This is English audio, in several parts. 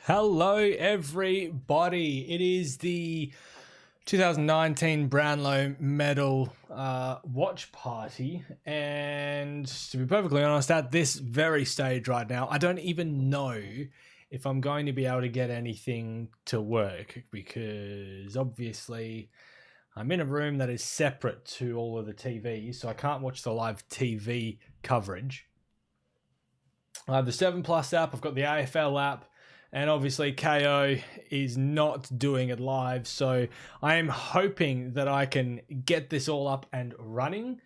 Hello, everybody. It is the 2019 Brownlow Medal watch party. And to be perfectly honest, at this very stage right now, I don't even know if I'm going to be able to get anything to work because obviously I'm in a room that is separate to all of the TVs, so I can't watch the live TV coverage. I have the 7 Plus app, I've got the AFL app, and obviously KO is not doing it live, so I am hoping that I can get this all up and running.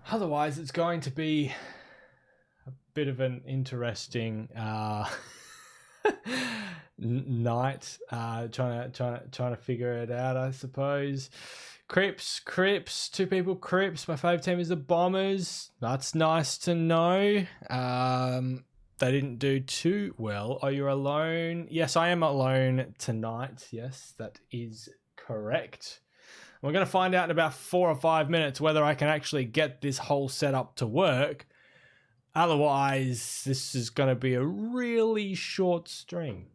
Otherwise, it's going to be a bit of an interesting night, trying to figure it out, I suppose. Crips, 2 people Crips. My favourite team is the Bombers. That's nice to know. They didn't do too well. Are you alone? Yes, I am alone tonight. Yes, that is correct. We're going to find out in about 4 or 5 minutes whether I can actually get this whole setup to work. Otherwise, this is going to be a really short stream.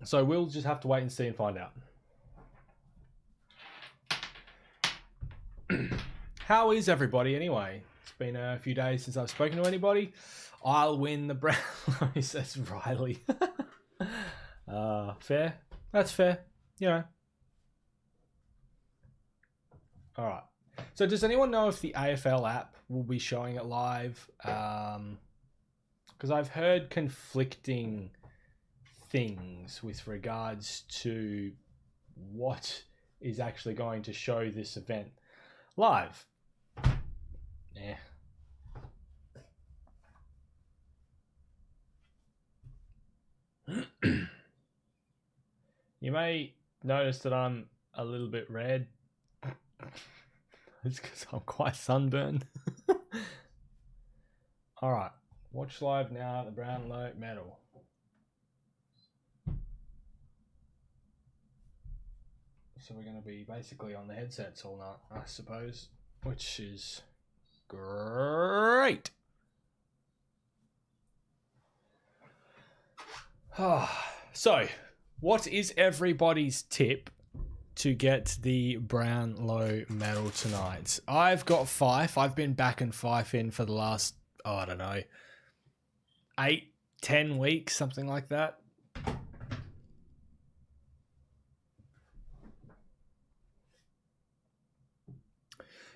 So we'll just have to wait and see and find out. How is everybody anyway? It's been a few days since I've spoken to anybody. I'll win the Brownlow, says Riley. Fair. That's fair. You know. All right. So does anyone know if the AFL app will be showing it live? Because I've heard conflicting things with regards to what is actually going to show this event live. Yeah. You may notice that I'm a little bit red. It's because I'm quite sunburned. All right. Watch live now, the Brownlow Medal. So we're going to be basically on the headsets all night, I suppose, which is great. So, what is everybody's tip to get the Brownlow Medal tonight? I've got Fife. I've been back and Fife in for the last, I don't know, 8-10 weeks, something like that.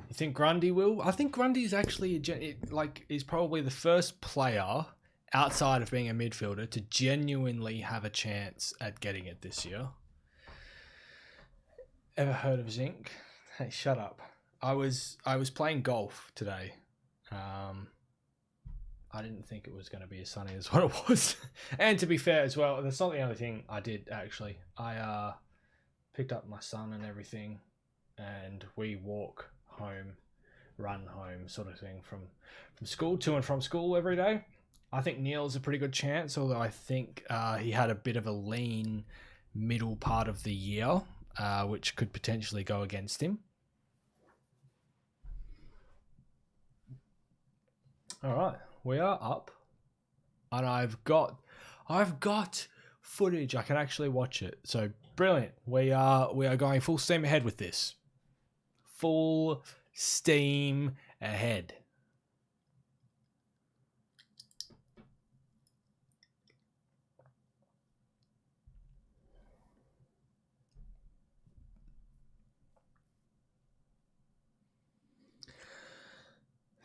You think Grundy will? I think Grundy is actually is probably the first player outside of being a midfielder to genuinely have a chance at getting it this year. Ever heard of Zinc? Hey, shut up. I was playing golf today. I didn't think it was going to be as sunny as what it was. And to be fair as well, that's not the only thing I did actually. I picked up my son and everything, and we walk home, run home sort of thing from school, to and from school every day. I think Neil's a pretty good chance, although I think he had a bit of a lean middle part of the year, which could potentially go against him. All right, we are up, and I've got footage. I can actually watch it. So brilliant. We are going full steam ahead with this. Full steam ahead.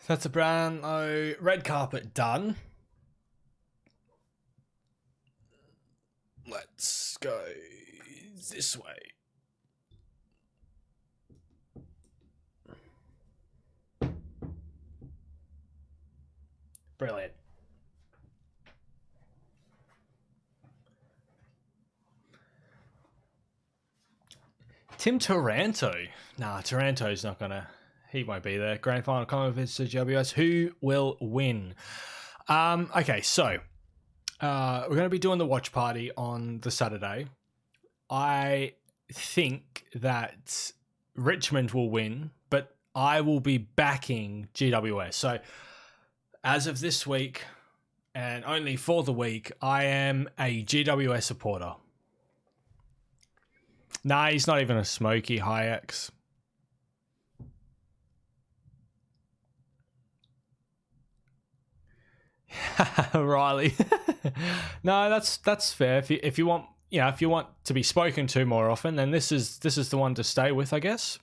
That's a Brownlow red carpet done. Let's go this way. Brilliant. Tim Taranto. Nah, Taranto's not going to... He won't be there. Grand final comment with GWS. Who will win? Okay, so we're going to be doing the watch party on the Saturday. I think that Richmond will win, but I will be backing GWS. So as of this week, and only for the week, I am a GWS supporter. Nah, he's not even a Smokey Hayeks. Riley. No, that's fair. If you want, if you want to be spoken to more often, then this is the one to stay with, I guess.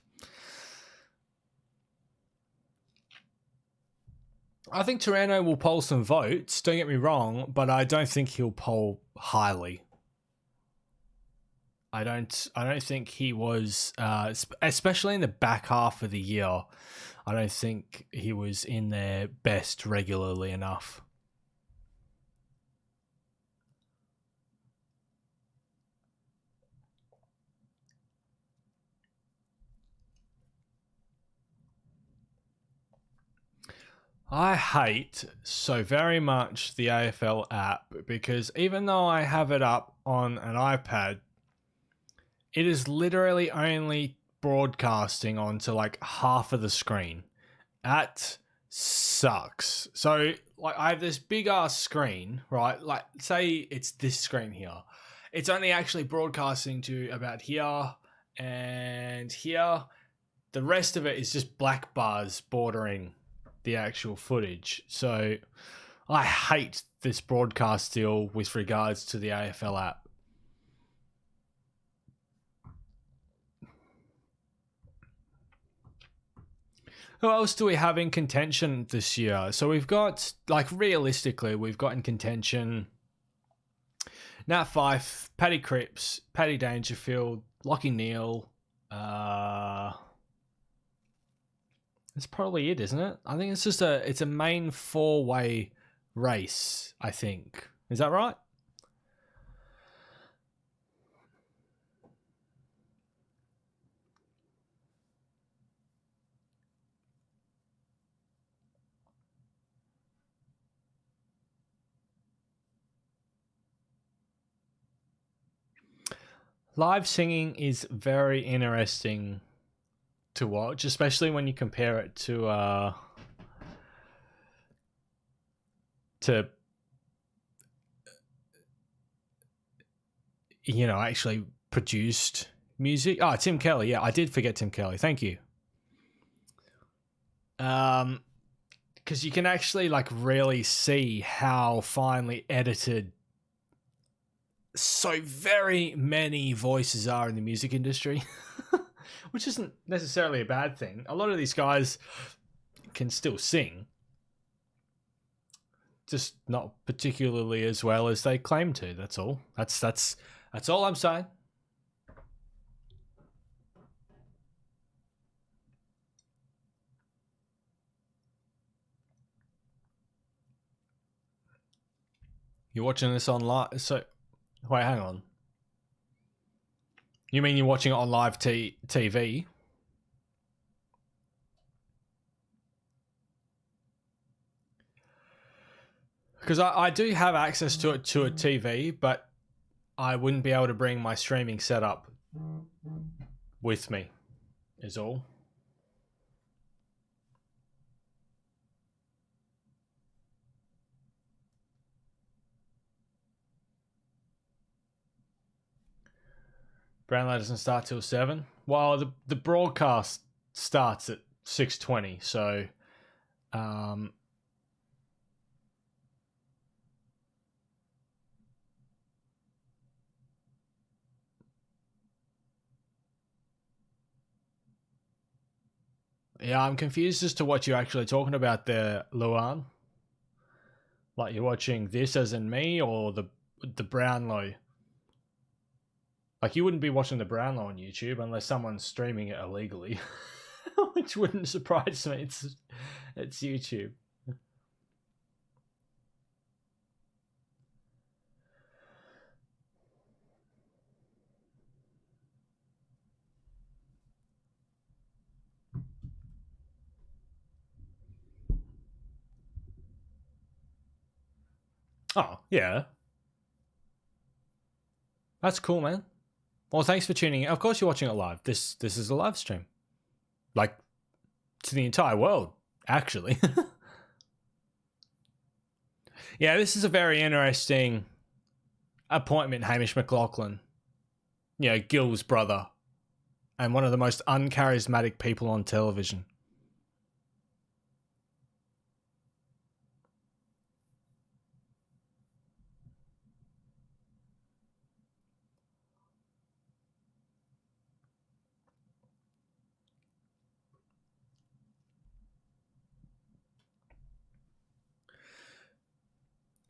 I think Taranto will poll some votes. Don't get me wrong, but I don't think he'll poll highly. I don't think he was, especially in the back half of the year. I don't think he was in their best regularly enough. I hate so very much the AFL app because even though I have it up on an iPad, it is literally only broadcasting onto like half of the screen. That sucks. So like I have this big ass screen, right? Like say it's this screen here. It's only actually broadcasting to about here and here. The rest of it is just black bars bordering the actual footage. So I hate this broadcast deal with regards to the AFL app. Who else do we have in contention this year? So we've got, like, realistically, we've got in contention Nat Fyfe, Paddy Cripps, Paddy Dangerfield, Lachie Neale. That's probably it, isn't it? I think it's just it's a main four-way race, I think. Is that right? Live singing is very interesting to watch, especially when you compare it to actually produced music. Oh, Tim Kelly. Yeah, I did forget Tim Kelly. Thank you. Because you can actually like really see how finely edited so very many voices are in the music industry, which isn't necessarily a bad thing. A lot of these guys can still sing, just not particularly as well as they claim to. That's all. That's all I'm saying. You're watching this on live, so wait, hang on. You mean you're watching it on live TV? Because I do have access to it to a TV, but I wouldn't be able to bring my streaming setup with me, is all. Brownlow doesn't start till 7. Well, the broadcast starts at 6:20, so yeah, I'm confused as to what you're actually talking about there, Luan. Like you're watching this as in me or the Brownlow? Like, you wouldn't be watching the Brownlow on YouTube unless someone's streaming it illegally, which wouldn't surprise me. It's YouTube. Oh, yeah. That's cool, man. Well, thanks for tuning in. Of course you're watching it live. This is a live stream. Like, to the entire world, actually. Yeah, this is a very interesting appointment, Hamish McLaughlin. You know, Gil's brother. And one of the most uncharismatic people on television.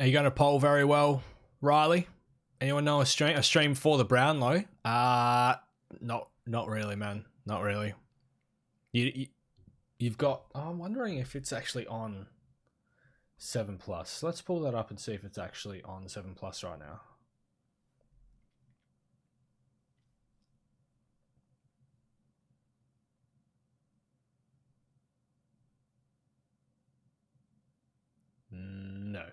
Are you going to poll very well, Riley? Anyone know a stream for the Brownlow? Not really, man. Not really. You've got. Oh, I'm wondering if it's actually on 7 Plus. Let's pull that up and see if it's actually on 7 Plus right now. No.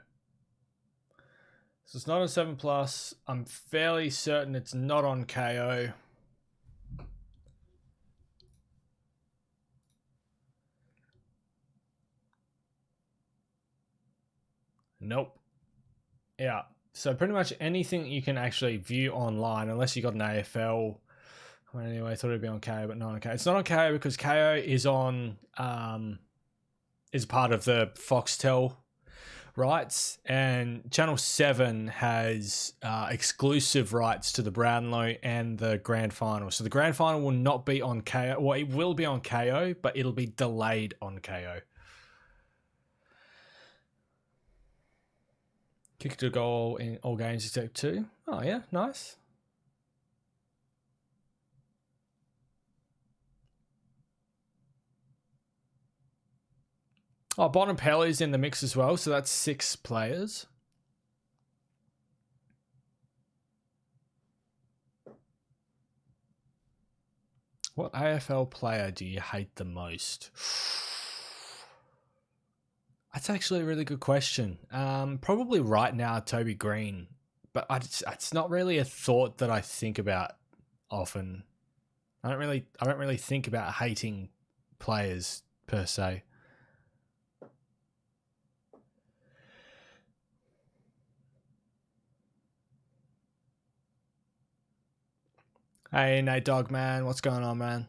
So it's not on 7 Plus. I'm fairly certain it's not on KO. Nope. Yeah. So pretty much anything you can actually view online, unless you got an AFL. Well, anyway, I thought it'd be on KO, but not on KO. It's not on KO because KO is on is part of the Foxtel rights, and Channel 7 has exclusive rights to the Brownlow and the Grand Final. So the Grand Final will not be on KO. Well, it will be on KO, but it'll be delayed on KO. Kicked a goal in all games except 2. Oh, yeah, nice. Oh, Bontempelli's in the mix as well, so that's 6 players. What AFL player do you hate the most? That's actually a really good question. Probably right now, Toby Green, but it's not really a thought that I think about often. I don't really think about hating players per se. Hey, Nate Dog, man. What's going on, man?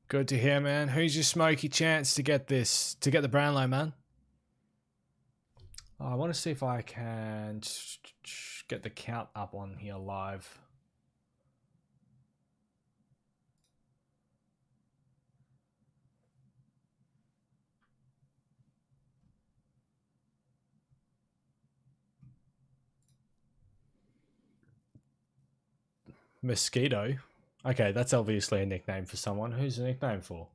Good to hear, man. Who's your smoky chance to get the Brownlow, man? Oh, I want to see if I can get the count up on here live. Mosquito. Okay, that's obviously a nickname for someone. Who's the nickname for?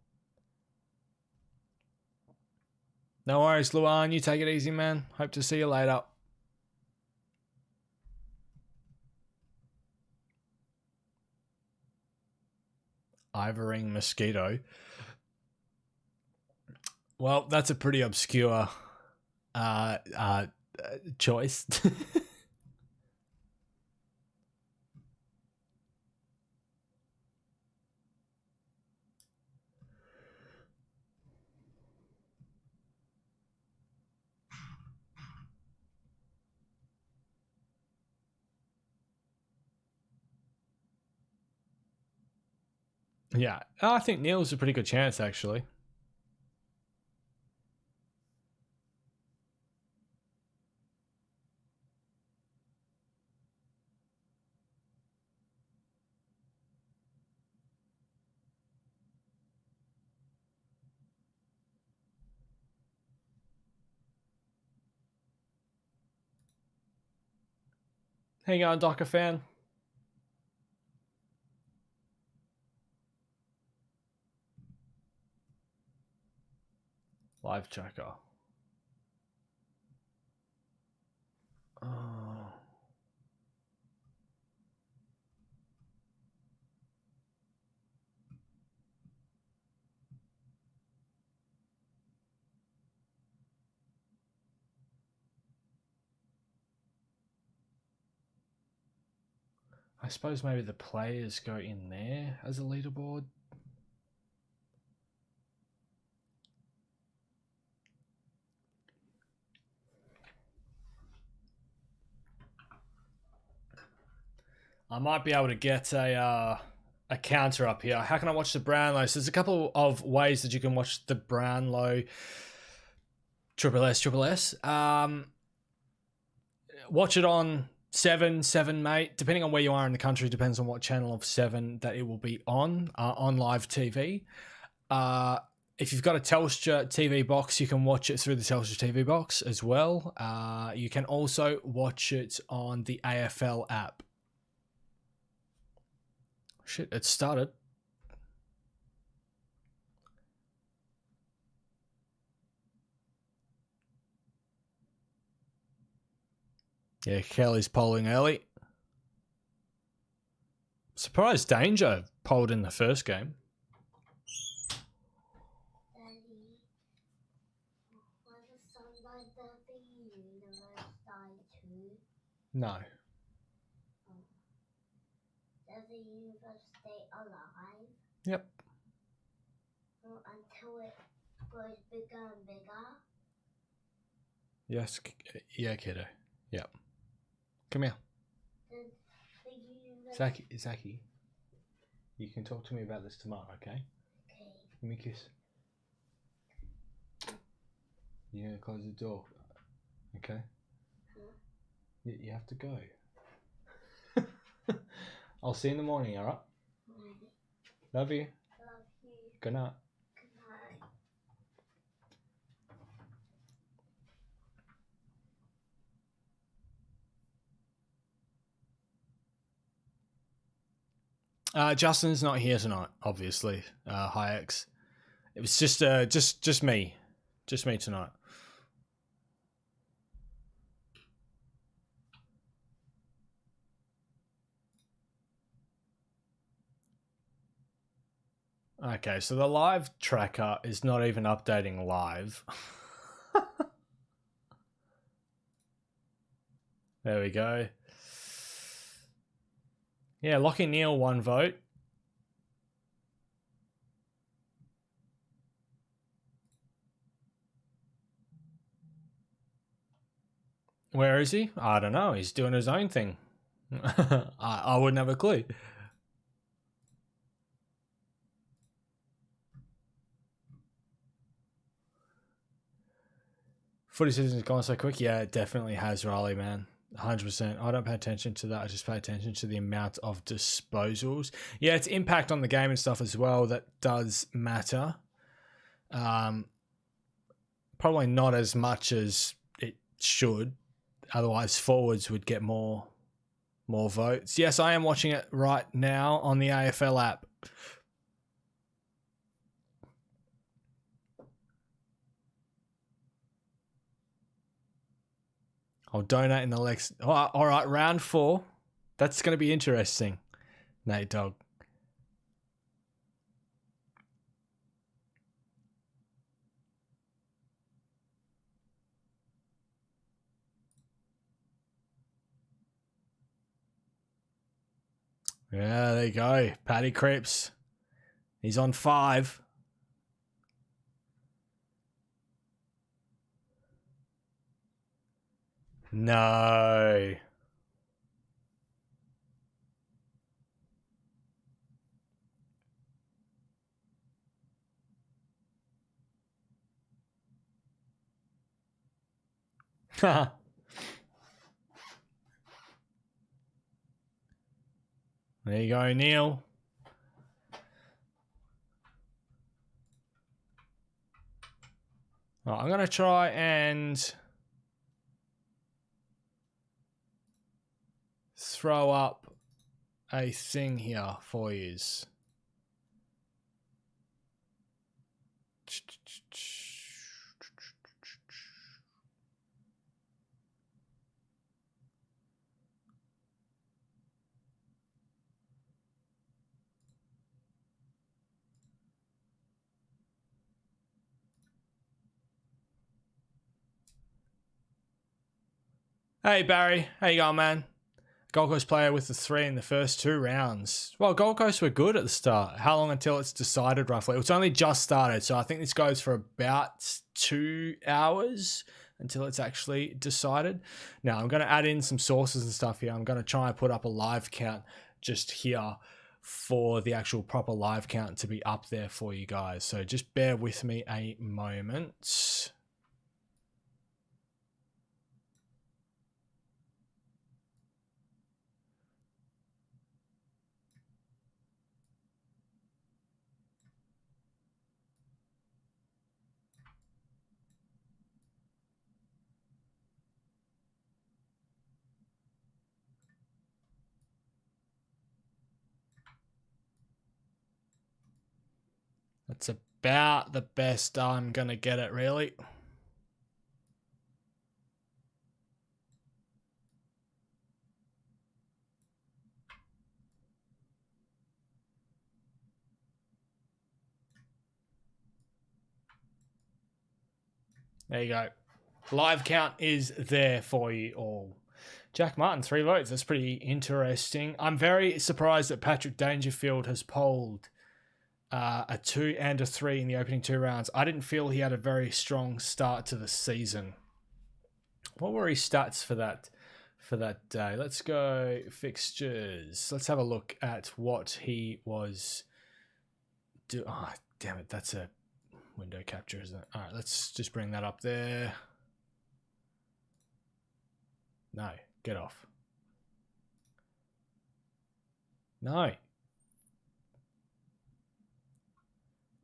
No worries, Luan. You take it easy, man. Hope to see you later. Ivering Mosquito. Well, that's a pretty obscure choice. Yeah, I think Neil's a pretty good chance, actually. Hang on, Docker fan. Live tracker. Oh. I suppose maybe the players go in there as a leaderboard. I might be able to get a counter up here. How can I watch the Brownlow? So there's a couple of ways that you can watch the Brownlow Triple S. Watch it on 7, mate. Depending on where you are in the country, depends on what channel of 7 that it will be on live TV. If you've got a Telstra TV box, you can watch it through the Telstra TV box as well. You can also watch it on the AFL app. Shit, it started. Yeah, Kelly's polling early. Surprised Danger polled in the first game. No. Does the universe stay alive? Yep. Until it grows bigger and bigger? Yes. Yeah, kiddo. Yep. Come here. Does the universe... Zaki, you can talk to me about this tomorrow, okay? Okay. Give me a kiss. You're going to close the door, okay? Huh? You have to go. I'll see you in the morning, alright? Love you. Love you. Good night. Good night. Justin's not here tonight, obviously. Hi X. It was just me. Just me tonight. Okay, so the live tracker is not even updating live. There we go. Yeah, Lockie Neal, 1 vote. Where is he? I don't know. He's doing his own thing. I wouldn't have a clue. Footy season has gone so quick. Yeah, it definitely has, Riley, man. 100%. I don't pay attention to that. I just pay attention to the amount of disposals. Yeah, it's impact on the game and stuff as well that does matter. Probably not as much as it should. Otherwise, forwards would get more votes. Yes, I am watching it right now on the AFL app. I'll donate in the next... Oh, all right, round 4. That's going to be interesting. Nate Dog. Yeah, there you go. Paddy Cripps. He's on 5. No. There you go, Neil. Right, I'm going to try and throw up a thing here for yous. Hey Barry, how you going, man? Gold Coast player with the 3 in the first 2 rounds. Well, Gold Coast were good at the start. How long until it's decided roughly? It's only just started, so I think this goes for about 2 hours until it's actually decided. Now, I'm going to add in some sources and stuff here. I'm going to try and put up a live count just here for the actual proper live count to be up there for you guys. So just bear with me a moment. That's about the best I'm going to get it, really. There you go. Live count is there for you all. Jack Martin, 3 votes. That's pretty interesting. I'm very surprised that Patrick Dangerfield has polled a 2 and a 3 in the opening 2 rounds. I didn't feel he had a very strong start to the season. What were his stats for that day? Let's go fixtures. Let's have a look at what he was doing. Oh, damn it. That's a window capture, isn't it? All right, let's just bring that up there. No, get off. No.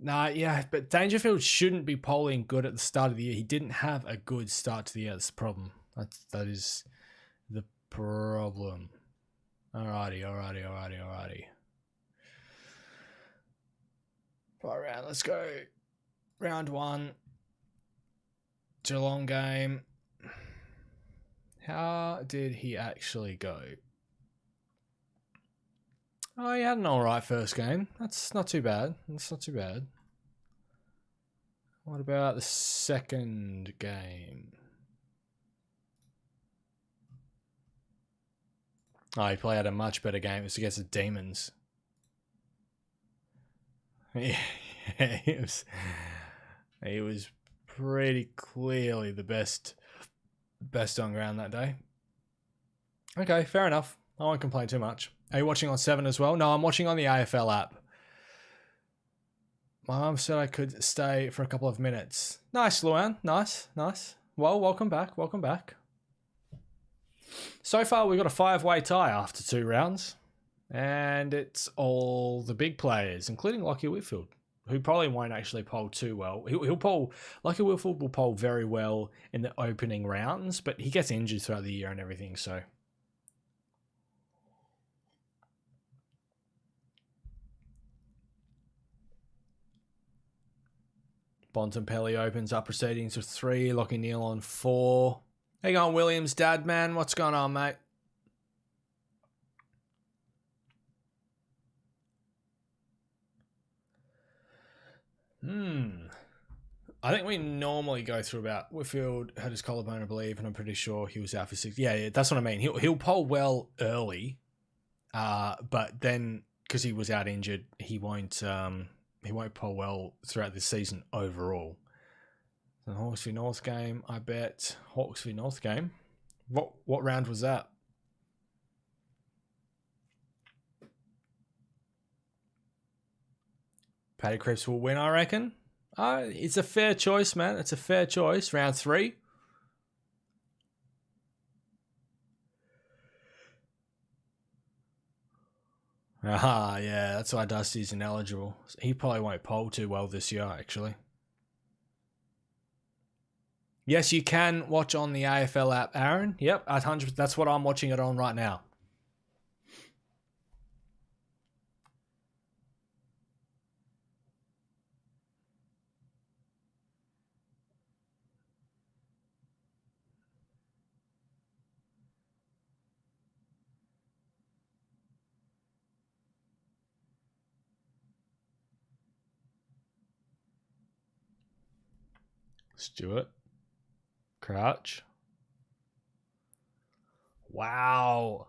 Nah, yeah, but Dangerfield shouldn't be polling good at the start of the year. He didn't have a good start to the year. That's the problem. That is the problem. Alrighty. Right round, let's go. Round 1. Geelong game. How did he actually go? Oh, he had an alright first game. That's not too bad. What about the second game? Oh, he played a much better game. It was against the Demons. Yeah, he was pretty clearly the best on ground that day. Okay, fair enough. I won't complain too much. Are you watching on 7 as well? No, I'm watching on the AFL app. My mum said I could stay for a couple of minutes. Nice, Luan. Nice. Well, welcome back. So far, we've got a 5-way tie after 2 rounds. And it's all the big players, including Lockie Whitfield, who probably won't actually poll too well. He'll poll, Lockie Whitfield will poll very well in the opening rounds, but he gets injured throughout the year and everything, so. Bontempelli opens up proceedings with 3. Lockie Neal on 4. How you going, Williams, dad, man? What's going on, mate? I think we normally go through about Whitfield had his collarbone, I believe, and I'm pretty sure he was out for 6. Yeah, that's what I mean. He'll poll well early, but then because he was out injured, he won't poll well throughout the season overall. The Hawks v North game, I bet. Hawks v North game. What round was that? Paddy Cripps will win, I reckon. It's a fair choice, man. It's a fair choice. Round 3. Yeah, that's why Dusty's ineligible. He probably won't poll too well this year, actually. Yes, you can watch on the AFL app, Aaron. Yep, 100%. That's what I'm watching it on right now. Stewart. Crouch. Wow.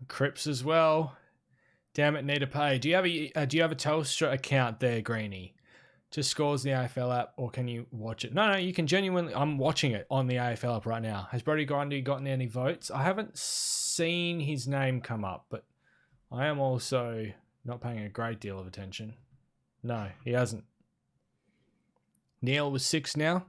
Crips as well. Damn it, need to pay. Do you have a Telstra account there, Greenie? Just scores the AFL app, or can you watch it? No, you can genuinely. I'm watching it on the AFL app right now. Has Brody Grundy gotten any votes? I haven't seen his name come up, but I am also not paying a great deal of attention. No, he hasn't. Neil was 6 now.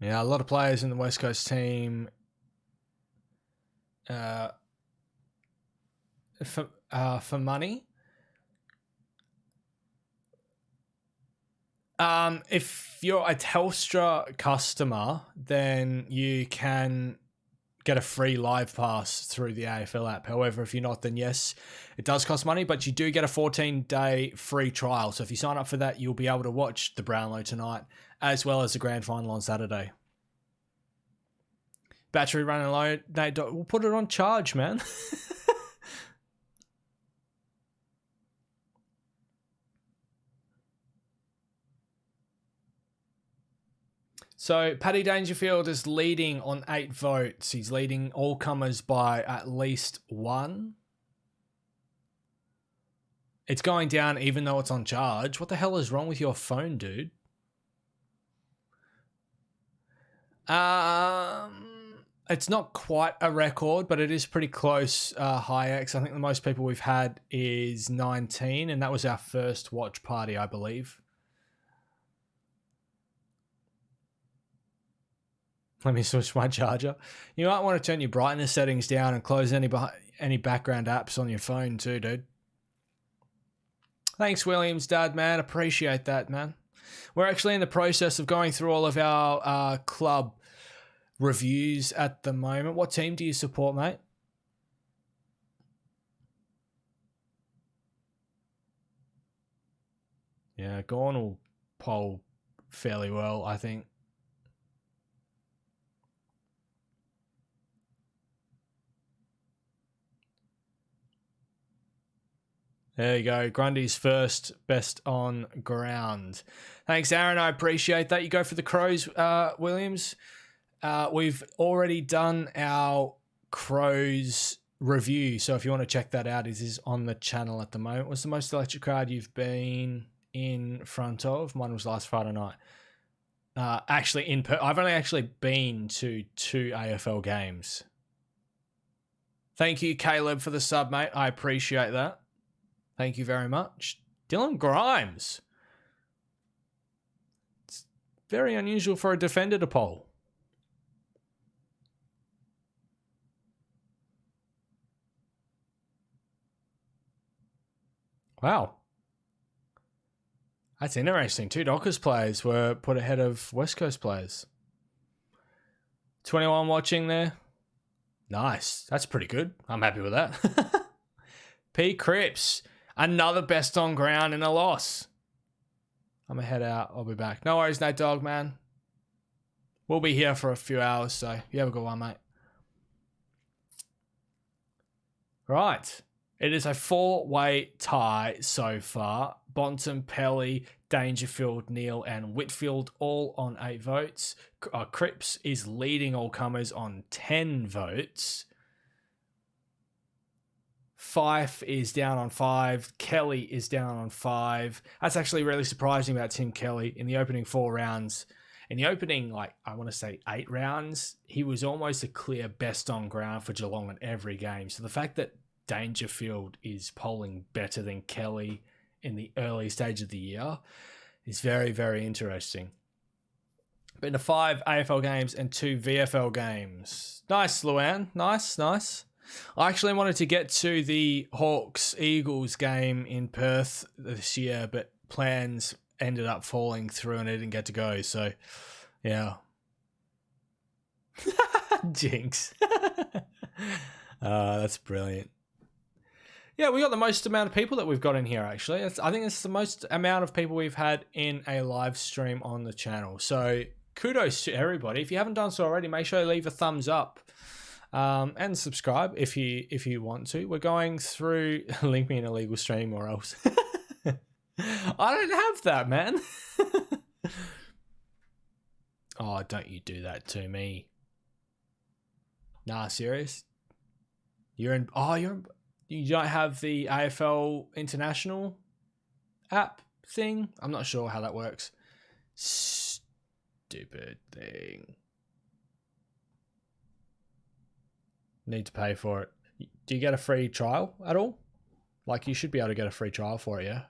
Yeah, a lot of players in the West Coast team for money. If you're a Telstra customer, then you can get a free live pass through the AFL app. However, if you're not, then yes, it does cost money, but you do get a 14-day free trial. So if you sign up for that, you'll be able to watch the Brownlow tonight, as well as the grand final on Saturday. Battery running low. Nate, we'll put it on charge, man. So Paddy Dangerfield is leading on 8 votes. He's leading all comers by at least 1. It's going down even though it's on charge. What the hell is wrong with your phone, dude? It's not quite a record, but it is pretty close. High X. I think the most people we've had is 19, and that was our first watch party, I believe. Let me switch my charger. You might want to turn your brightness settings down and close any background apps on your phone too, dude. Thanks, Williams, Dad, man. Appreciate that, man. We're actually in the process of going through all of our club reviews at the moment. What team do you support, mate? Yeah, Gorn will poll fairly well, I think. There you go. Grundy's first best on ground. Thanks, Aaron. I appreciate that. You go for the Crows, Williams. We've already done our Crows review. So if you want to check that out, it is on the channel at the moment. What's the most electric crowd you've been in front of? Mine was last Friday night. Actually, I've only actually been to 2 AFL games. Thank you, Caleb, for the sub, mate. I appreciate that. Thank you very much. Dylan Grimes. It's very unusual for a defender to poll. Wow. That's interesting. 2 Dockers players were put ahead of West Coast players. 21 watching there. Nice. That's pretty good. I'm happy with that. P. Cripps. Another best on ground in a loss. I'm going to head out. I'll be back. No worries, Nate Dog, man. We'll be here for a few hours, so you have a good one, mate. Right. It is a 4-way tie so far. Bonton, Pelly, Dangerfield, Neil, and Whitfield all on 8 votes. Cripps is leading all comers on 10 votes. Fife is down on 5. Kelly is down on 5. That's actually really surprising about Tim Kelly. In the opening 4 rounds, in the opening, I want to say 8 rounds, he was almost a clear best on ground for Geelong in every game. So the fact that Dangerfield is polling better than Kelly in the early stage of the year is very, very interesting. Been to 5 AFL games and 2 VFL games. Nice, Luan. Nice. I actually wanted to get to the Hawks-Eagles game in Perth this year, but plans ended up falling through and I didn't get to go. So, yeah. Jinx. That's brilliant. Yeah, we got the most amount of people that we've got in here, actually. I think it's the most amount of people we've had in a live stream on the channel. So, kudos to everybody. If you haven't done so already, make sure you leave a thumbs up. And subscribe if you want to. We're going through link me an illegal stream or else. I don't have that, man. Oh, don't you do that to me. Nah, serious? You're in... Oh, you don't have the AFL International app thing? I'm not sure how that works. Stupid thing. Need to pay for it. Do you get a free trial at all? Like, you should be able to get a free trial for it, yeah?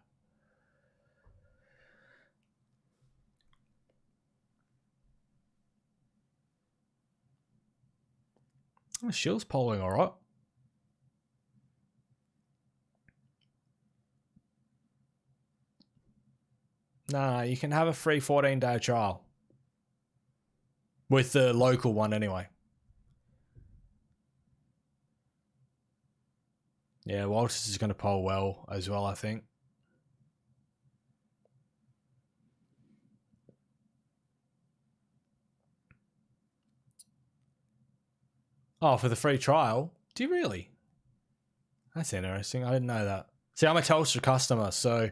Oh, Shield's polling all right. No, you can have a free 14-day trial. With the local one, anyway. Yeah, Walters is going to poll well as well, I think. Oh, for the free trial? Do you really? That's interesting. I didn't know that. See, I'm a Telstra customer, so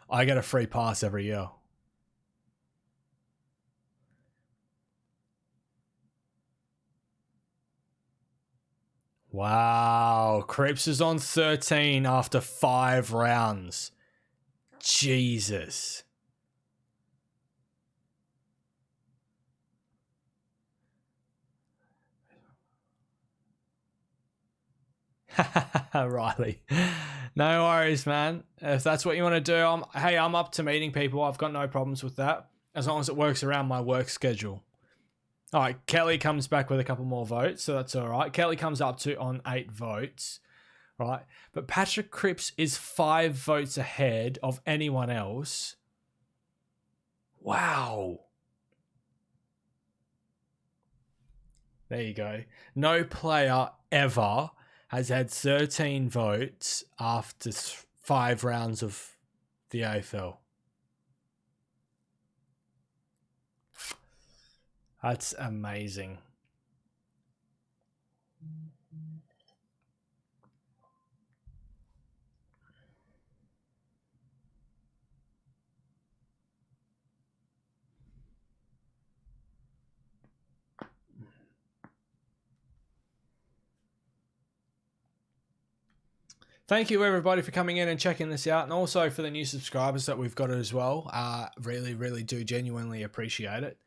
I get a free pass every year. Wow. Cripps is on 13 after 5 rounds. Jesus. Riley. No worries, man. If that's what you want to do, I'm up to meeting people. I've got no problems with that, as long as it works around my work schedule. All right, Kelly comes back with a couple more votes, so that's all right. Kelly comes up to on 8 votes, right? But Patrick Cripps is 5 votes ahead of anyone else. Wow. There you go. No player ever has had 13 votes after 5 rounds of the AFL. That's amazing. Thank you, everybody, for coming in and checking this out, and also for the new subscribers that we've got as well. Really, really do genuinely appreciate it.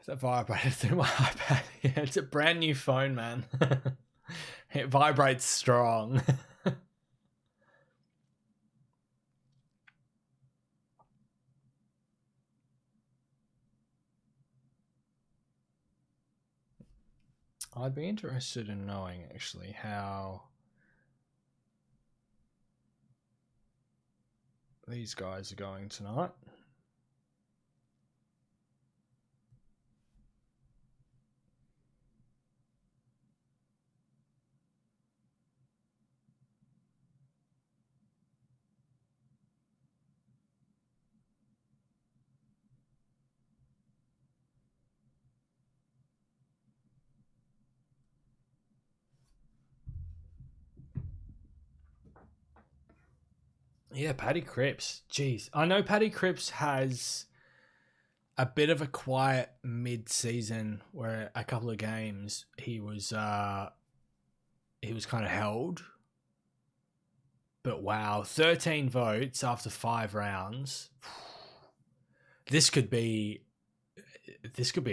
That vibrated through my iPad. Yeah, it's a brand new phone, man. It vibrates strong. I'd be interested in knowing, actually, how these guys are going tonight. Yeah, Paddy Cripps. Jeez. I know Paddy Cripps has a bit of a quiet mid-season where a couple of games he was kind of held. But wow, 13 votes after 5 rounds. This could be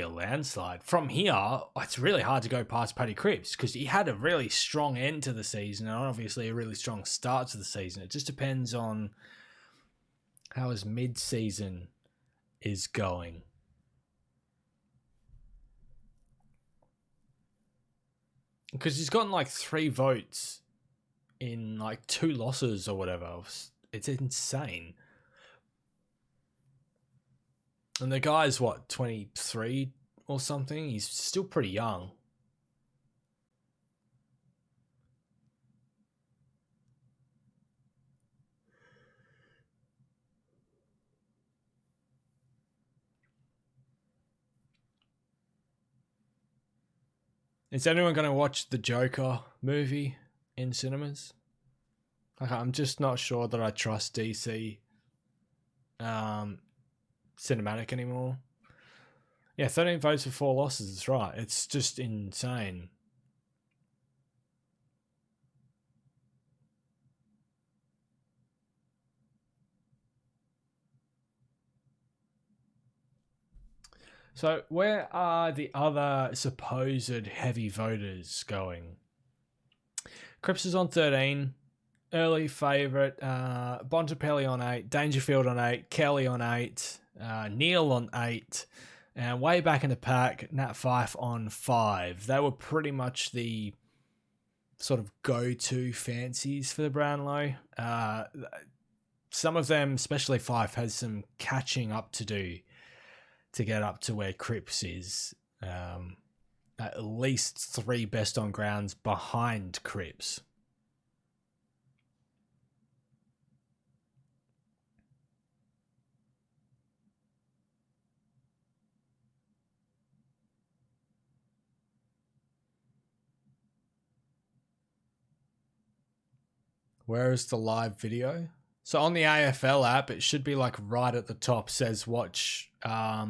a landslide. From here, it's really hard to go past Paddy Cripps because he had a really strong end to the season and obviously a really strong start to the season. It just depends on how his mid-season is going. Because he's gotten like 3 votes in like 2 losses or whatever. It's insane. And the guy's, what, 23 or something? He's still pretty young. Is anyone going to watch the Joker movie in cinemas? Like, I'm just not sure that I trust DC cinematic anymore. Yeah, 13 votes for 4 losses. That's right. It's just insane. So where are the other supposed heavy voters going? Cripps is on 13. Early favourite. Bontempelli on 8. Dangerfield on 8. Kelly on 8. Neil on 8. And way back in the pack, Nat Fyfe on 5. They were pretty much the sort of go-to fancies for the Brownlow. Some of them, especially Fyfe, has some catching up to do to get up to where Cripps is. At least 3 best on grounds behind Cripps. Where is the live video? So on the AFL app, it should be like right at the top, says watch. Yeah,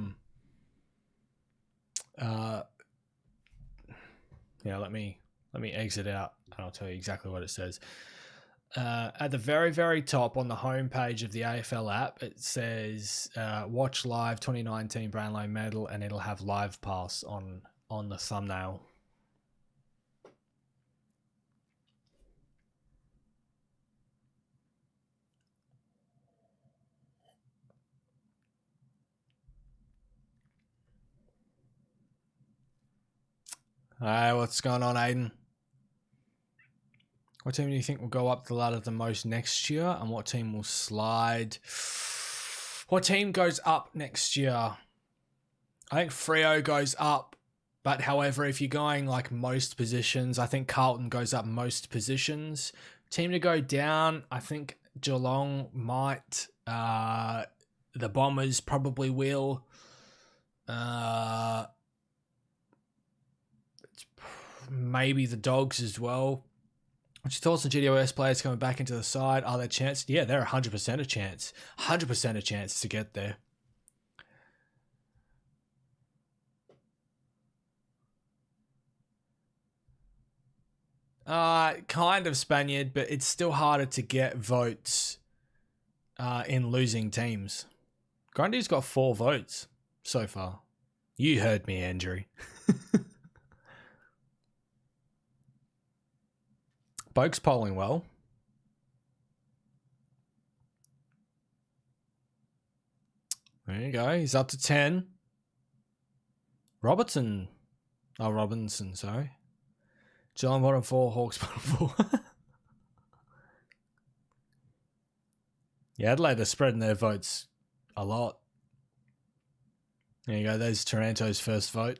let me exit out and I'll tell you exactly what it says. At the very, very top on the homepage of the AFL app, it says watch live 2019 Brownlow Medal, and it'll have live pass on the thumbnail. Hey, what's going on, Aiden? What team do you think will go up the ladder the most next year, and what team will slide? What team goes up next year? I think Freo goes up, but however, if you're going like most positions, I think Carlton goes up most positions. Team to go down, I think Geelong might. The Bombers probably will. Maybe the Dogs as well. What's your thoughts on GWS players coming back into the side? Are there a chance? Yeah, they're 100% a chance. 100% a chance to get there. Kind of Spaniard, but it's still harder to get votes in losing teams. Grundy's got 4 votes so far. You heard me, Andrew. Boak's polling well. There you go. He's up to 10. Robinson, sorry. Geelong bottom 4, Hawks bottom 4. Yeah, Adelaide are spreading their votes a lot. There you go. There's Taranto's first vote.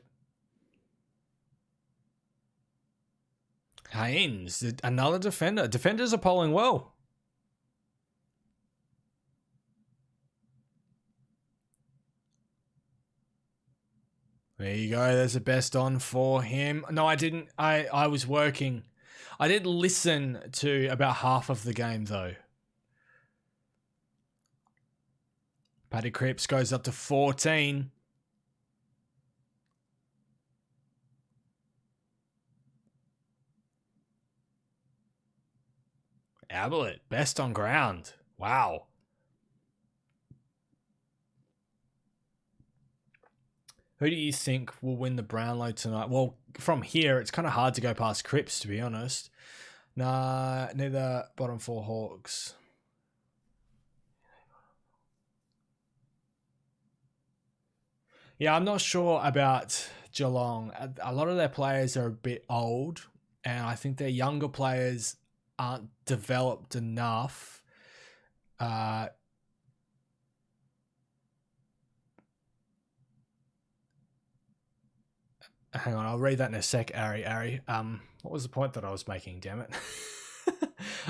Haynes, another defender. Defenders are polling well. There you go. There's a best on for him. No, I didn't. I was working. I did listen to about half of the game, though. Paddy Cripps goes up to 14. Ablett, best on ground. Wow. Who do you think will win the Brownlow tonight? Well, from here, it's kind of hard to go past Cripps, to be honest. Nah, neither bottom 4 Hawks. Yeah, I'm not sure about Geelong. A lot of their players are a bit old, and I think their younger players aren't developed enough. Hang on, I'll read that in a sec, Ari. What was the point that I was making? Damn it.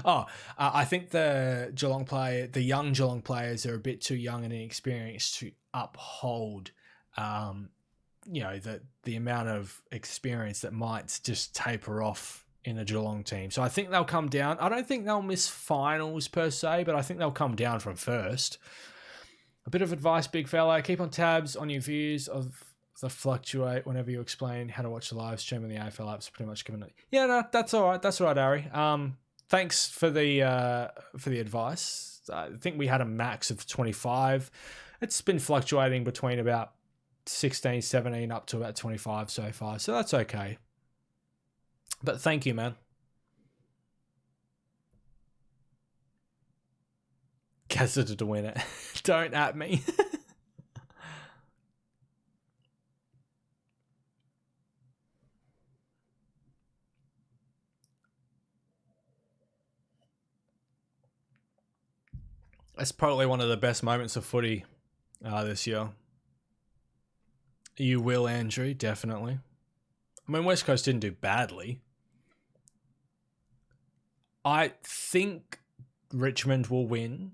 I think the young Geelong players are a bit too young and inexperienced to uphold, the amount of experience that might just taper off in the Geelong team. So I think they'll come down. I don't think they'll miss finals per se, but I think they'll come down from first. A bit of advice, big fella. Keep on tabs on your views of the fluctuate whenever you explain how to watch the live stream in the AFL apps. Pretty much given it. Yeah, no, that's all right. That's all right, Ari. Thanks for the advice. I think we had a max of 25. It's been fluctuating between about 16, 17 up to about 25 so far. So that's okay. But thank you, man. Gazetted to win it. Don't at me. That's probably one of the best moments of footy this year. You will, Andrew, definitely. I mean, West Coast didn't do badly. I think Richmond will win,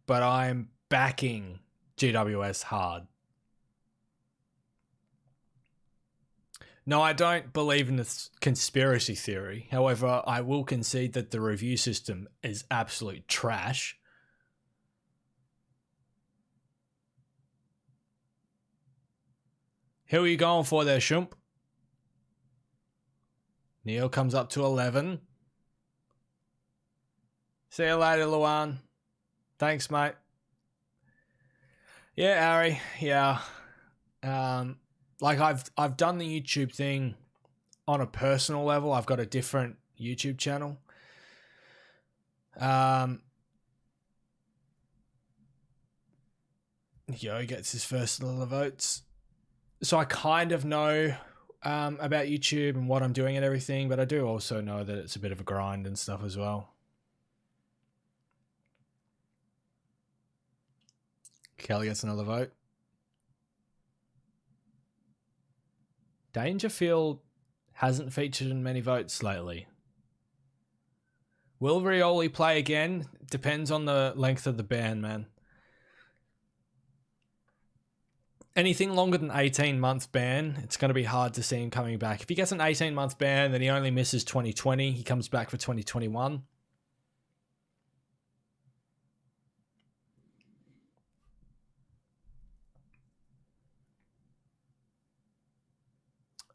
but I'm backing GWS hard. No, I don't believe in this conspiracy theory. However, I will concede that the review system is absolute trash. Who are you going for there, Shump? Neil comes up to 11. See you later, Luan. Thanks, mate. Yeah, Ari. Yeah. Like I've done the YouTube thing on a personal level. I've got a different YouTube channel. Yo gets his first little votes. So I kind of know about YouTube and what I'm doing and everything, but I do also know that it's a bit of a grind and stuff as well. Kelly gets another vote. Dangerfield hasn't featured in many votes lately. Will Rioli play again? Depends on the length of the ban, man. Anything longer than 18-month ban, it's going to be hard to see him coming back. If he gets an 18-month ban, then he only misses 2020. He comes back for 2021.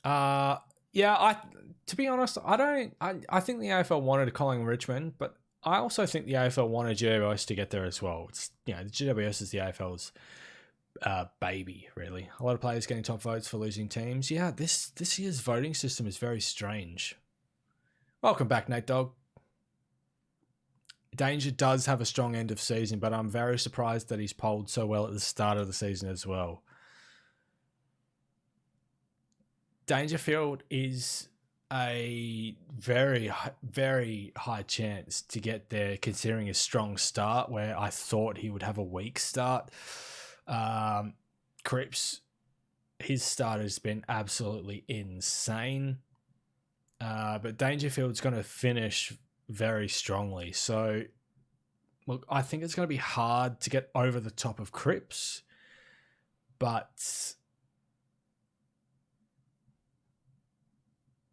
To be honest, I think the AFL wanted Colin Richmond, but I also think the AFL wanted GWS to get there as well. It's, the GWS is the AFL's baby, really. A lot of players getting top votes for losing teams. Yeah, this year's voting system is very strange. Welcome back, Nate Dog. Danger does have a strong end of season, but I'm very surprised that he's polled so well at the start of the season as well. Dangerfield is a very, very high chance to get there, considering his strong start, where I thought he would have a weak start. Cripps, his start has been absolutely insane. But Dangerfield's going to finish very strongly. So, look, I think it's going to be hard to get over the top of Cripps. But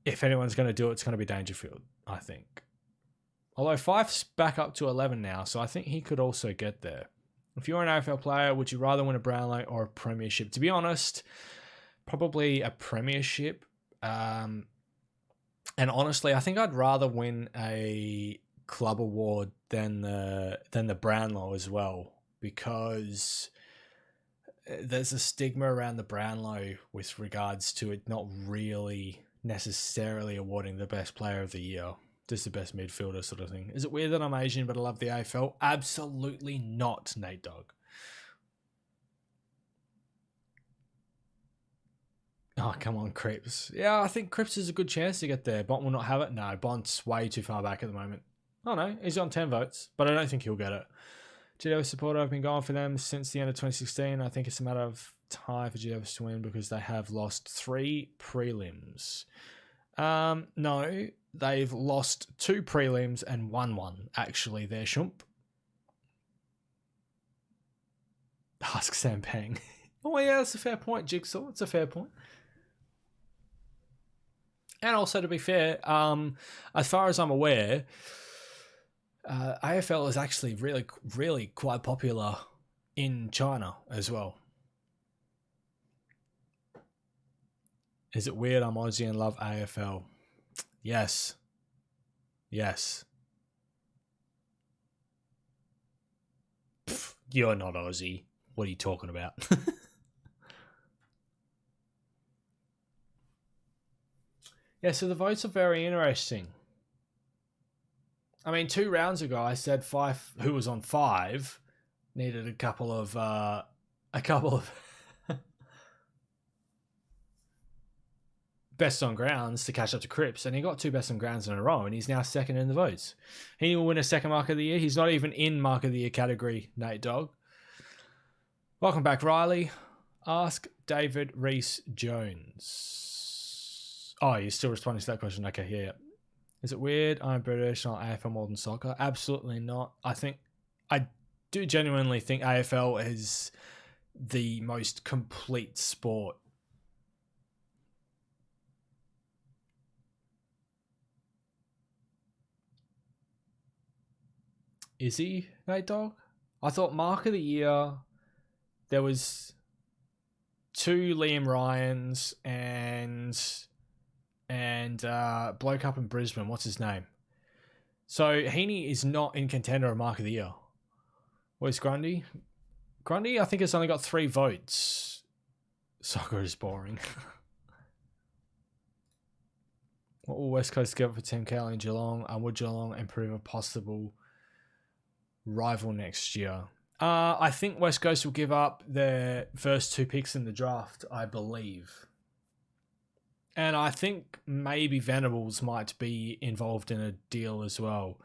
if anyone's going to do it, it's going to be Dangerfield, I think. Although Fife's back up to 11 now, so I think he could also get there. If you're an AFL player, would you rather win a Brownlow or a Premiership? To be honest, probably a Premiership. And honestly, I think I'd rather win a club award than the Brownlow as well, because there's a stigma around the Brownlow with regards to it not really necessarily awarding the best player of the year, just the best midfielder sort of thing. Is it weird that I'm Asian but I love the AFL? Absolutely not, Nate Dog. Oh, come on, Cripps. Yeah, I think Cripps is a good chance to get there. Bont will not have it. No, Bont's way too far back at the moment. Oh no, he's on 10 votes, but I don't think he'll get it. GWS supporter, I've been going for them since the end of 2016. I think it's a matter of time for GWS to win because they have lost 3 prelims. No, they've lost 2 prelims and won 1, actually, there, Shump. Ask Sam Pang. Oh, yeah, that's a fair point, Jigsaw. It's a fair point. And also, to be fair, as far as I'm aware, AFL is actually really, really quite popular in China as well. Is it weird I'm Aussie and love AFL? Yes. Yes. Pff, you're not Aussie. What are you talking about? Yeah, so the votes are very interesting. I mean, 2 rounds ago, I said Fife, who was on 5, needed a couple of best on grounds to catch up to Cripps, and he got 2 best on grounds in a row, and he's now second in the votes. He will win a second Mark of the Year. He's not even in Mark of the Year category, Nate Dogg. Welcome back, Riley. Ask David Reese Jones. Oh, you're still responding to that question. Okay, yeah. Is it weird I'm British, not AFL more than soccer? Absolutely not. I do genuinely think AFL is the most complete sport. Is he, Nate Dogg? I thought Mark of the Year, there was 2 Liam Ryans and bloke up in Brisbane. What's his name? So Heaney is not in contender of Mark of the Year. Where's Grundy? Grundy, I think, has only got 3 votes. Soccer is boring. What will West Coast give up for Tim Kelly and Geelong? And would Geelong improve a possible rival next year? I think West Coast will give up their first 2 picks in the draft, I believe. And I think maybe Venables might be involved in a deal as well.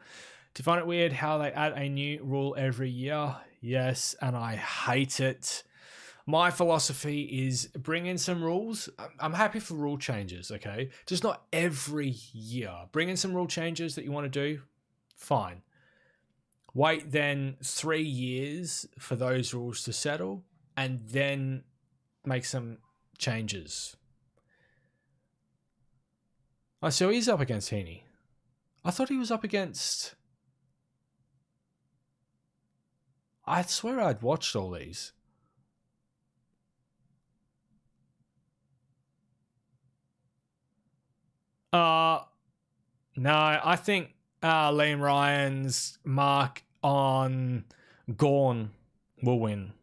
Do you find it weird how they add a new rule every year? Yes, and I hate it. My philosophy is bring in some rules. I'm happy for rule changes, okay? Just not every year. Bring in some rule changes that you want to do. Fine. Wait then 3 years for those rules to settle and then make some changes. Oh, so he's up against Heaney. I thought he was up against... I swear I'd watched all these. No, I think Liam Ryan's mark on Gawn will win.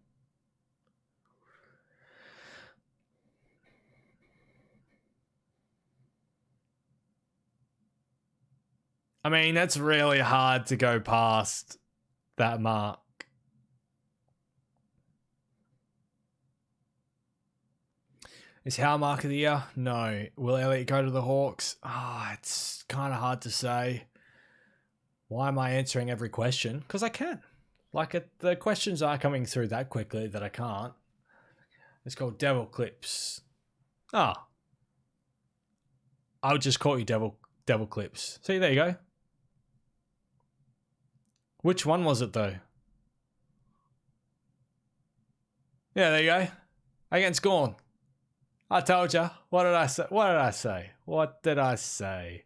I mean, that's really hard to go past that mark. Is Howe Mark of the Year? No. Will Elliott go to the Hawks? It's kind of hard to say. Why am I answering every question? Because I can. The questions are coming through that quickly that I can't. It's called Devil Clips. I would just call you Devil Clips. See, there you go. Which one was it, though? Yeah, there you go. Against Gawn. I told you. What did I say? What did I say?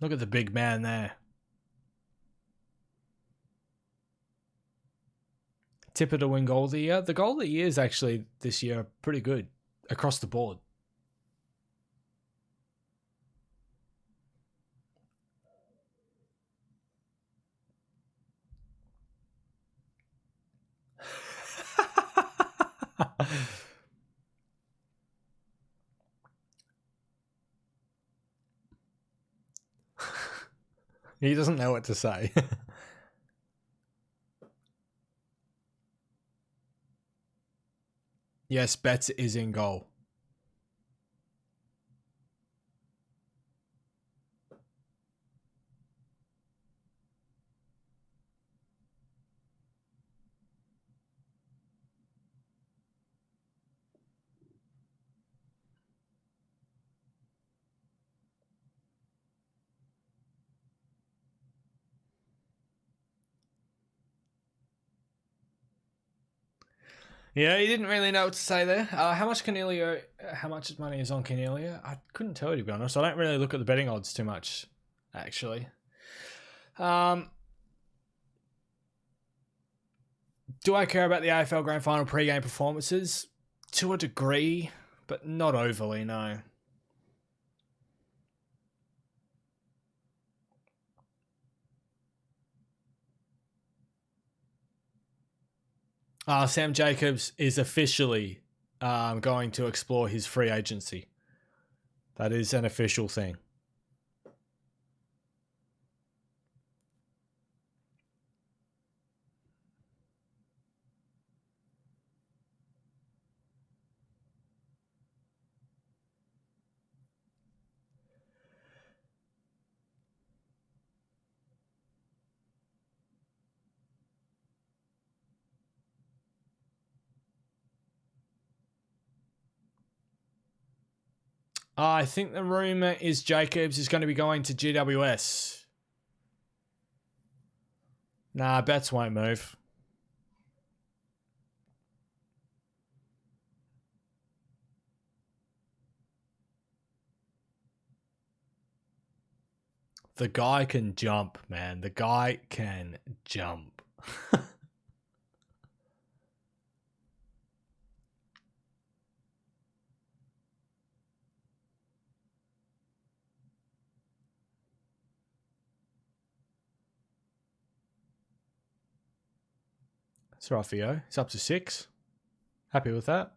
Look at the big man there. Tipper to win goal of the year. The goal of the year is actually this year pretty good across the board. He doesn't know what to say. Yes, Betts is in goal. Yeah, he didn't really know what to say there. How much money is on Cornelia? I couldn't tell you, to be honest. I don't really look at the betting odds too much, actually. Do I care about the AFL Grand Final pre-game performances? To a degree, but not overly, no. Sam Jacobs is officially going to explore his free agency. That is an official thing. I think the rumour is Jacobs is going to be going to GWS. Nah, bets won't move. The guy can jump, man. The guy can jump. It's Raffio. He's up to 6. Happy with that.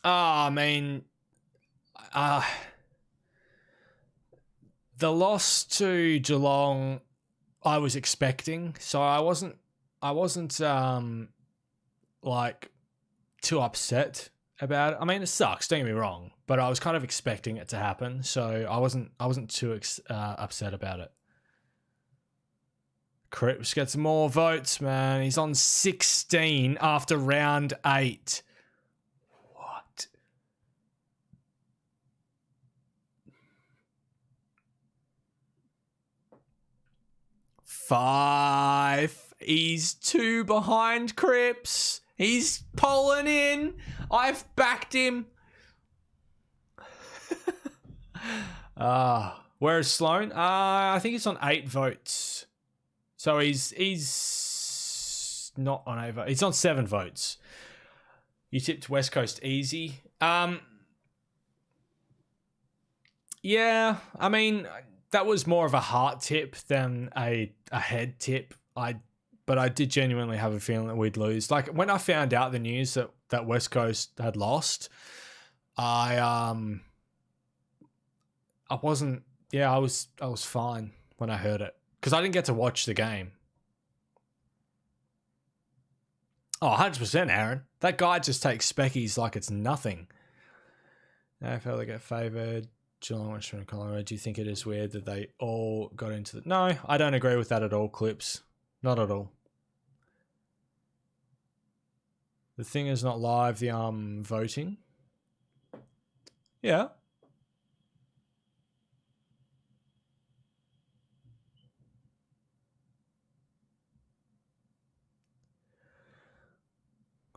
I mean, the loss to Geelong, I was expecting, so I wasn't like too upset about it. I mean, it sucks. Don't get me wrong, but I was kind of expecting it to happen, so I wasn't too upset about it. Cripps gets more votes, man. He's on 16 after round 8. What? Five. He's 2 behind Cripps. He's pulling in. I've backed him. Where's Sloan? I think he's on 8 votes. So he's not on 8 votes. He's on 7 votes. You tipped West Coast easy. Yeah, I mean, that was more of a heart tip than a head tip. But I did genuinely have a feeling that we'd lose. Like when I found out the news that West Coast had lost, I wasn't. Yeah, I was fine when I heard it because I didn't get to watch the game. Oh, 100%, Aaron. That guy just takes speckies like it's nothing. AFL, they get favoured. Geelong, Western and Colorado. Do you think it is weird that they all got into the... No, I don't agree with that at all, Clips. Not at all. The thing is not live, the voting. Yeah.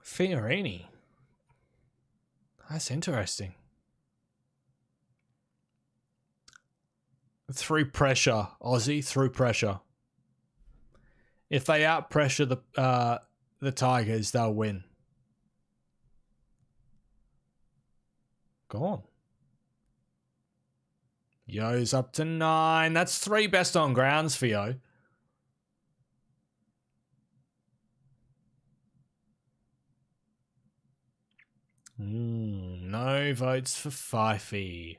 Fiorini. That's interesting. Through pressure, Aussie, through pressure. If they out pressure the Tigers, they'll win. Go on. Yo's up to 9. That's 3 best on grounds for Yo. No votes for Fifey.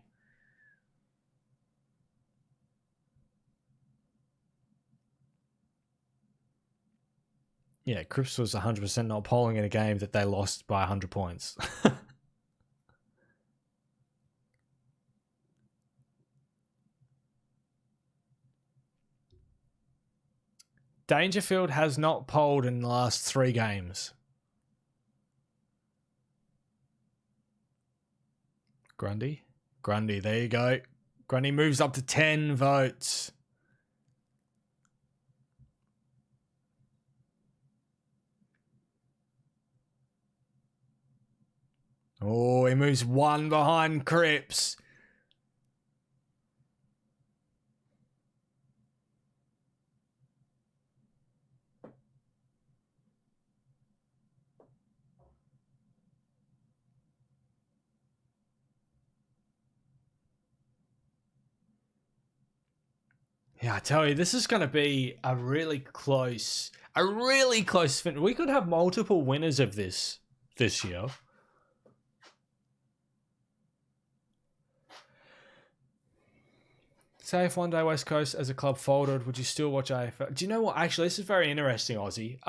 Yeah, Cripps was 100% not polling in a game that they lost by 100 points. Dangerfield has not polled in the last 3 games. Grundy? Grundy, there you go. Grundy moves up to 10 votes. Oh, he moves one behind Cripps. Yeah, I tell you, this is going to be a really close fin. We could have multiple winners of this year. Say if one day West Coast as a club folded, would you still watch AFL? Do you know what? Actually, this is very interesting, Aussie.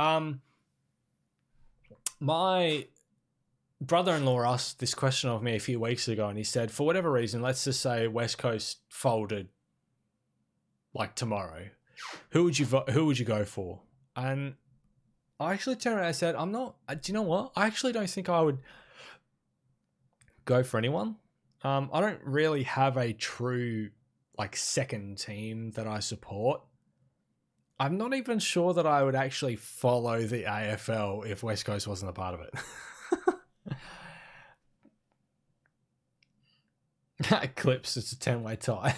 My brother-in-law asked this question of me a few weeks ago, and he said, for whatever reason, let's just say West Coast folded like tomorrow, who would you go for? And I actually turned around and said, I'm not. Do you know what? I actually don't think I would go for anyone. I don't really have a true like second team that I support. I'm not even sure that I would actually follow the AFL if West Coast wasn't a part of it. Clips, it's a 10-way tie.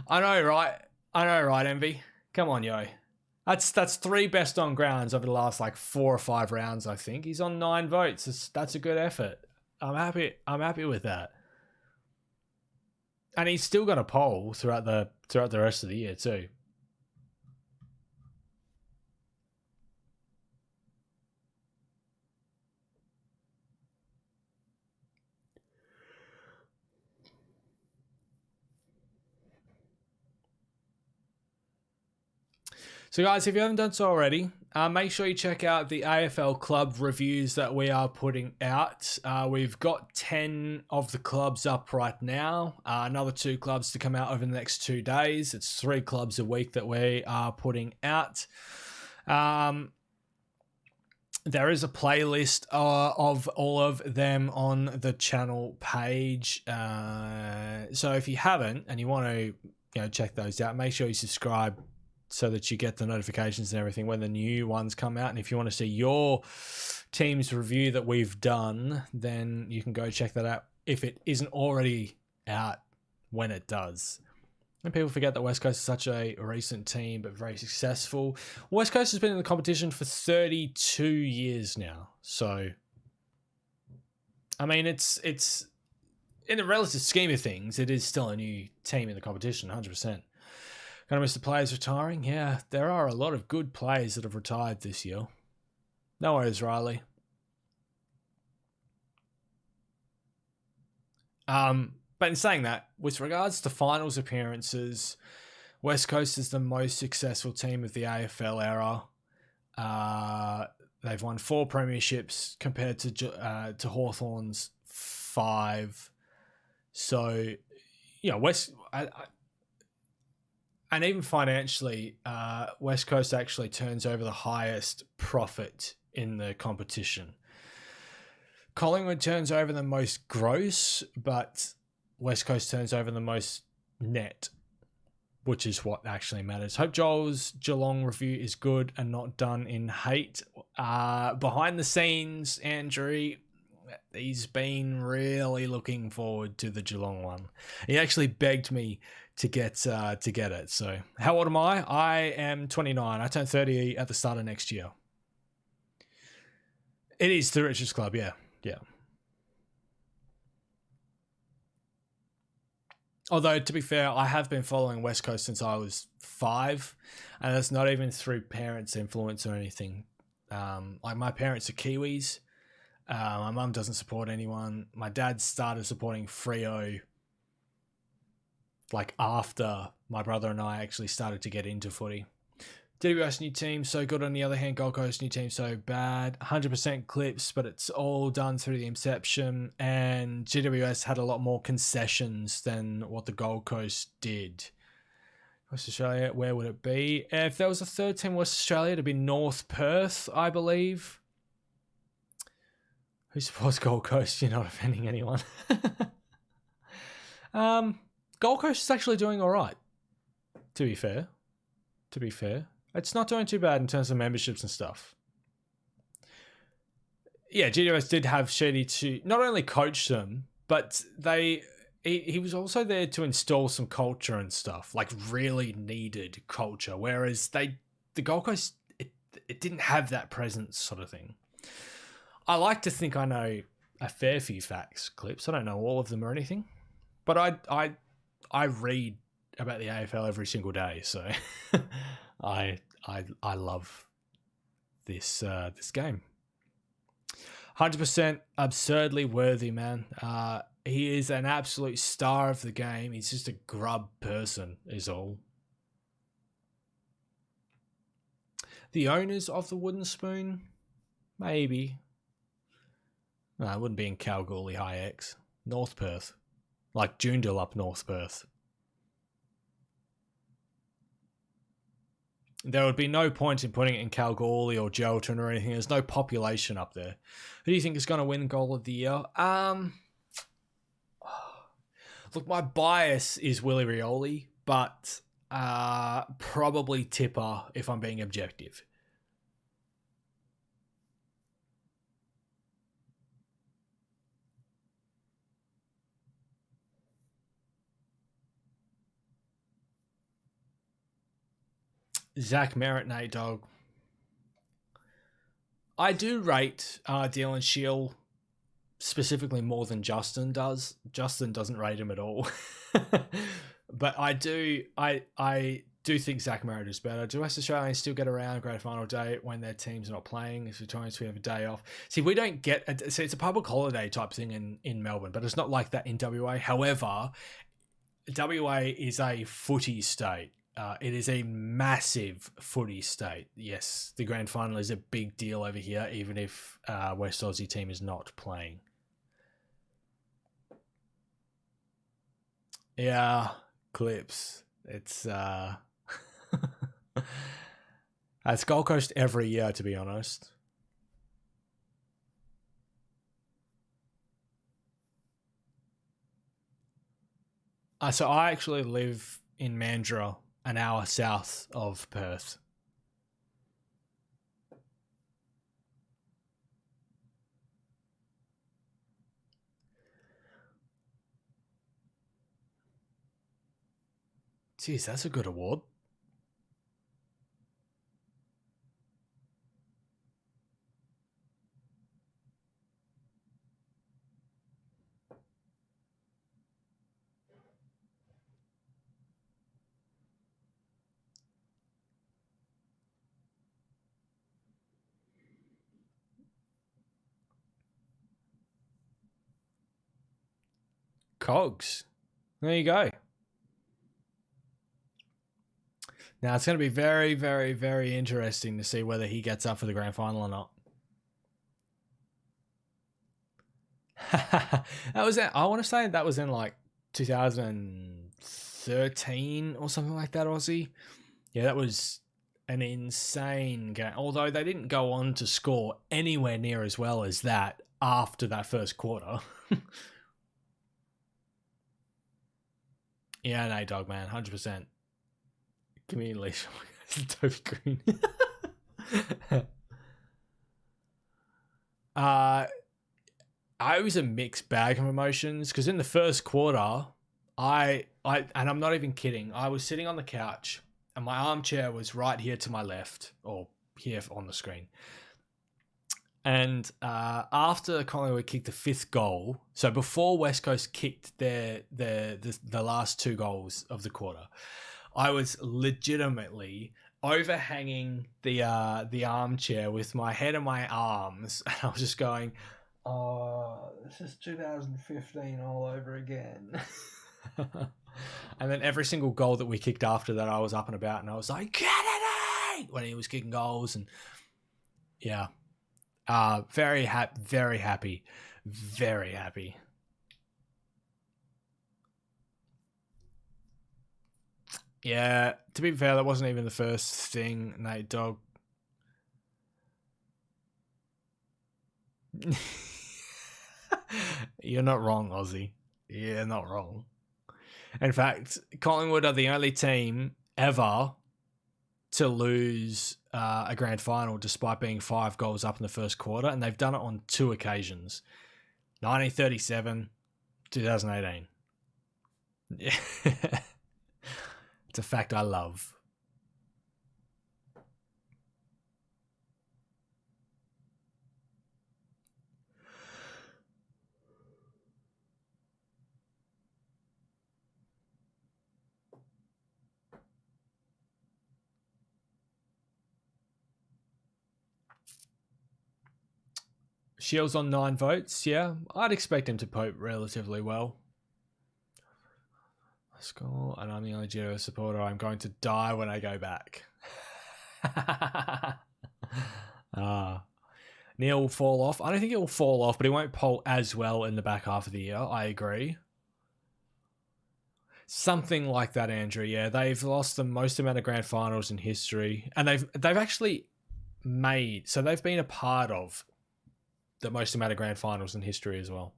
I know, right, Envy? Come on, yo. That's 3 best on grounds over the last like 4 or 5 rounds, I think. He's on 9 votes. That's a good effort. I'm happy with that. And he's still got a poll throughout the rest of the year too. So guys, if you haven't done so already, make sure you check out the AFL club reviews that we are putting out. We've got 10 of the clubs up right now. Another 2 clubs to come out over the next 2 days. It's 3 clubs a week that we are putting out. There is a playlist of all of them on the channel page. So if you haven't and you want to check those out, make sure you subscribe so that you get the notifications and everything when the new ones come out. And if you want to see your team's review that we've done, then you can go check that out if it isn't already out when it does. And people forget that West Coast is such a recent team, but very successful. West Coast has been in the competition for 32 years now. So, I mean, it's in the relative scheme of things, it is still a new team in the competition, 100%. Gonna miss the players retiring? Yeah, there are a lot of good players that have retired this year. No worries, Riley. But in saying that, with regards to finals appearances, West Coast is the most successful team of the AFL era. They've won 4 premierships compared to Hawthorn's 5. So, and even financially, West Coast actually turns over the highest profit in the competition. Collingwood turns over the most gross, but West Coast turns over the most net, which is what actually matters. Hope Joel's Geelong review is good and not done in hate. Behind the scenes, Andrew, he's been really looking forward to the Geelong one. He actually begged me to get it. So how old am I? I am 29. I turn 30 at the start of next year. It is the richest club, yeah. Although, to be fair, I have been following West Coast since I was 5, and that's not even through parents' influence or anything. Like, my parents are Kiwis. My mum doesn't support anyone. My dad started supporting Freo like after my brother and I actually started to get into footy. GWS new team so good, on the other hand Gold Coast new team so bad. 100% clips, but it's all done through the inception, and GWS had a lot more concessions than what the Gold Coast did. West Australia, where would it be? If there was a third team West Australia, it'd be North Perth, I believe. Who supports Gold Coast? You're not offending anyone. Gold Coast is actually doing all right. To be fair, it's not doing too bad in terms of memberships and stuff. Yeah, GWS did have Sheedy to not only coach them, but he was also there to install some culture and stuff, like really needed culture. Whereas the Gold Coast, it didn't have that presence sort of thing. I like to think I know a fair few facts, Clips. I don't know all of them or anything, but I read about the AFL every single day, so I love this game. 100% absurdly worthy, man. He is an absolute star of the game. He's just a grub person, is all. The owners of the Wooden Spoon? Maybe. No, it wouldn't be in Kalgoorlie High X. North Perth. Like Joondalup up North Perth. There would be no point in putting it in Kalgoorlie or Geraldton or anything. There's no population up there. Who do you think is going to win Goal of the Year? Look, my bias is Willie Rioli, but probably Tipper if I'm being objective. Zach Merritt, Nate Dog. I do rate Dylan Shield specifically more than Justin does. Justin doesn't rate him at all. But I do think Zach Merritt is better. Do West Australians still get around grand final day when their team's not playing? If we have a day off. See, we don't get... it's a public holiday type thing in Melbourne, but it's not like that in WA. However, WA is a footy state. It is a massive footy state. Yes, the grand final is a big deal over here, even if West Aussie team is not playing. Yeah, Clips. It's it's Gold Coast every year, to be honest. So I actually live in Mandurah, an hour south of Perth. Jeez, that's a good award. Cogs. There you go. Now, it's going to be very, very, very interesting to see whether he gets up for the grand final or not. That was I want to say that was in like 2013 or something like that, Aussie. Yeah, that was an insane game. Although they didn't go on to score anywhere near as well as that after that first quarter. Yeah, no, dog man, 100%. Community leash. Toby Green. I was a mixed bag of emotions because in the first quarter, and I'm not even kidding, I was sitting on the couch and my armchair was right here to my left, or here on the screen. And after Collingwood kicked the fifth goal, so before West Coast kicked the last two goals of the quarter, I was legitimately overhanging the armchair with my head in my arms, and I was just going, "Oh, this is 2015 all over again." And then every single goal that we kicked after that, I was up and about, and I was like, "Kennedy!" when he was kicking goals, and yeah, very happy, very happy, very happy. Yeah, to be fair, that wasn't even the first thing, Nate Dog. You're not wrong, Aussie. You're not wrong. In fact, Collingwood are the only team ever to lose a grand final despite being 5 goals up in the first quarter, and they've done it on 2 occasions. 1937, 2018. Yeah. It's a fact I love. Shields on 9 votes. Yeah, I'd expect him to vote relatively well. Score, and I'm the only Giro supporter. I'm going to die when I go back. Neil will fall off. I don't think it will fall off, but he won't poll as well in the back half of the year. I agree. Something like that, Andrew. Yeah, they've lost the most amount of grand finals in history, and they've actually made, so they've been a part of the most amount of grand finals in history as well.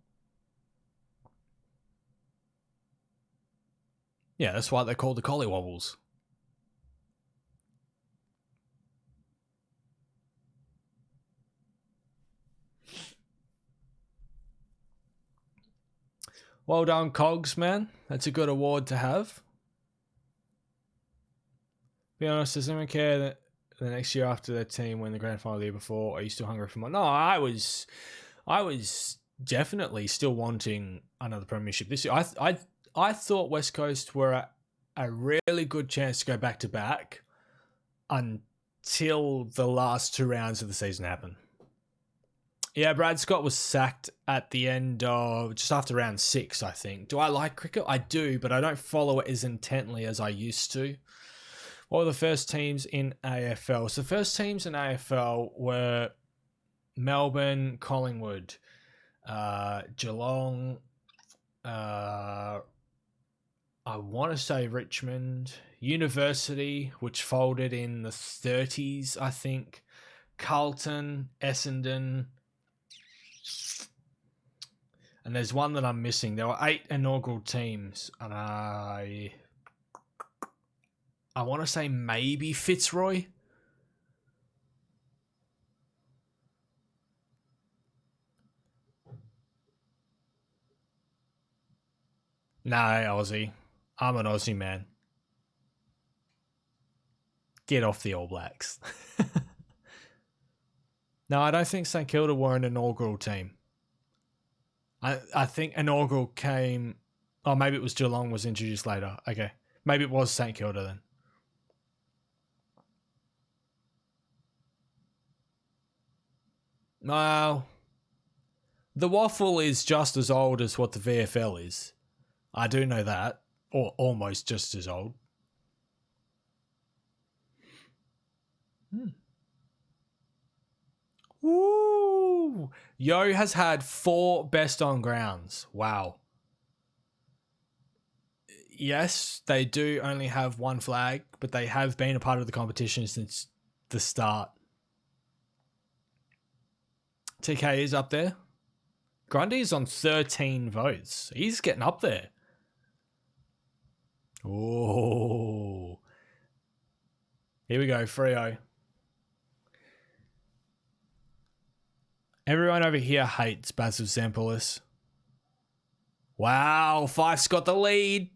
Yeah, that's why they're called the Collywobbles. Well done, Cogs, man. That's a good award to have. Be honest, does anyone care that the next year after their team win the grand final the year before? Are you still hungry for more? No, I was definitely still wanting another premiership this year. I thought West Coast were a really good chance to go back to back until the last 2 rounds of the season happened. Yeah, Brad Scott was sacked at the end of just after round 6, I think. Do I like cricket? I do, but I don't follow it as intently as I used to. What were the first teams in AFL? So the first teams in AFL were Melbourne, Collingwood, Geelong, I want to say Richmond, University, which folded in the 30s, I think, Carlton, Essendon, and there's one that I'm missing. There were 8 inaugural teams, and I want to say maybe Fitzroy. No, Aussie. I'm an Aussie man. Get off the All Blacks. No, I don't think St Kilda were an inaugural team. I think inaugural came... Oh, maybe it was Geelong was introduced later. Okay. Maybe it was St Kilda then. Well, the waffle is just as old as what the VFL is. I do know that. Or almost just as old. Woo! Yo has had 4 best on grounds. Wow. Yes, they do only have 1 flag, but they have been a part of the competition since the start. TK is up there. Grundy is on 13 votes. He's getting up there. Oh. Here we go, Freo. Everyone over here hates Basil Zampoulis. Wow, Fife's got the lead.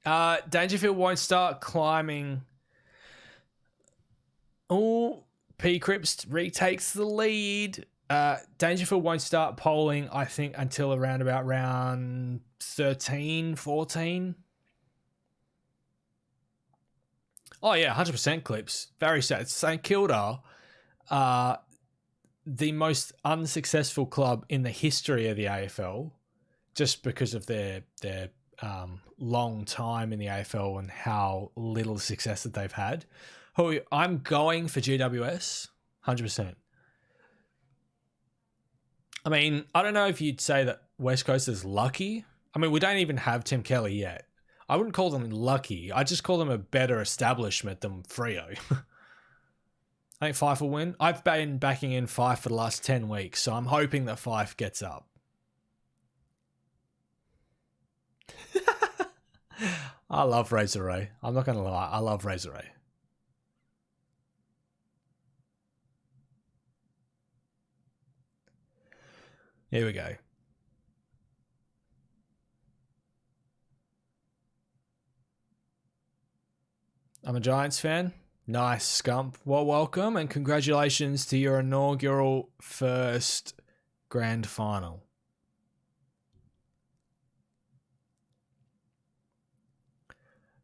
Dangerfield won't start climbing. Oh, P. Cripps retakes the lead. Dangerfield won't start polling, I think, until around about round 13, 14. Oh, yeah, 100% Clips. Very sad. St Kilda, the most unsuccessful club in the history of the AFL, just because of their long time in the AFL and how little success that they've had. I'm going for GWS, 100%. I mean, I don't know if you'd say that West Coast is lucky. I mean, we don't even have Tim Kelly yet. I wouldn't call them lucky. I just call them a better establishment than Freo. I think Fife will win. I've been backing in Fife for the last 10 weeks, so I'm hoping that Fife gets up. I love Razor Ray. I'm not going to lie. I love Razor Ray. Here we go. I'm a Giants fan. Nice, Scump. Well, welcome and congratulations to your inaugural first grand final.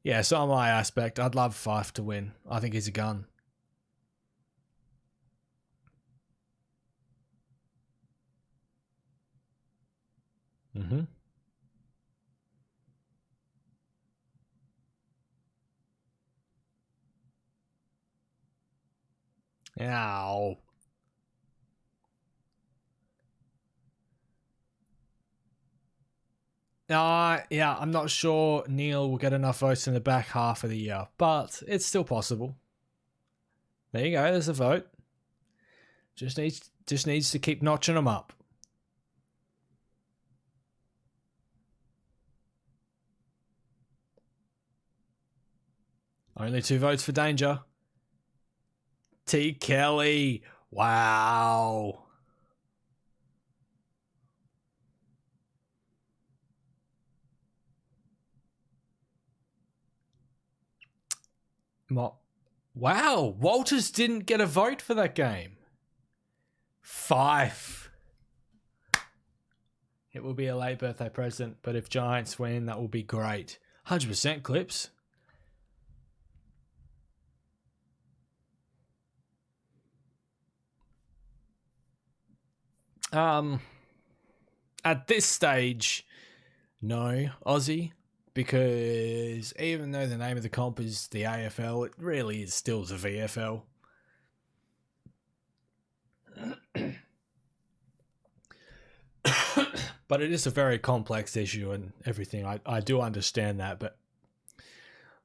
Yeah, so on my aspect, I'd love Fife to win. I think he's a gun. Mm-hmm. Ow. Yeah, I'm not sure Neil will get enough votes in the back half of the year, but it's still possible. There you go, there's a vote. Just needs to keep notching them up. Only 2 votes for Danger. T. Kelly. Wow. Wow. Walters didn't get a vote for that game. Fife. It will be a late birthday present, but if Giants win, that will be great. 100% clips. At this stage, no, Aussie, because even though the name of the comp is the AFL, it really is still the VFL. But it is a very complex issue and everything. I do understand that, but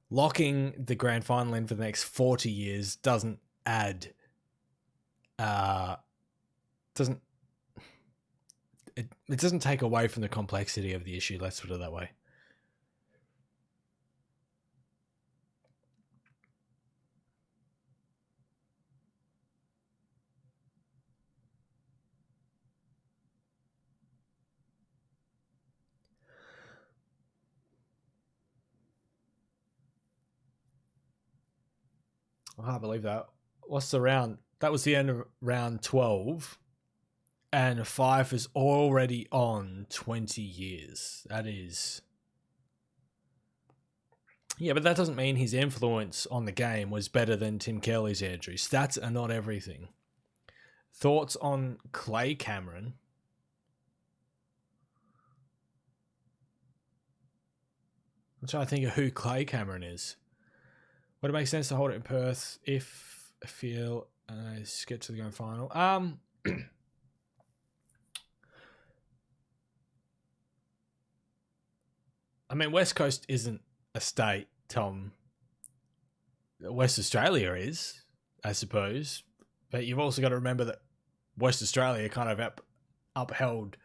locking the grand final in for the next 40 years doesn't add it doesn't take away from the complexity of the issue, let's put it that way. I can't believe that. What's the round? That was the end of round 12. And Fife is already on 20 years. That is... Yeah, but that doesn't mean his influence on the game was better than Tim Kelly's, Andrew. Stats are not everything. Thoughts on Clay Cameron? I'm trying to think of who Clay Cameron is. Would it make sense to hold it in Perth if I feel get to the grand final? I mean, West Coast isn't a state, Tom. West Australia is, I suppose. But you've also got to remember that West Australia kind of upheld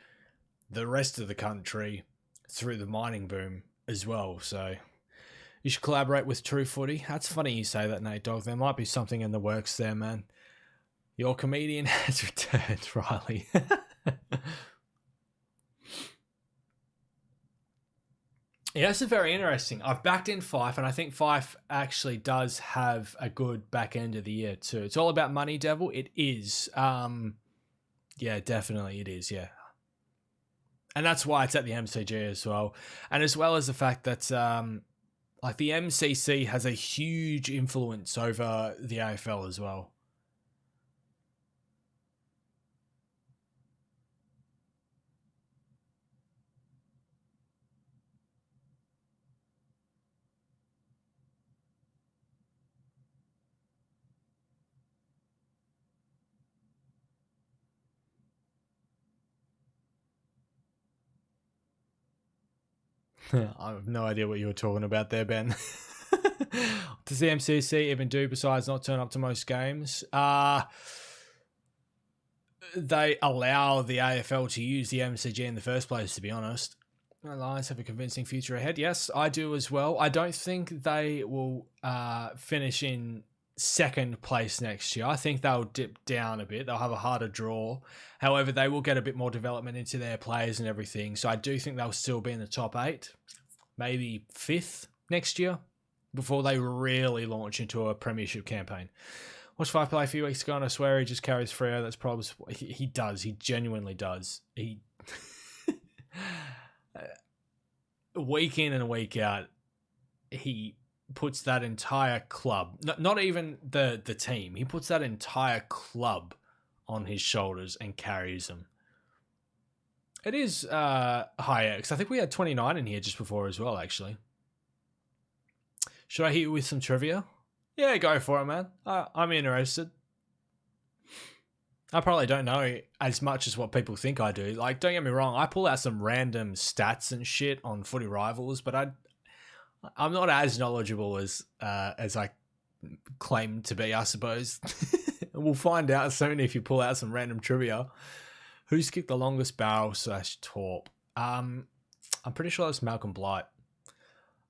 the rest of the country through the mining boom as well. So you should collaborate with True Footy. That's funny you say that, Nate Dogg. There might be something in the works there, man. Your comedian has returned, Riley. Yeah, this is very interesting. I've backed in Fife, and I think Fife actually does have a good back end of the year too. It's all about money, Devil. It is. Yeah, definitely it is, yeah. And that's why it's at the MCG as well. And as well as the fact that like the MCC has a huge influence over the AFL as well. I have no idea what you were talking about there, Ben. Does the MCC even do besides not turn up to most games? They allow the AFL to use the MCG in the first place, to be honest. The Lions have a convincing future ahead. Yes, I do as well. I don't think they will finish in second place next year. I think they'll dip down a bit. They'll have a harder draw. However, they will get a bit more development into their players and everything. So I do think they'll still be in the top 8, maybe 5th next year before they really launch into a premiership campaign. Watched Five play a few weeks ago, and I swear he just carries Freo. That's probably he does. He genuinely does. He week in and week out, he puts that entire club, not even the team, he puts that entire club on his shoulders and carries them. It is high X. I think we had 29 in here just before as well, actually. Should I hit you with some trivia? Yeah, go for it, man. I'm interested. I probably don't know as much as what people think I do. Like, don't get me wrong, I pull out some random stats and shit on Footy Rivals, but I'm not as knowledgeable as I claim to be, I suppose. We'll find out soon if you pull out some random trivia. Who's kicked the longest barrel / torp? I'm pretty sure that's Malcolm Blight.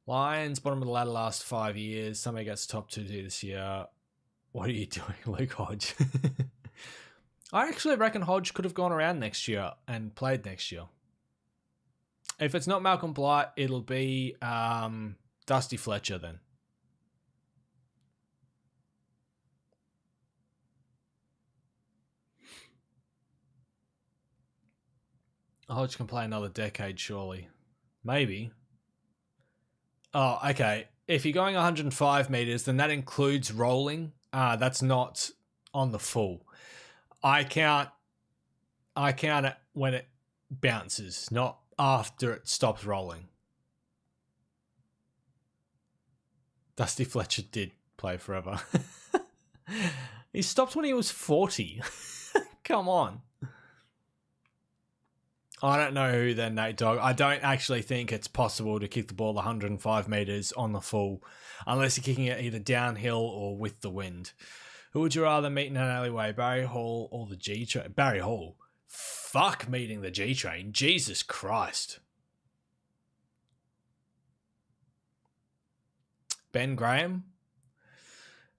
Lions, bottom of the ladder last 5 years. Somebody gets top 2 this year. What are you doing, Luke Hodge? I actually reckon Hodge could have gone around next year and played next year. If it's not Malcolm Blight, it'll be Dusty Fletcher then. Hodge can play another decade, surely. Maybe. Oh, okay. If you're going 105 meters, then that includes rolling. That's not on the full. I count it when it bounces, not after it stops rolling. Dusty Fletcher did play forever. He stopped when he was 40. Come on. I don't know who then, Nate Dogg. I don't actually think it's possible to kick the ball 105 metres on the full unless you're kicking it either downhill or with the wind. Who would you rather meet in an alleyway, Barry Hall or the G-Train? Barry Hall. Fuck meeting the G-Train. Jesus Christ. Ben Graham?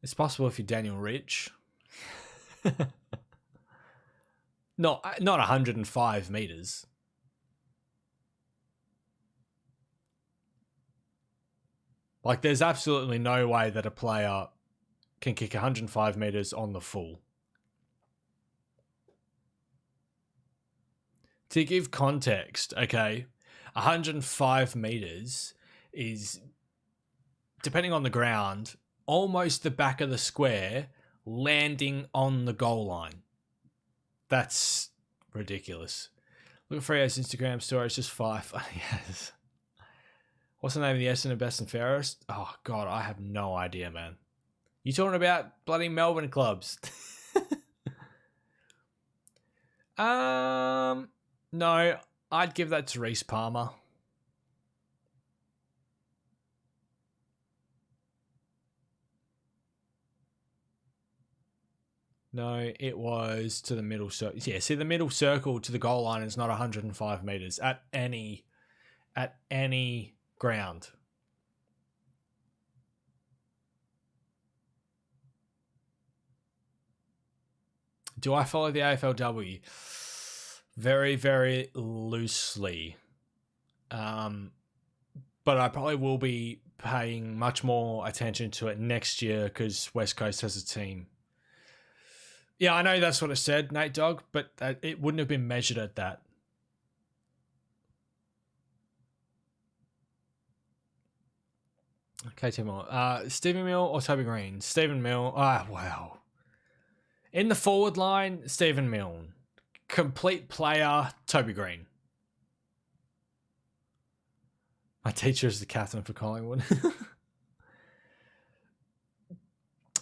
It's possible if you're Daniel Rich. Not 105 metres. Like, there's absolutely no way that a player can kick 105 metres on the full. To give context, okay, 105 metres is, depending on the ground, almost the back of the square, landing on the goal line. That's ridiculous. Look at Freo's Instagram story. It's just 5. Yes. What's the name of the Essendon Best and Fairest? Oh, God, I have no idea, man. You talking about bloody Melbourne clubs? No, I'd give that to Reece Palmer. No, it was to the middle circle. Yeah, see, the middle circle to the goal line is not 105 metres at any ground. Do I follow the AFLW? Very, very loosely. But I probably will be paying much more attention to it next year because West Coast has a team. Yeah, I know that's what it said, Nate Dogg, but it wouldn't have been measured at that. Okay, Tim Moore. Stephen Mill or Toby Green? Stephen Mill. Wow. In the forward line, Stephen Mill. Complete player, Toby Green. My teacher is the captain for Collingwood.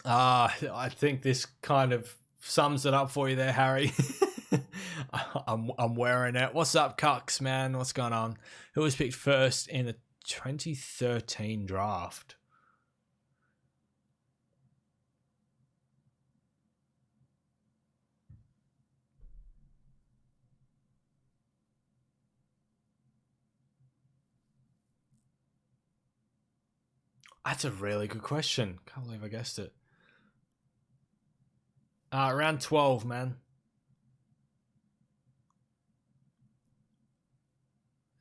I think this kind of sums it up for you there, Harry. I'm wearing it. What's up, Cucks, man? What's going on? Who was picked first in the 2013 draft? That's a really good question. Can't believe I guessed it. Round 12, man.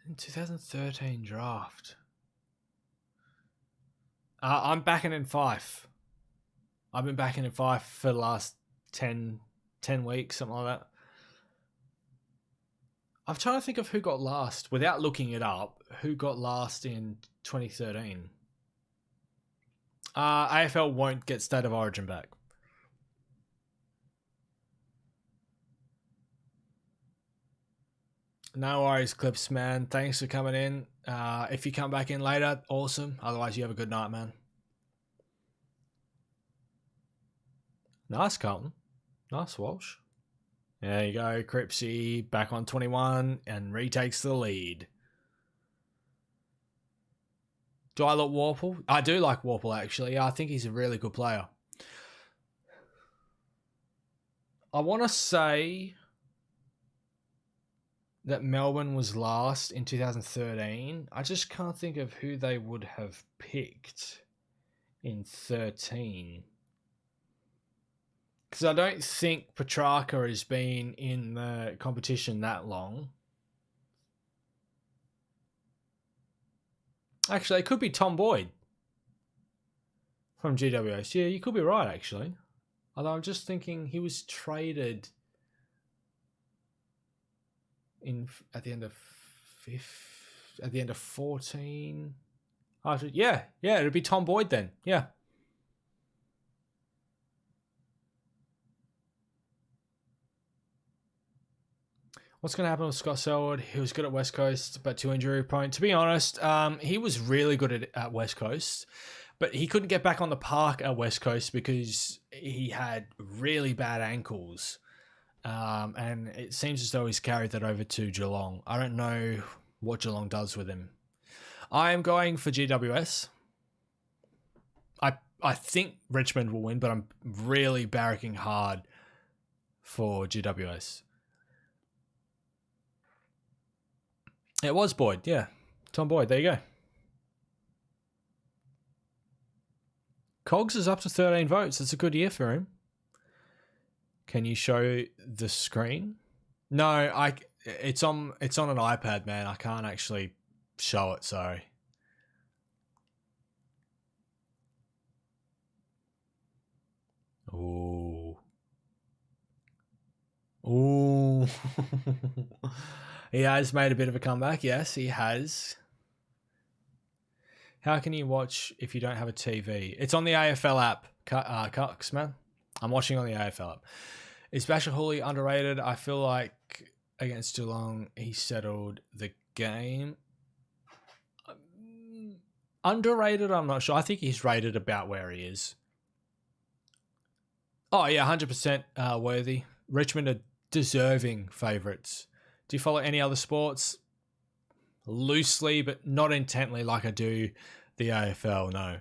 In 2013 draft. I'm backing in Fife. I've been backing in Fife for the last 10 weeks, something like that. I'm trying to think of who got last, without looking it up, who got last in 2013. AFL won't get State of Origin back. No worries, Clips, man. Thanks for coming in. If you come back in later, awesome. Otherwise, you have a good night, man. Nice, Carlton. Nice, Walsh. There you go, Cripsy back on 21 and retakes the lead. Do I like Warple? I do like Warple, actually. Yeah, I think he's a really good player. I want to say that Melbourne was last in 2013. I just can't think of who they would have picked in 13. Because I don't think Petrarca has been in the competition that long. Actually, it could be Tom Boyd from GWS. Yeah, you could be right, actually. Although I'm just thinking he was traded at the end of 14. Yeah, it'd be Tom Boyd then. Yeah. What's going to happen with Scott Selwood? He was good at West Coast, but too injury prone. To be honest, he was really good at West Coast, but he couldn't get back on the park at West Coast because he had really bad ankles. And it seems as though he's carried that over to Geelong. I don't know what Geelong does with him. I am going for GWS. I think Richmond will win, but I'm really barracking hard for GWS. It was Boyd, yeah. Tom Boyd, there you go. Cogs is up to 13 votes. It's a good year for him. Can you show the screen? No, it's on an iPad, man. I can't actually show it, sorry. Ooh. He has made a bit of a comeback. Yes, he has. How can you watch if you don't have a TV? It's on the AFL app, Cucks, man. I'm watching on the AFL app. Is Basher Hooley underrated? I feel like against Geelong, he settled the game. Underrated, I'm not sure. I think he's rated about where he is. Oh, yeah, 100% worthy. Richmond are deserving favourites. Do you follow any other sports? Loosely, but not intently like I do the AFL, no.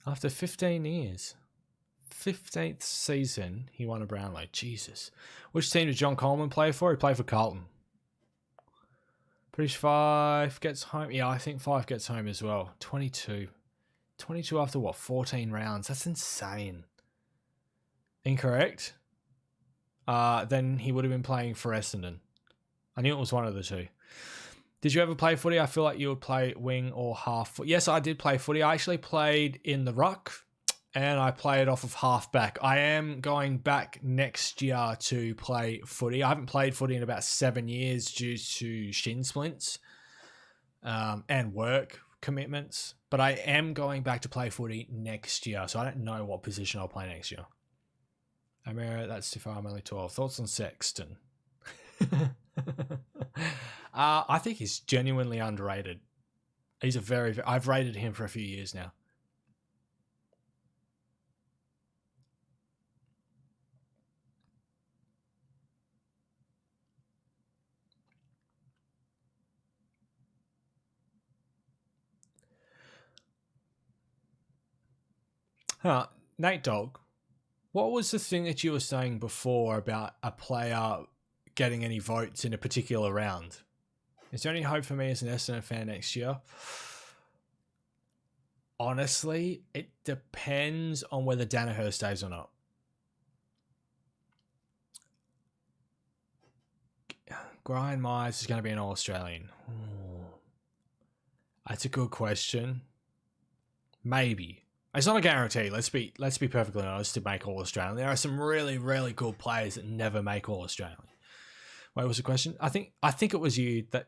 After 15 years. 15th season, he won a Brownlow. Jesus. Which team did John Coleman play for? He played for Carlton. British Five gets home. Yeah, I think Five gets home as well. 22. 22 after what? 14 rounds. That's insane. Incorrect. Then he would have been playing for Essendon. I knew it was one of the two. Did you ever play footy? I feel like you would play wing or half. Yes, I did play footy. I actually played in the ruck and I played off of half back. I am going back next year to play footy. I haven't played footy in about 7 years due to shin splints and work commitments. But I am going back to play footy next year. So I don't know what position I'll play next year. Amira, that's too far. I'm only 12. Thoughts on Sexton? I think he's genuinely underrated. He's I've rated him for a few years now. Nate Dogg. What was the thing that you were saying before about a player getting any votes in a particular round? Is there any hope for me as an Essendon fan next year? Honestly, it depends on whether Danaher stays or not. Brian Myers is going to be an All-Australian. That's a good question. Maybe. It's not a guarantee. Let's be perfectly honest. To make All-Australian, there are some really, really cool players that never make All-Australian. What was the question? I think it was you that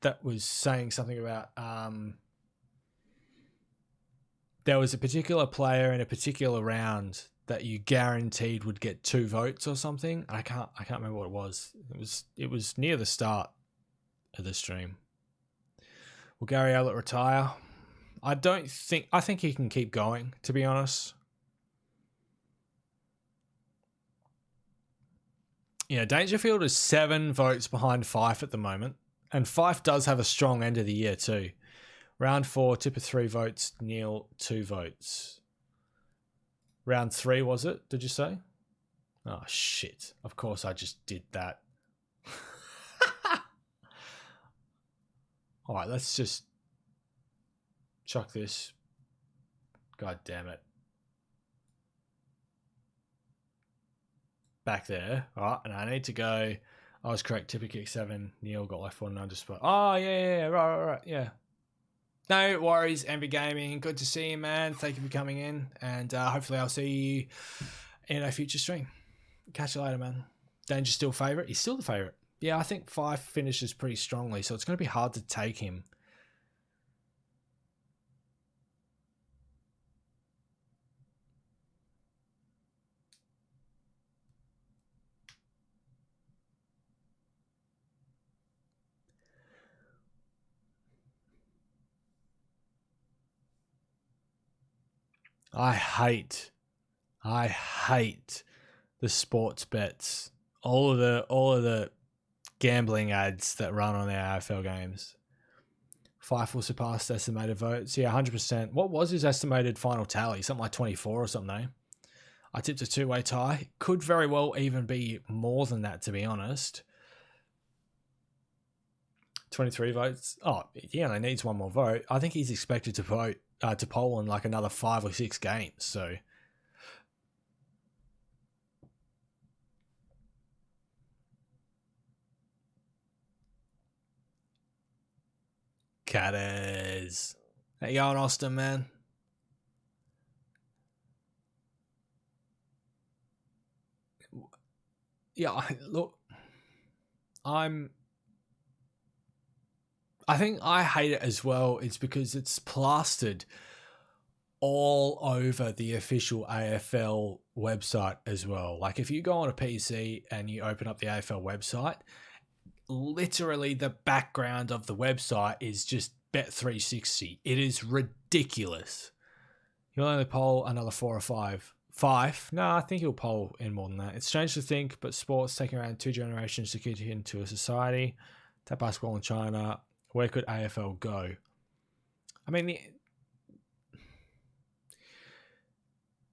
that was saying something about there was a particular player in a particular round that you guaranteed would get 2 votes or something. I can't remember what it was. It was near the start of the stream. Will Gary Ablett retire? I think he can keep going, to be honest. Yeah, Dangerfield is 7 votes behind Fife at the moment. And Fife does have a strong end of the year too. Round 4, Tipper 3 votes, Neil 2 votes. Round 3, was it? Did you say? Oh, shit. Of course I just did that. All right, let's just chuck this. God damn it. Back there. All right, and I need to go. I was correct. Tipper kick 7. Neil got left 1 under spot. Oh, yeah. Right. Yeah. No worries, Envy Gaming. Good to see you, man. Thank you for coming in. And hopefully I'll see you in a future stream. Catch you later, man. Danger's still favourite? He's still the favourite. Yeah, I think Fife finishes pretty strongly, so it's going to be hard to take him. I hate the sports bets. All of the gambling ads that run on the AFL games. Fife will surpass estimated votes. Yeah, 100%. What was his estimated final tally? Something like 24 or something, eh? I tipped a 2-way tie. Could very well even be more than that, to be honest. 23 votes. Oh, he only needs 1 more vote. I think he's expected to vote to poll in like another 5 or 6 games. So Catters. How you going, Austin, man? Yeah, look, I think I hate it as well. It's because it's plastered all over the official AFL website as well. Like if you go on a PC and you open up the AFL website, literally the background of the website is just Bet360. It is ridiculous. He'll only poll another 4 or 5. 5? No, I think he'll poll in more than that. It's strange to think, but sports taking around 2 generations to get into a society. Tap basketball in China. Where could AFL go? I mean,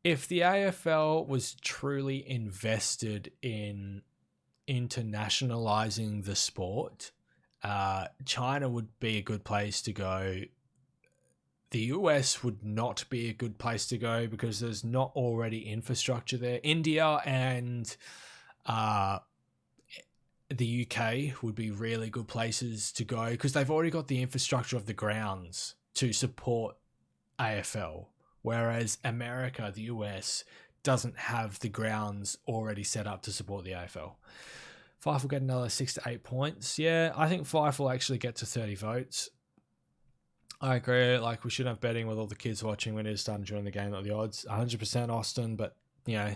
if the AFL was truly invested in internationalizing the sport, China would be a good place to go. The US would not be a good place to go because there's not already infrastructure there. India and the UK would be really good places to go because they've already got the infrastructure of the grounds to support AFL. Whereas America, the US, doesn't have the grounds already set up to support the AFL. Fife will get another 6 to 8 points. Yeah, I think Fife will actually get to 30 votes. I agree. Like, we should have betting with all the kids watching. We need to start enjoying the game, not the odds. 100% Austin, but, you know,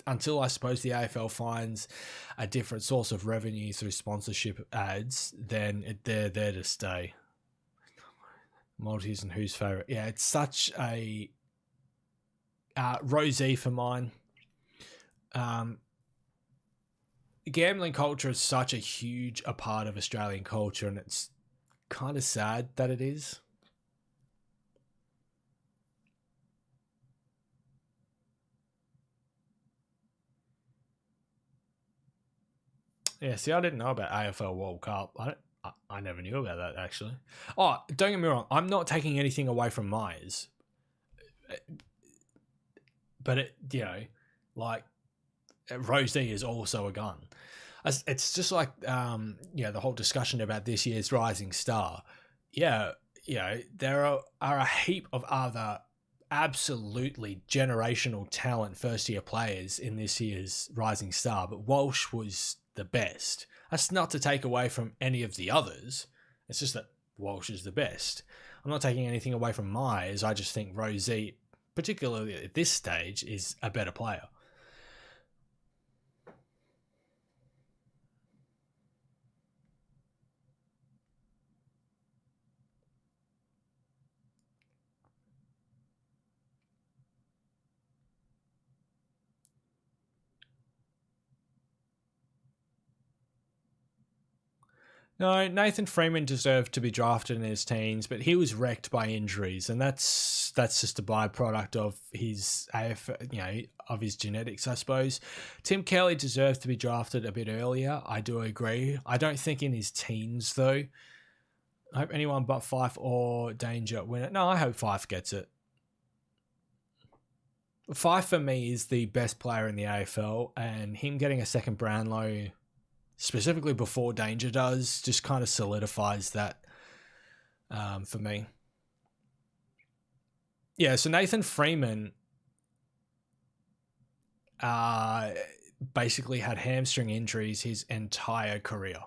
until I suppose the AFL finds a different source of revenue through sponsorship ads, then they're there to stay. Maltese and whose favourite? Yeah, it's such a Rosie for mine. Gambling culture is such a huge a part of Australian culture, and it's kind of sad that it is. Yeah, see, I didn't know about AFL World Cup. I never knew about that, actually. Oh, don't get me wrong. I'm not taking anything away from Myers. But, like, Rosie is also a gun. It's just like, the whole discussion about this year's Rising Star. Yeah, there are a heap of other absolutely generational talent first-year players in this year's Rising Star, but Walsh was the best. That's not to take away from any of the others. It's just that Walsh is the best. I'm not taking anything away from Myers. I just think Rosie, particularly at this stage, is a better player. No, Nathan Freeman deserved to be drafted in his teens, but he was wrecked by injuries, and that's just a byproduct of his of his genetics, I suppose. Tim Kelly deserved to be drafted a bit earlier. I do agree. I don't think in his teens though. I hope anyone but Fife or Danger win it. No, I hope Fife gets it. Fife for me is the best player in the AFL, and him getting a second Brownlow, specifically before Danger does, just kind of solidifies that for me. Yeah, so Nathan Freeman basically had hamstring injuries his entire career.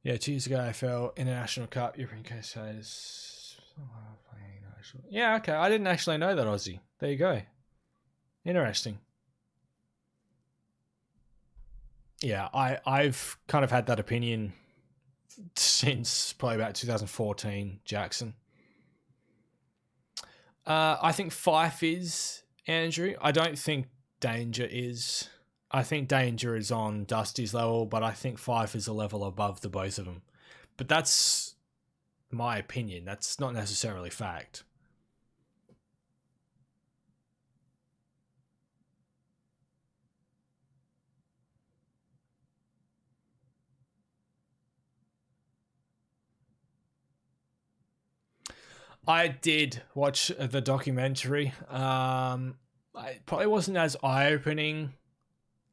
Yeah, 2 years ago, AFL International Cup, European cases. Yeah, okay. I didn't actually know that, Aussie. There you go. Interesting. Yeah, I've kind of had that opinion since probably about 2014, Jackson. I think Fife is, Andrew. I don't think Danger is. I think Danger is on Dusty's level, but I think Fife is a level above the both of them. But that's my opinion. That's not necessarily fact. I did watch the documentary. It probably wasn't as eye-opening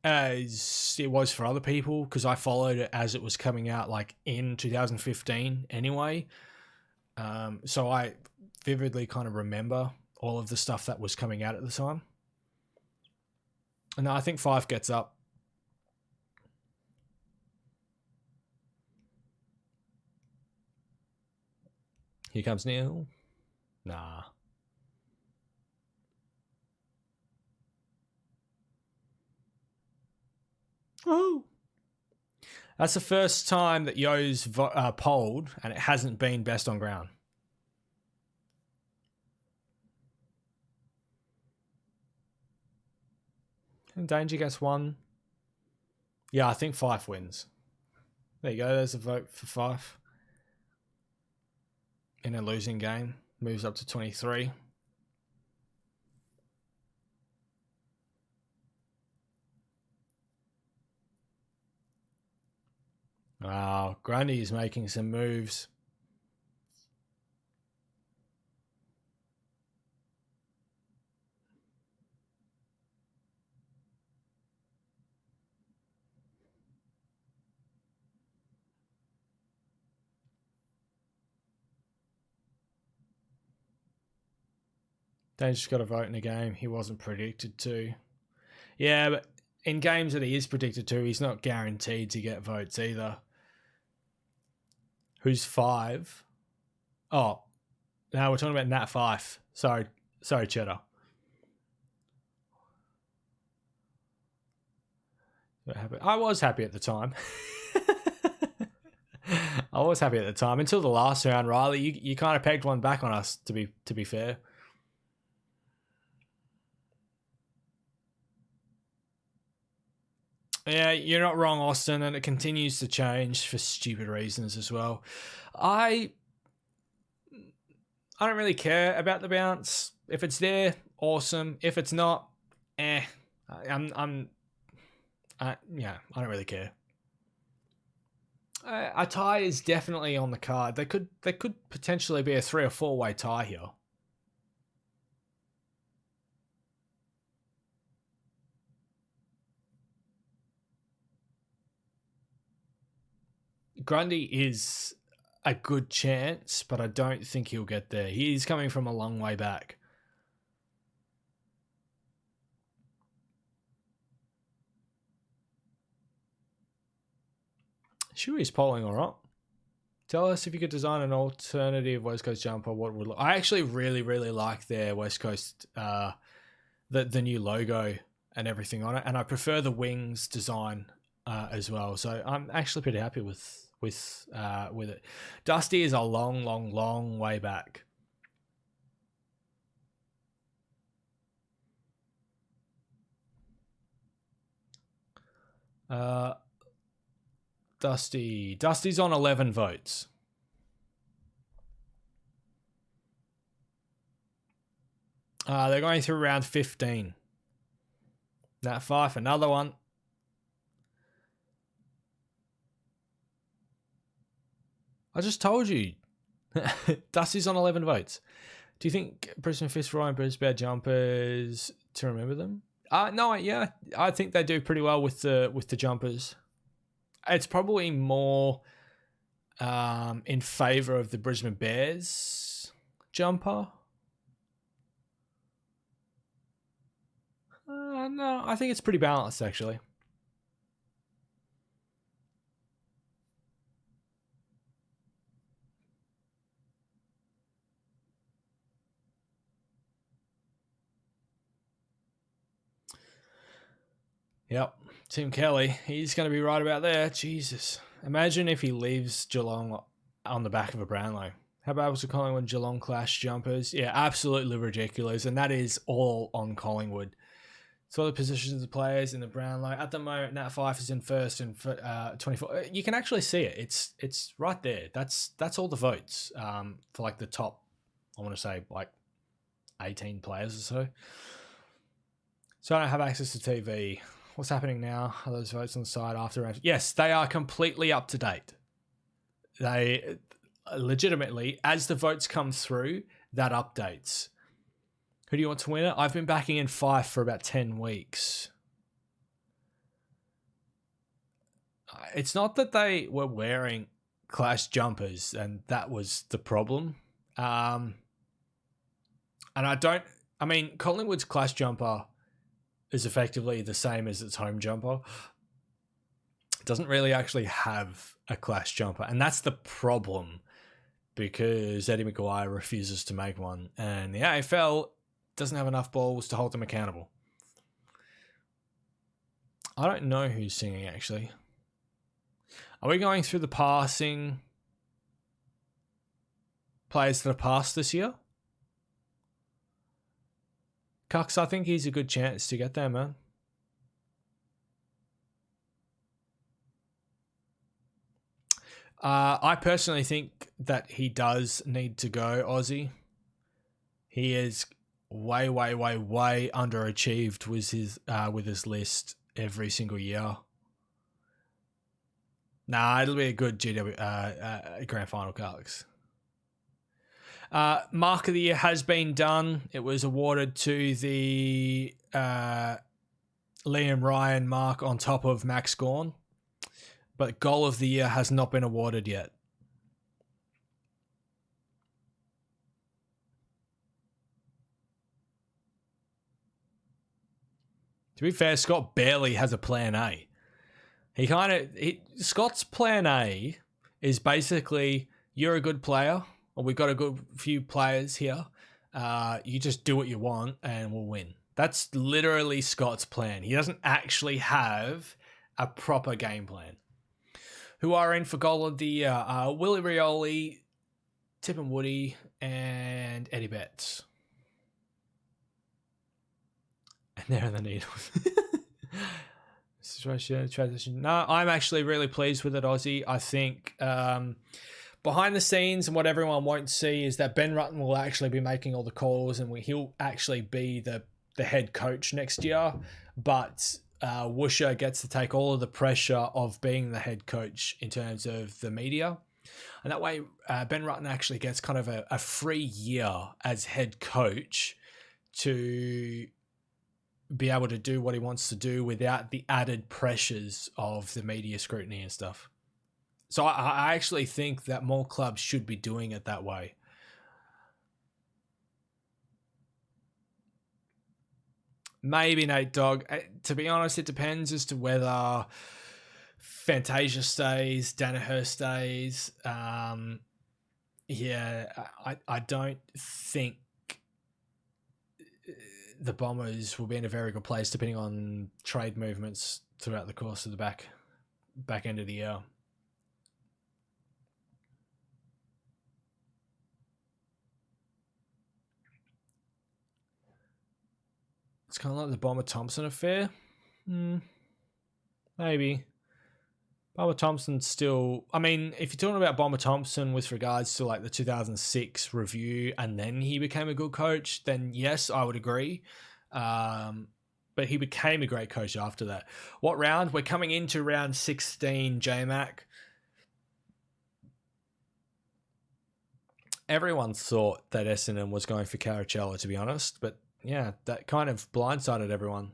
as it was for other people because I followed it as it was coming out like in 2015 anyway. So I vividly kind of remember all of the stuff that was coming out at the time. And I think Fife gets up. Here comes Neil. Nah. Oh. That's the first time that Yo's polled, and it hasn't been best on ground. And Danger gets one. Yeah, I think Fife wins. There you go. There's a vote for Fife. In a losing game. Moves up to 23. Wow, Grundy's making some moves. Danger's got a vote in a game he wasn't predicted to. Yeah, but in games that he is predicted to, he's not guaranteed to get votes either. Who's 5? Oh, no, we're talking about Nat Fife. Sorry, Cheddar. I was happy at the time. I was happy at the time until the last round, Riley. You kind of pegged one back on us. To be fair. Yeah, you're not wrong, Austin, and it continues to change for stupid reasons as well. I don't really care about the bounce. If it's there, awesome. If it's not, I don't really care. A tie is definitely on the card. They could potentially be a 3 or 4 way tie here. Grundy is a good chance, but I don't think he'll get there. He's coming from a long way back. Shuey's polling all right. Tell us if you could design an alternative West Coast jumper, what would look. I actually really, really like their West Coast, the new logo and everything on it, and I prefer the wings design as well. So I'm actually pretty happy with it. Dusty is a long, long, long way back. Dusty's on 11 votes. They're going through round 15. Nat Fife, another one. I just told you. Dusty's on 11 votes. Do you think Brisbane Fitzroy and Brisbane jumpers to remember them? No, yeah, I think they do pretty well with the jumpers. It's probably more in favour of the Brisbane Bears jumper. No, I think it's pretty balanced actually. Yep, Tim Kelly, he's going to be right about there. Jesus. Imagine if he leaves Geelong on the back of a Brownlow. How about was the Collingwood Geelong clash jumpers? Yeah, absolutely ridiculous. And that is all on Collingwood. So the positions of players in the Brownlow. At the moment, Nat Fife is in first and 24. You can actually see it. It's right there. That's all the votes for like the top, I want to say like 18 players or so. So I don't have access to TV. What's happening now? Are those votes on the side after? Yes, they are completely up to date. They legitimately, as the votes come through, that updates. Who do you want to win it? I've been backing in Fife for about 10 weeks. It's not that they were wearing clash jumpers and that was the problem. And Collingwood's clash jumper is effectively the same as its home jumper. It doesn't really actually have a clash jumper. And that's the problem because Eddie McGuire refuses to make one. And the AFL doesn't have enough balls to hold them accountable. I don't know who's singing, actually. Are we going through the passing players that have passed this year? Cucks, I think he's a good chance to get there, man. I personally think that he does need to go Aussie. He is way underachieved with his list every single year. Nah, it'll be a good GW grand final, Cucks. Mark of the Year has been done. It was awarded to the Liam Ryan mark on top of Max Gawn. But Goal of the Year has not been awarded yet. To be fair, Scott barely has a plan A. Scott's plan A is basically, you're a good player, or we've got a good few players here. You just do what you want and we'll win. That's literally Scott's plan. He doesn't actually have a proper game plan. Who are in for Goal of the Year? Willie Rioli, Tip and Woody, and Eddie Betts. And they're in the needles. Transition. No, I'm actually really pleased with it, Aussie. I think behind the scenes and what everyone won't see is that Ben Rutten will actually be making all the calls and he'll actually be the head coach next year. But Woosha gets to take all of the pressure of being the head coach in terms of the media. And that way, Ben Rutten actually gets kind of a free year as head coach to be able to do what he wants to do without the added pressures of the media scrutiny and stuff. So I actually think that more clubs should be doing it that way. Maybe Nate Dogg. To be honest, it depends as to whether Fantasia stays, Danaher stays. I don't think the Bombers will be in a very good place depending on trade movements throughout the course of the back end of the year. It's kind of like the Bomber Thompson affair. Maybe. Bomber Thompson still... I mean, if you're talking about Bomber Thompson with regards to like the 2006 review and then he became a good coach, then yes, I would agree. But he became a great coach after that. What round? We're coming into round 16, J-Mac. Everyone thought that Essendon was going for Caracella, to be honest. But yeah, that kind of blindsided everyone.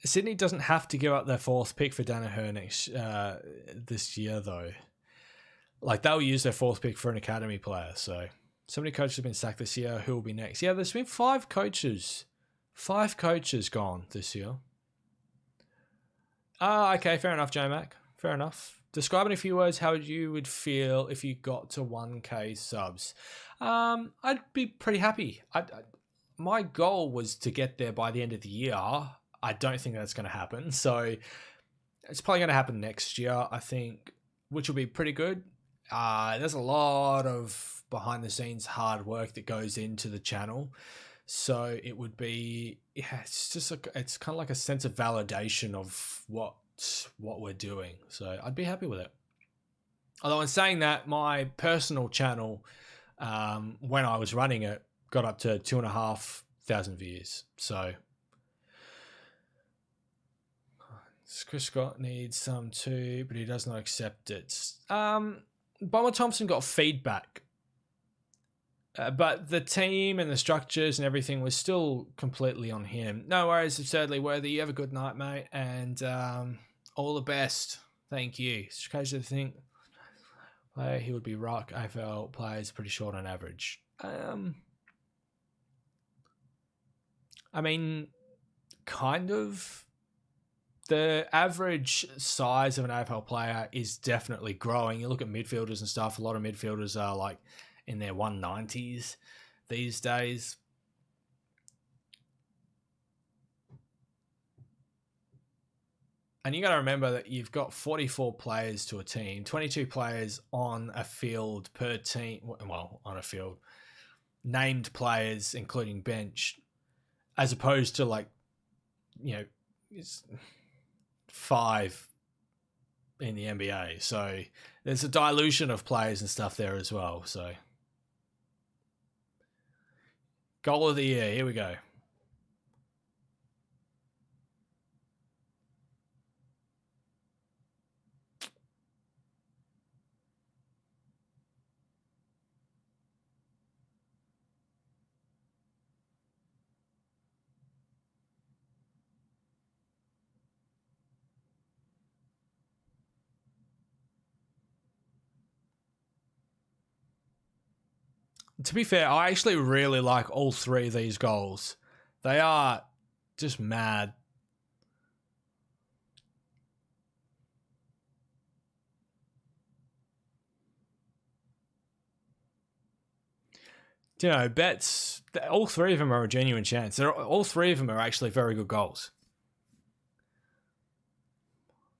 Sydney doesn't have to give up their 4th pick for Danaher this year, though. Like, they'll use their 4th pick for an academy player. So many coaches have been sacked this year. Who will be next? Yeah, there's been 5 coaches. 5 coaches gone this year. Okay, fair enough, J-Mac. Fair enough. Describe in a few words how you would feel if you got to 1K subs. I'd be pretty happy. My goal was to get there by the end of the year. I don't think that's going to happen. So it's probably going to happen next year, I think, which will be pretty good. There's a lot of behind the scenes hard work that goes into the channel. So it would be, it's kind of like a sense of validation of what we're doing. So I'd be happy with it. Although in saying that, my personal channel, when I was running it, got up to 2,500 views. So Chris Scott needs some too, but he does not accept it. Bomber Thompson got feedback, but the team and the structures and everything was still completely on him. No worries, absurdly worthy. You have a good night, mate, and all the best. Thank you. It's crazy to think he would be rock. AFL players pretty short on average. I mean, kind of. The average size of an AFL player is definitely growing. You look at midfielders and stuff, a lot of midfielders are like in their 190s these days. And you got to remember that you've got 44 players to a team, 22 players on a field per team. Well, on a field. Named players, including bench, as opposed to like, it's 5 in the NBA. So there's a dilution of players and stuff there as well. So goal of the year. Here we go. To be fair, I actually really like all 3 of these goals. They are just mad. Betts, all 3 of them are a genuine chance. All 3 of them are actually very good goals.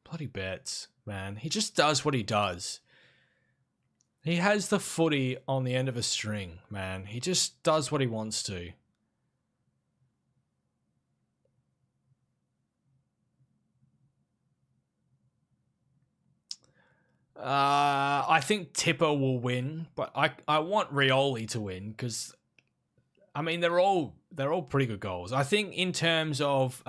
Bloody Betts, man. He just does what he does. He has the footy on the end of a string, man. He just does what he wants to. I think Tipper will win, but I want Rioli to win because I mean, they're all pretty good goals. I think in terms of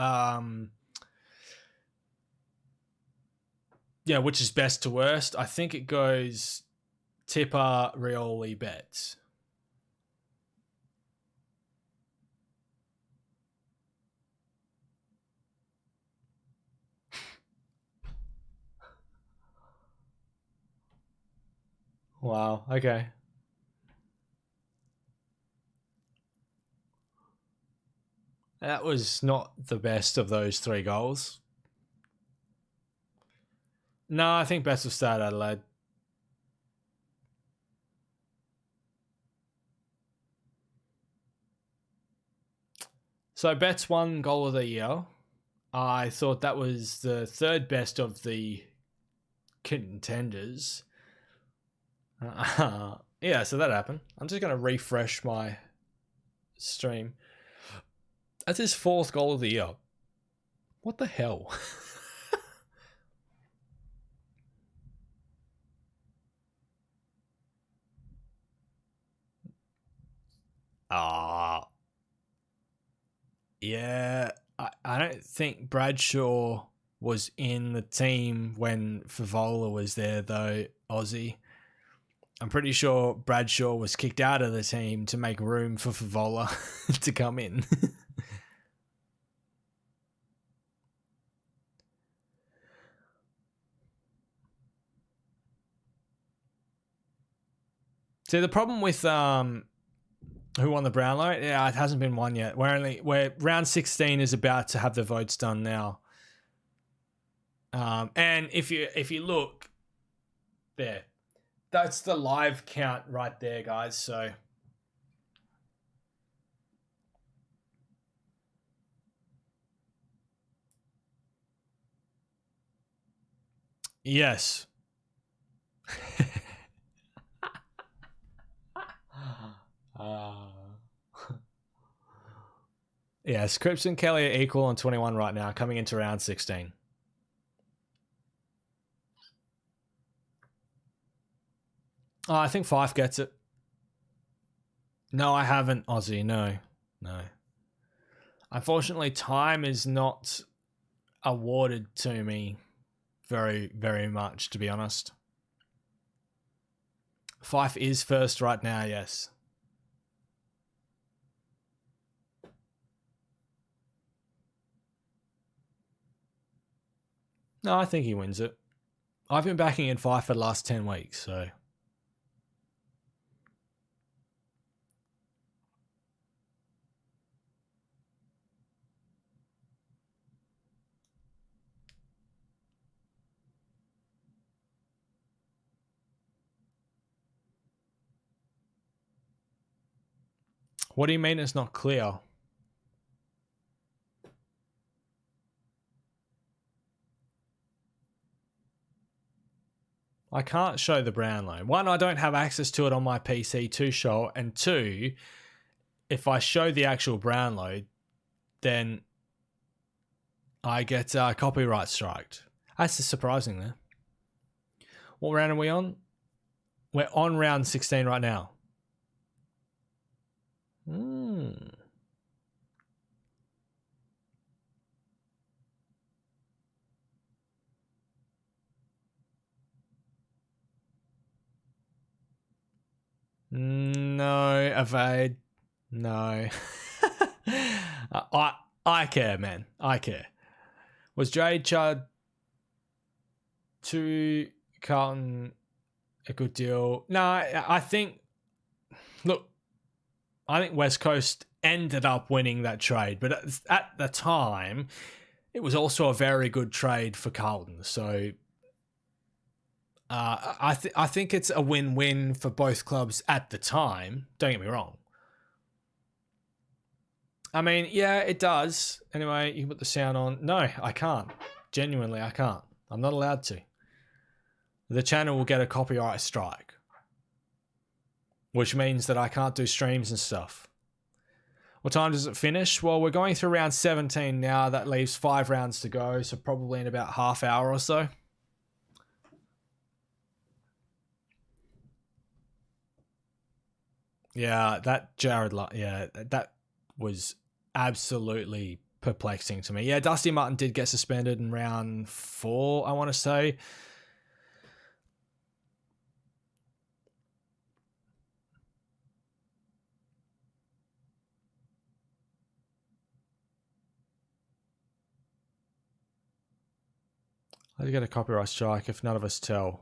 which is best to worst, I think it goes Tipper, Rioli, Betts. Wow, okay. That was not the best of those 3 goals. No, I think best of Stade Adelaide. So Betts won goal of the year. I thought that was the 3rd best of the contenders. Yeah, so that happened. I'm just going to refresh my stream. That's his 4th goal of the year. What the hell? Yeah. I don't think Bradshaw was in the team when Favola was there, though, Aussie. I'm pretty sure Bradshaw was kicked out of the team to make room for Favola to come in. See, the problem with who won the Brownlow? Yeah, it hasn't been won yet. We're round 16 is about to have the votes done now. And if you look there, that's the live count right there, guys. So yes. Yeah, Scripps and Kelly are equal on 21 right now, coming into round 16. Oh, I think Fife gets it. No, I haven't, Aussie. No. Unfortunately, time is not awarded to me very, very much, to be honest. Fife is first right now, yes. No, I think he wins it. I've been backing in Fife for the last 10 weeks, so. What do you mean it's not clear? I can't show the Brownlow. 1, I don't have access to it on my PC to show, and 2, if I show the actual Brownlow, then I get copyright striked. That's just surprising there. What round are we on? We're on round 16 right now. No, evade. No. I care, man. I care. Was Jade Chud to Carlton a good deal? No, I think... Look, I think West Coast ended up winning that trade, but at the time, it was also a very good trade for Carlton. So I think it's a win-win for both clubs at the time. Don't get me wrong. I mean, yeah, it does. Anyway, you can put the sound on. No, I can't. Genuinely, I can't. I'm not allowed to. The channel will get a copyright strike, which means that I can't do streams and stuff. What time does it finish? Well, we're going through round 17 now. That leaves 5 rounds to go, so probably in about half hour or so. Yeah, that that was absolutely perplexing to me. Yeah, Dusty Martin did get suspended in round 4, I want to say. How do you get a copyright strike if none of us tell?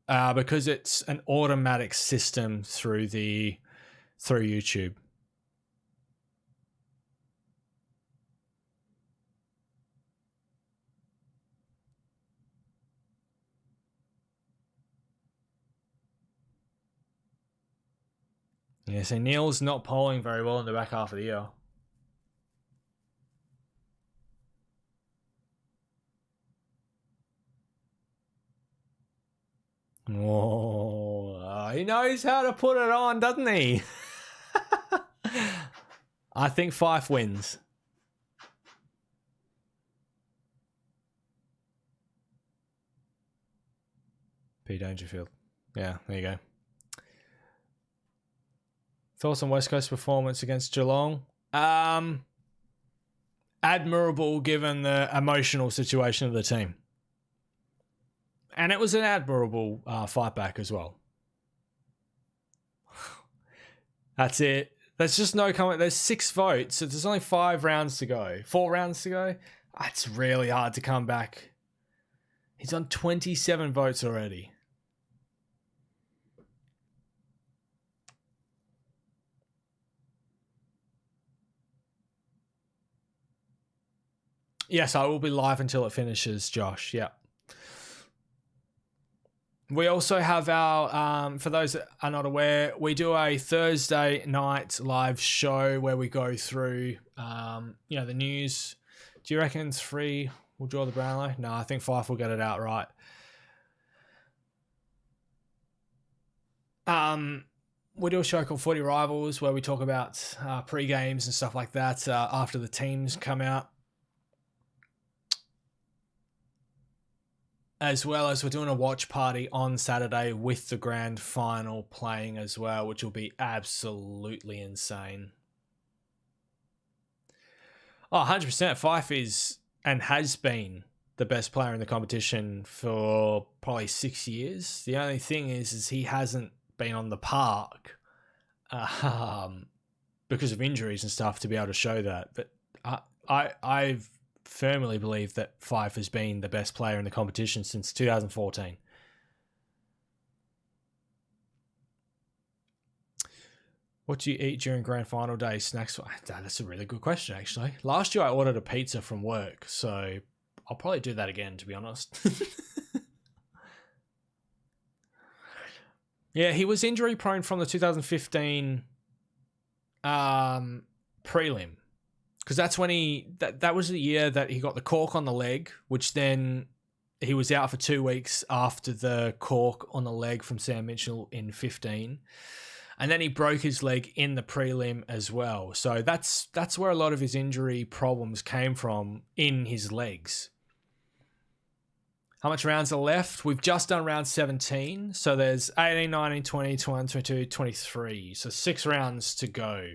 Because it's an automatic system through YouTube. Yeah, so Neil's not polling very well in the back half of the year. Oh, he knows how to put it on, doesn't he? I think Fife wins. P. Dangerfield. Yeah, there you go. Thoughts on West Coast performance against Geelong? Admirable given the emotional situation of the team. And it was an admirable fight back as well. That's it. There's just no comment. There's 6 votes. So there's only 5 rounds to go. 4 rounds to go. It's really hard to come back. He's on 27 votes already. Yes, I will be live until it finishes, Josh. Yeah. We also have our, for those that are not aware, we do a Thursday night live show where we go through, the news. Do you reckon 3 will draw the Brownlow? No, I think 5 will get it out right. We do a show called 40 Rivals where we talk about pre-games and stuff like that after the teams come out. As well as we're doing a watch party on Saturday with the grand final playing as well, which will be absolutely insane. Oh, 100%. Fife is and has been the best player in the competition for probably 6 years. The only thing is he hasn't been on the park because of injuries and stuff to be able to show that. But I've firmly believe that Fife has been the best player in the competition since 2014. What do you eat during grand final day? Snacks? That's a really good question, actually. Last year I ordered a pizza from work, so I'll probably do that again, to be honest. Yeah, he was injury prone from the 2015 prelim. Because that's when that was the year that he got the cork on the leg, which then he was out for 2 weeks after the cork on the leg from Sam Mitchell in 15. And then he broke his leg in the prelim as well. So that's where a lot of his injury problems came from, in his legs. How much rounds are left? We've just done round 17. So there's 18, 19, 20, 21, 22, 23. So 6 rounds to go.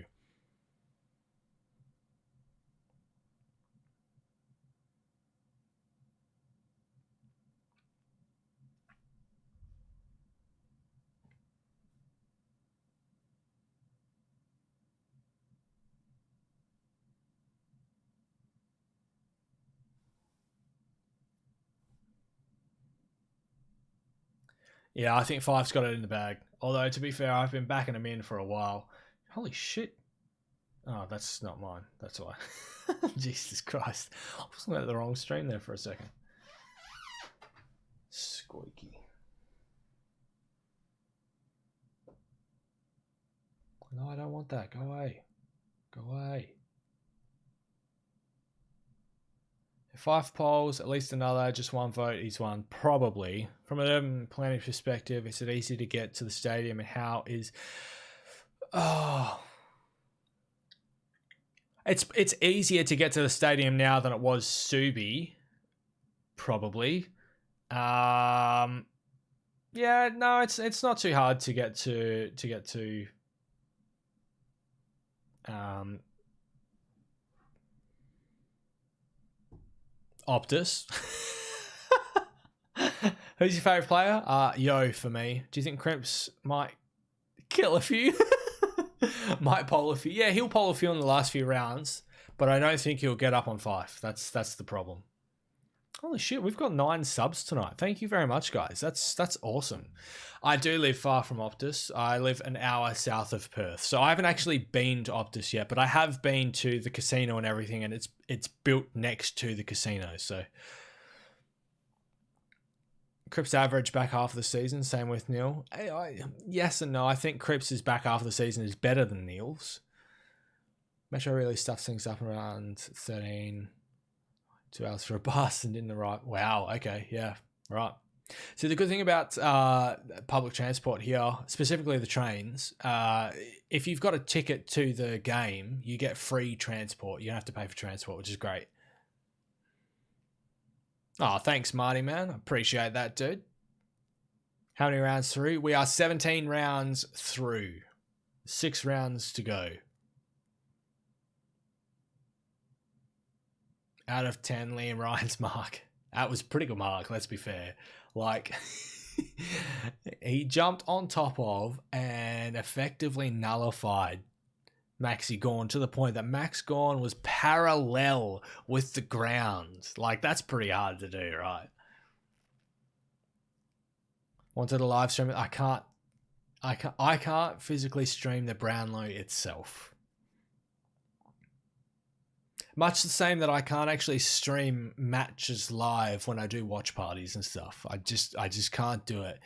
Yeah, I think Fife's got it in the bag. Although, to be fair, I've been backing him in for a while. Holy shit. Oh, that's not mine. That's why. Jesus Christ. I was looking at the wrong stream there for a second. Squeaky. No, I don't want that. Go away. Go away. If Fife polls, at least another, just 1 vote, he's won. Probably. From an urban planning perspective, is it easy to get to the stadium, and how is... Oh... It's easier to get to the stadium now than it was Subi, probably. Yeah, no, it's not too hard to get to Optus. Who's your favourite player? Yo for me. Do you think Cripps might kill a few? Might poll a few. Yeah, he'll poll a few in the last few rounds, but I don't think he'll get up on 5. That's the problem. Holy shit, we've got 9 subs tonight. Thank you very much, guys. That's awesome. I do live far from Optus. I live an hour south of Perth. So I haven't actually been to Optus yet, but I have been to the casino and everything, and it's built next to the casino. So Cripps average back half of the season, same with Neil. Yes and no. I think Cripps' back half of the season is better than Neil's. Metro really stuffs things up around 13. 2 hours for a bus and in the right. Wow. Okay. Yeah. Right. So the good thing about public transport here, specifically the trains, if you've got a ticket to the game, you get free transport. You don't have to pay for transport, which is great. Oh, thanks, Marty, man. I appreciate that, dude. How many rounds through? We are 17 rounds through. 6 rounds to go. Out of 10, Liam Ryan's mark. That was a pretty good mark, let's be fair. Like, he jumped on top of and effectively nullified Maxi Gorn to the point that Max Gorn was parallel with the ground. Like, that's pretty hard to do, right? Wanted a live stream. I can't physically stream the Brownlow itself. Much the same that I can't actually stream matches live when I do watch parties and stuff. I just can't do it.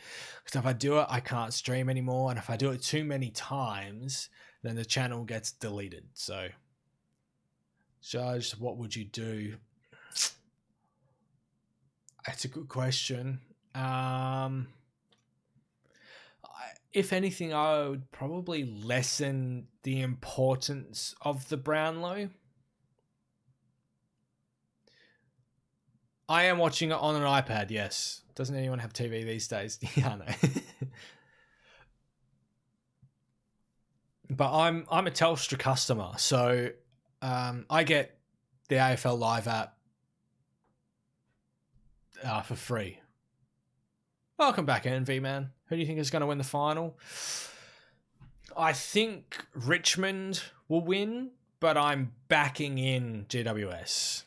Because if I do it, I can't stream anymore. And if I do it too many times, then the channel gets deleted. So, Judge, what would you do? That's a good question. If anything, I would probably lessen the importance of the Brownlow. I am watching it on an iPad, yes. Doesn't anyone have TV these days? Yeah, I know. But I'm a Telstra customer, so I get the AFL Live app for free. Welcome back, NV, man. Who do you think is going to win the final? I think Richmond will win, but I'm backing in GWS.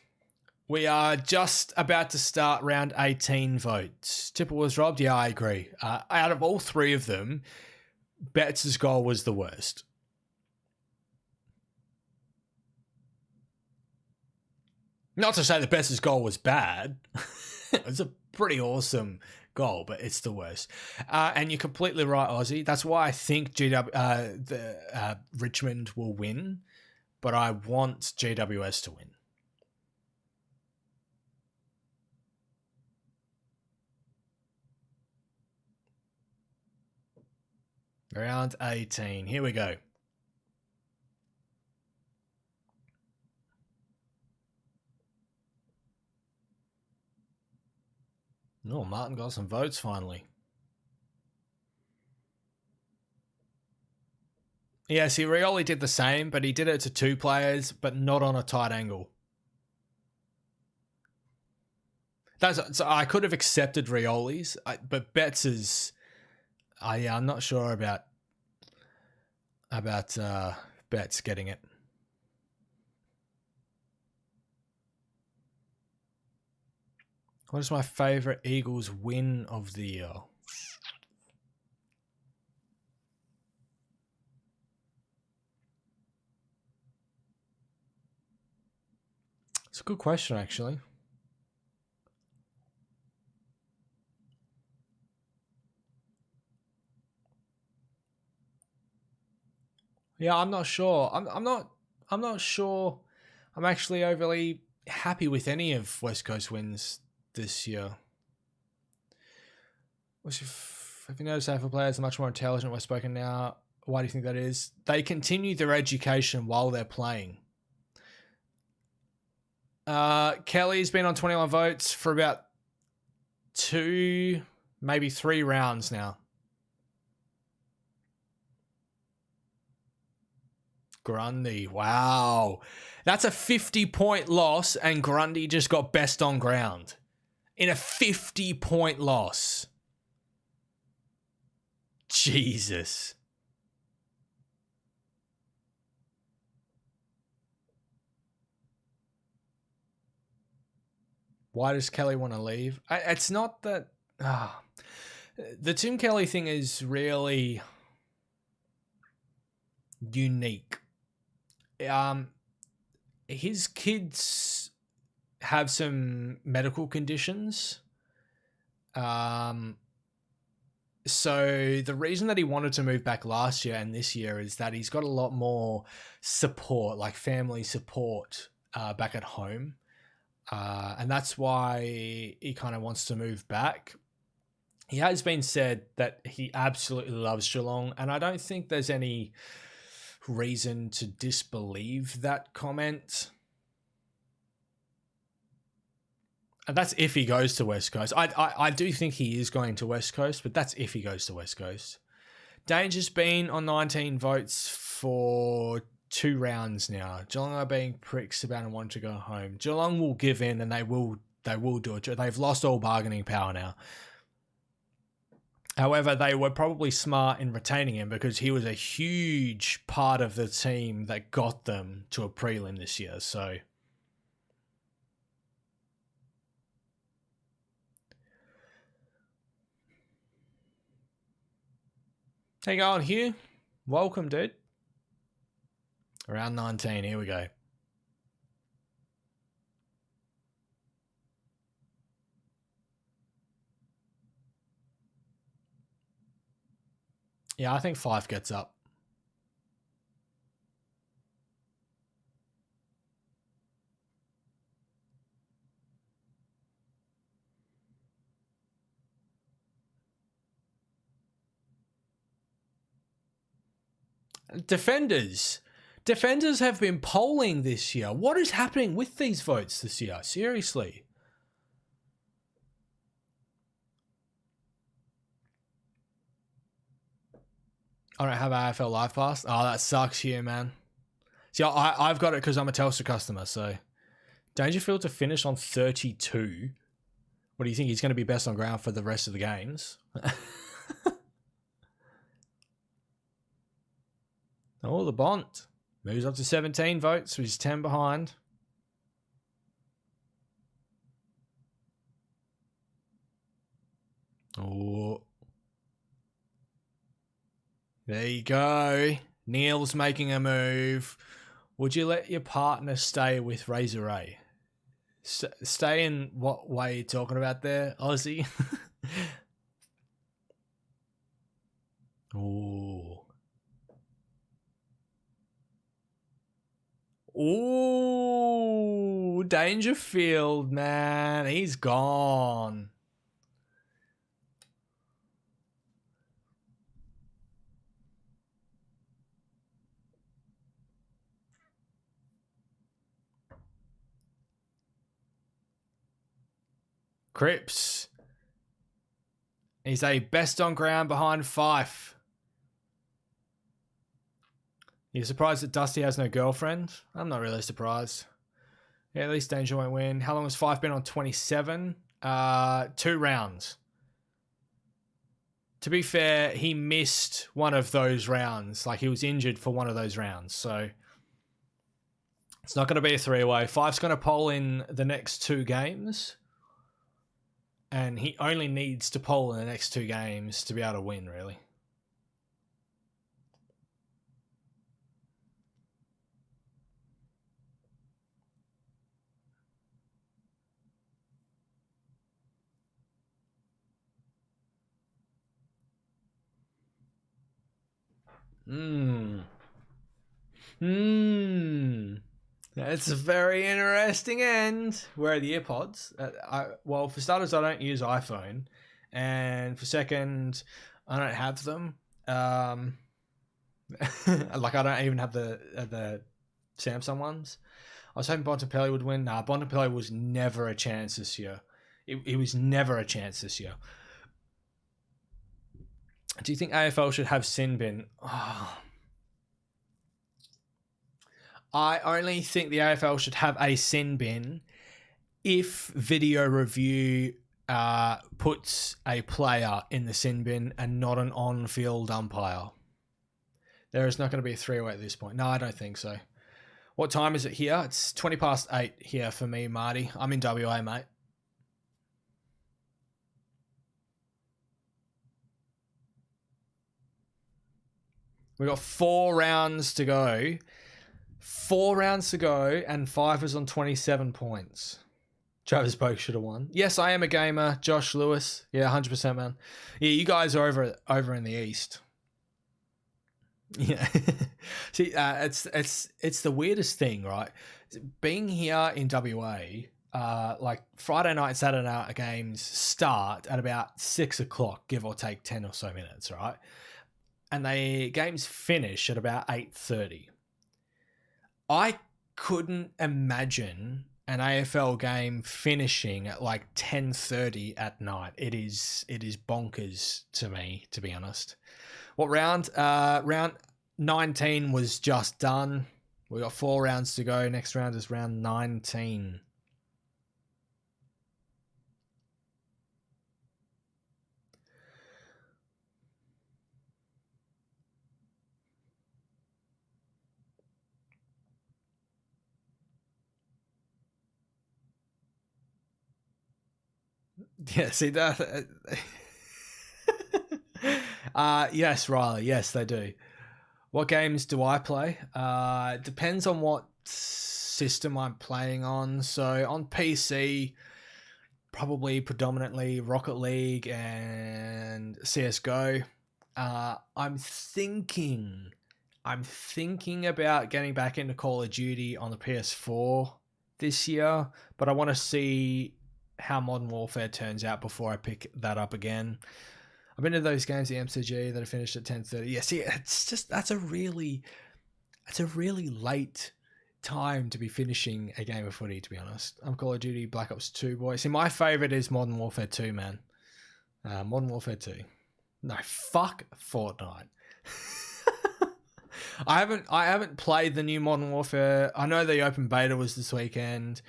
We are just about to start round 18 votes. Tipper was robbed? Yeah, I agree. Out of all 3 of them, Betts' goal was the worst. Not to say that Betts' goal was bad. It was a pretty awesome goal, but it's the worst. And you're completely right, Aussie. That's why I think Richmond will win, but I want GWS to win. Round 18. Here we go. Oh, Martin got some votes finally. Yeah, see, Rioli did the same, but he did it to 2 players, but not on a tight angle. So I could have accepted Rioli's, but Betts is... yeah, I'm not sure about Betts getting it. What is my favourite Eagles win of the year? It's a good question, actually. Yeah, I'm not sure. I'm not sure. I'm actually overly happy with any of West Coast wins this year. Have you noticed AFL players are much more intelligent, well spoken now? Why do you think that is? They continue their education while they're playing. Kelly's been on 21 votes for about 2, maybe 3 rounds now. Grundy. Wow. That's a 50-point loss, and Grundy just got best on ground in a 50-point loss. Jesus. Why does Kelly want to leave? It's not that... the Tim Kelly thing is really unique. His kids have some medical conditions. So the reason that he wanted to move back last year and this year is that he's got a lot more support, like family support, back at home. And that's why he kind of wants to move back. He has been said that he absolutely loves Geelong, and I don't think there's any reason to disbelieve that comment. And that's if he goes to West Coast. I do think he is going to West Coast, but that's if he goes to West Coast. Danger's been on 19 votes for 2 rounds now. Geelong are being pricks about and want to go home. Geelong will give in, and they will do it. They've lost all bargaining power now. However, they were probably smart in retaining him because he was a huge part of the team that got them to a prelim this year. So, how you going, Hugh? Welcome, dude. Round 19, here we go. Yeah, I think 5 gets up. Defenders have been polling this year. What is happening with these votes this year? Seriously. I don't have AFL Live Pass. Oh, that sucks here, man. See, I've got it because I'm a Telstra customer, so... Dangerfield to finish on 32. What do you think? He's going to be best on ground for the rest of the games? Oh, the Bont moves up to 17 votes, which is 10 behind. Oh. There you go. Neil's making a move. Would you let your partner stay with Razor Ray? Stay in what way you're talking about there, Aussie? Oh. Ooh, Dangerfield, man. He's gone. Cripps. He's a best on ground behind Fife. You surprised that Dusty has no girlfriend? I'm not really surprised. Yeah, at least Danger won't win. How long has Fife been on 27? 2 rounds. To be fair, he missed one of those rounds. Like, he was injured for one of those rounds. So, it's not going to be a 3-way. Fife's going to poll in the next 2 games. And he only needs to poll in the next 2 games to be able to win, really. It's a very interesting end. Where are the earpods? Well, for starters, I don't use iPhone, and for second, I don't have them. Like, I don't even have the Samsung ones. I was hoping Bontempelli would win. Nah, Bontempelli was never a chance this year. It was never a chance this year. Do you think AFL should have sin bin? Oh. I only think the AFL should have a sin bin if video review puts a player in the sin bin and not an on-field umpire. There is not going to be a three-way at this point. No, I don't think so. What time is it here? It's 20 past 8 here for me, Marty. I'm in WA, mate. We got 4 rounds to go. 4 rounds to go, and 5 is on 27 points. Travis Boak should have won. Yes, I am a gamer. Josh Lewis. Yeah, 100%, man. Yeah, you guys are over in the East. Yeah. See, it's the weirdest thing, right? Being here in WA, like Friday night, Saturday night games start at about 6 o'clock, give or take 10 or so minutes, right? And the games finish at about 8:30. I couldn't imagine an AFL game finishing at like 10:30 at night. It is bonkers to me, to be honest. What round? Round 19 was just done. We got 4 rounds to go. Next round is round 19. Yeah, see that? Yes, Riley. Yes, they do. What games do I play? It depends on what system I'm playing on. So on PC, probably predominantly Rocket League and CS:GO. I'm thinking about getting back into Call of Duty on the PS4 this year, but I want to see how Modern Warfare turns out before I pick that up again. I've been to those games, the MCG that I finished at 10:30. Yeah, see, it's just that's a really late time to be finishing a game of footy, to be honest. I'm Call of Duty Black Ops 2 boy. See, my favorite is Modern Warfare 2, man. Modern Warfare 2. No, fuck Fortnite. I haven't played the new Modern Warfare. I know the open beta was this weekend.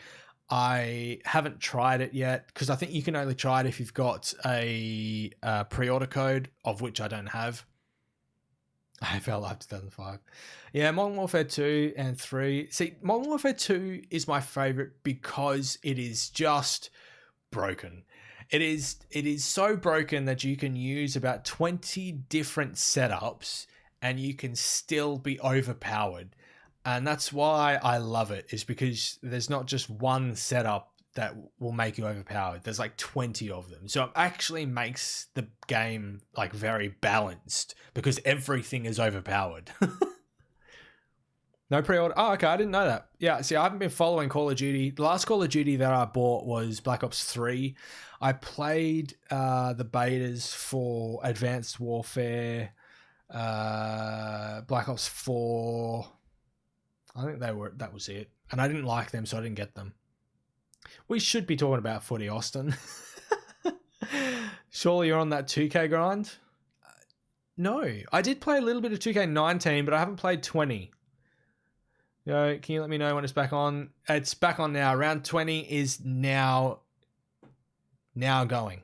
I haven't tried it yet because I think you can only try it if you've got a pre-order code, of which I don't have. AFL Live 2005. Yeah, Modern Warfare 2 and 3. See, Modern Warfare 2 is my favorite because it is just broken. It is so broken that you can use about 20 different setups and you can still be overpowered. And that's why I love it, is because there's not just one setup that will make you overpowered. There's like 20 of them. So it actually makes the game like very balanced because everything is overpowered. No pre-order. Oh, okay. I didn't know that. Yeah, see, I haven't been following Call of Duty. The last Call of Duty that I bought was Black Ops 3. I played the betas for Advanced Warfare, Black Ops 4. I think that was it. And I didn't like them, so I didn't get them. We should be talking about footy, Austin. Surely you're on that 2K grind? No. I did play a little bit of 2K19, but I haven't played 20. Yo, can you let me know when it's back on? It's back on now. Round 20 is now going.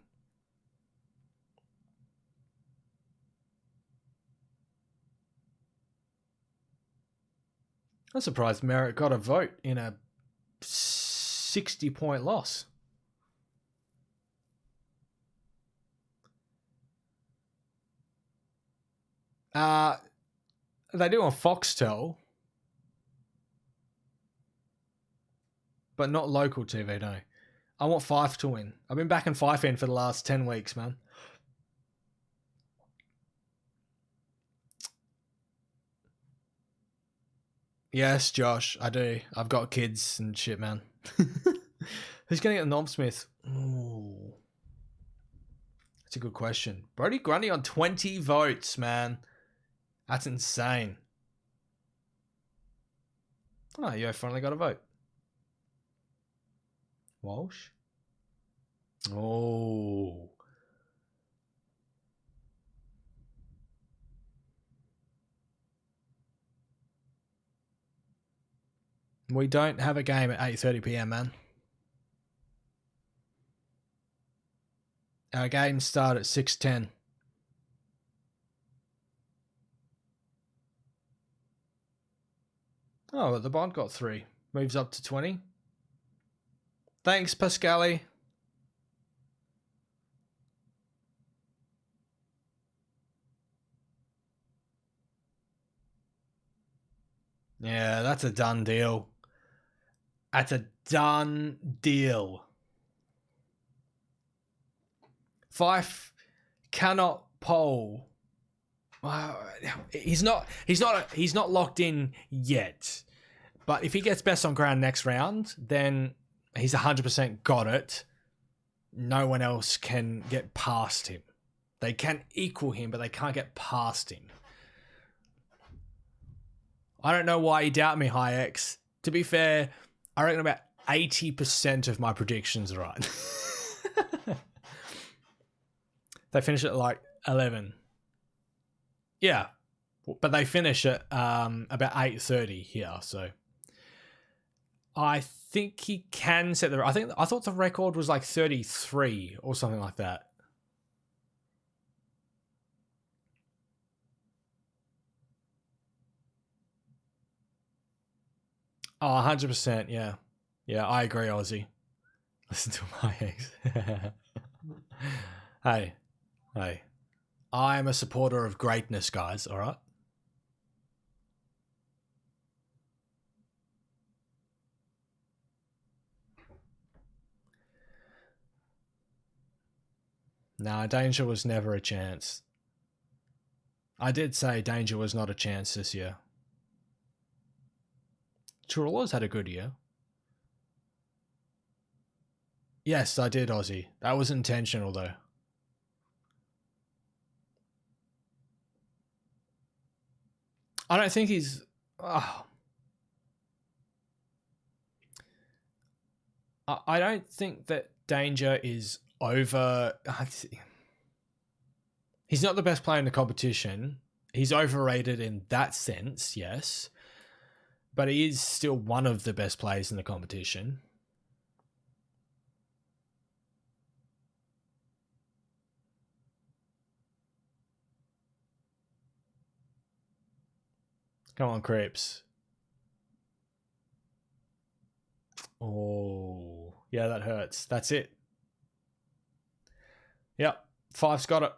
I'm surprised Merritt got a vote in a 60-point loss. They do on Foxtel, but not local TV, no. I want Fife to win. I've been backing Fife in for the last 10 weeks, man. Yes, Josh, I do. I've got kids and shit, man. Who's going to get Nom Smith? Ooh. That's a good question. Brody Grundy on 20 votes, man. That's insane. Oh, you finally got a vote. Walsh? Oh. We don't have a game at 8:30 p.m, man. Our games start at 6:10. Oh, the bond got 3. Moves up to 20. Thanks, Pascali. Yeah, that's a done deal. That's a done deal. Fife cannot poll. He's not locked in yet. But if he gets best on ground next round, then he's 100% got it. No one else can get past him. They can equal him, but they can't get past him. I don't know why you doubt me, Hayek. To be fair, I reckon about 80% of my predictions are right. They finish at like 11. Yeah, but they finish at about 8:30 here, so I think he can set the. I thought the record was like 33 or something like that. Oh, 100%. Yeah, yeah, I agree, Aussie. Listen to my ex. Hey. I am a supporter of greatness, guys. All right. No, danger was never a chance. I did say danger was not a chance this year. Chirula's had a good year. Yes, I did, Aussie. That was intentional, though. I don't think he's. I don't think that danger is over. He's not the best player in the competition. He's overrated in that sense, yes. But he is still one of the best players in the competition. Come on, Creeps. Oh, yeah, that hurts. That's it. Yep, Five's got it.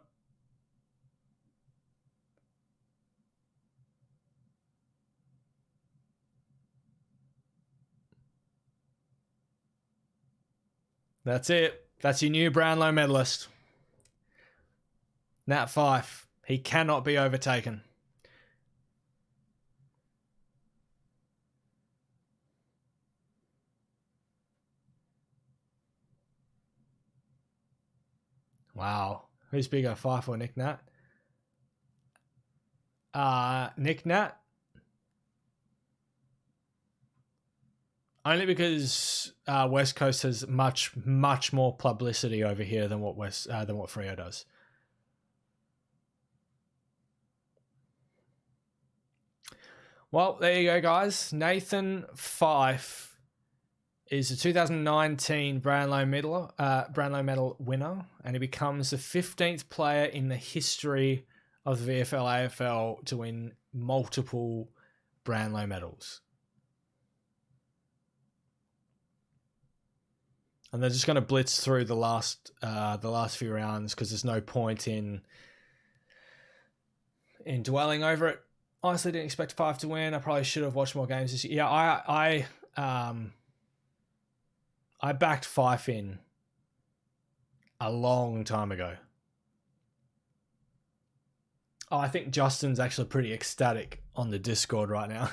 That's it. That's your new Brownlow medalist. Nat Fife. He cannot be overtaken. Wow. Who's bigger, Fife or Nick Nat? Nick Nat. Only because West Coast has much more publicity over here than what Freo does. Well, there you go, guys. Nathan Fife is the 2019 Brownlow Medal winner, and he becomes the 15th player in the history of the VFL AFL to win multiple Brownlow medals. And they're just going to blitz through the last few rounds because there's no point in dwelling over it. Honestly, didn't expect Fife to win. I probably should have watched more games this year. Yeah, I backed Fife in a long time ago. Oh, I think Justin's actually pretty ecstatic on the Discord right now.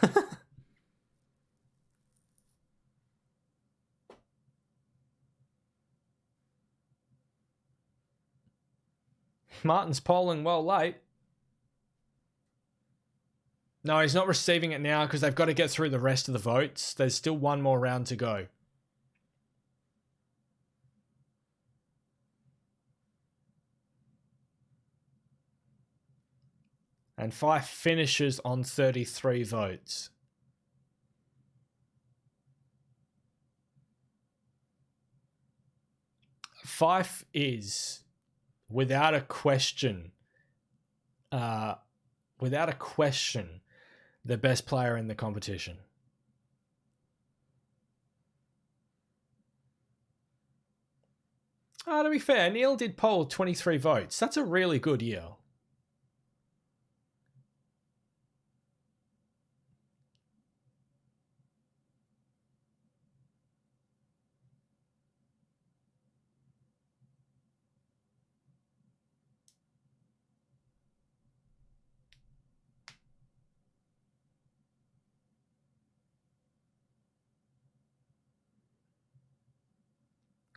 Martin's polling well late. No, he's not receiving it now because they've got to get through the rest of the votes. There's still one more round to go. And Fife finishes on 33 votes. Fife is, without a question, the best player in the competition. To be fair, Neil did poll 23 votes. That's a really good year.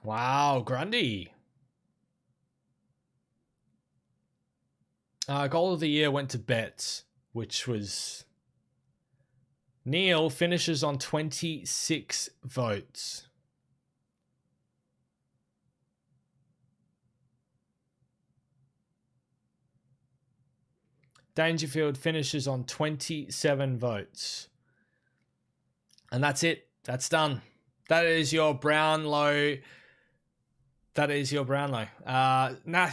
Wow, Grundy. Goal of the year went to Betts, which was... Neil finishes on 26 votes. Dangerfield finishes on 27 votes. And that's it. That's done. That is your Brownlow. Nat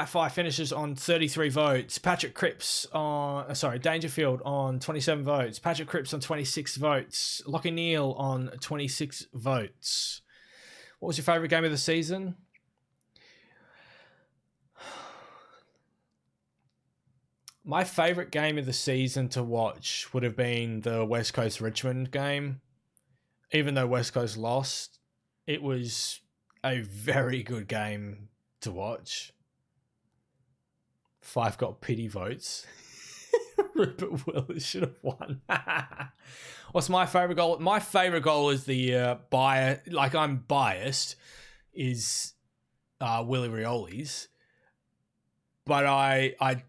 5 finishes on 33 votes. Dangerfield on 27 votes. Patrick Cripps on 26 votes. Lockie Neal on 26 votes. What was your favourite game of the season? My favourite game of the season to watch would have been the West Coast Richmond game. Even though West Coast lost, it was a very good game to watch. Fife got pity votes. Rupert Willis should have won. What's my favourite goal? My favourite goal is the I'm biased, is Willie Rioli's. But I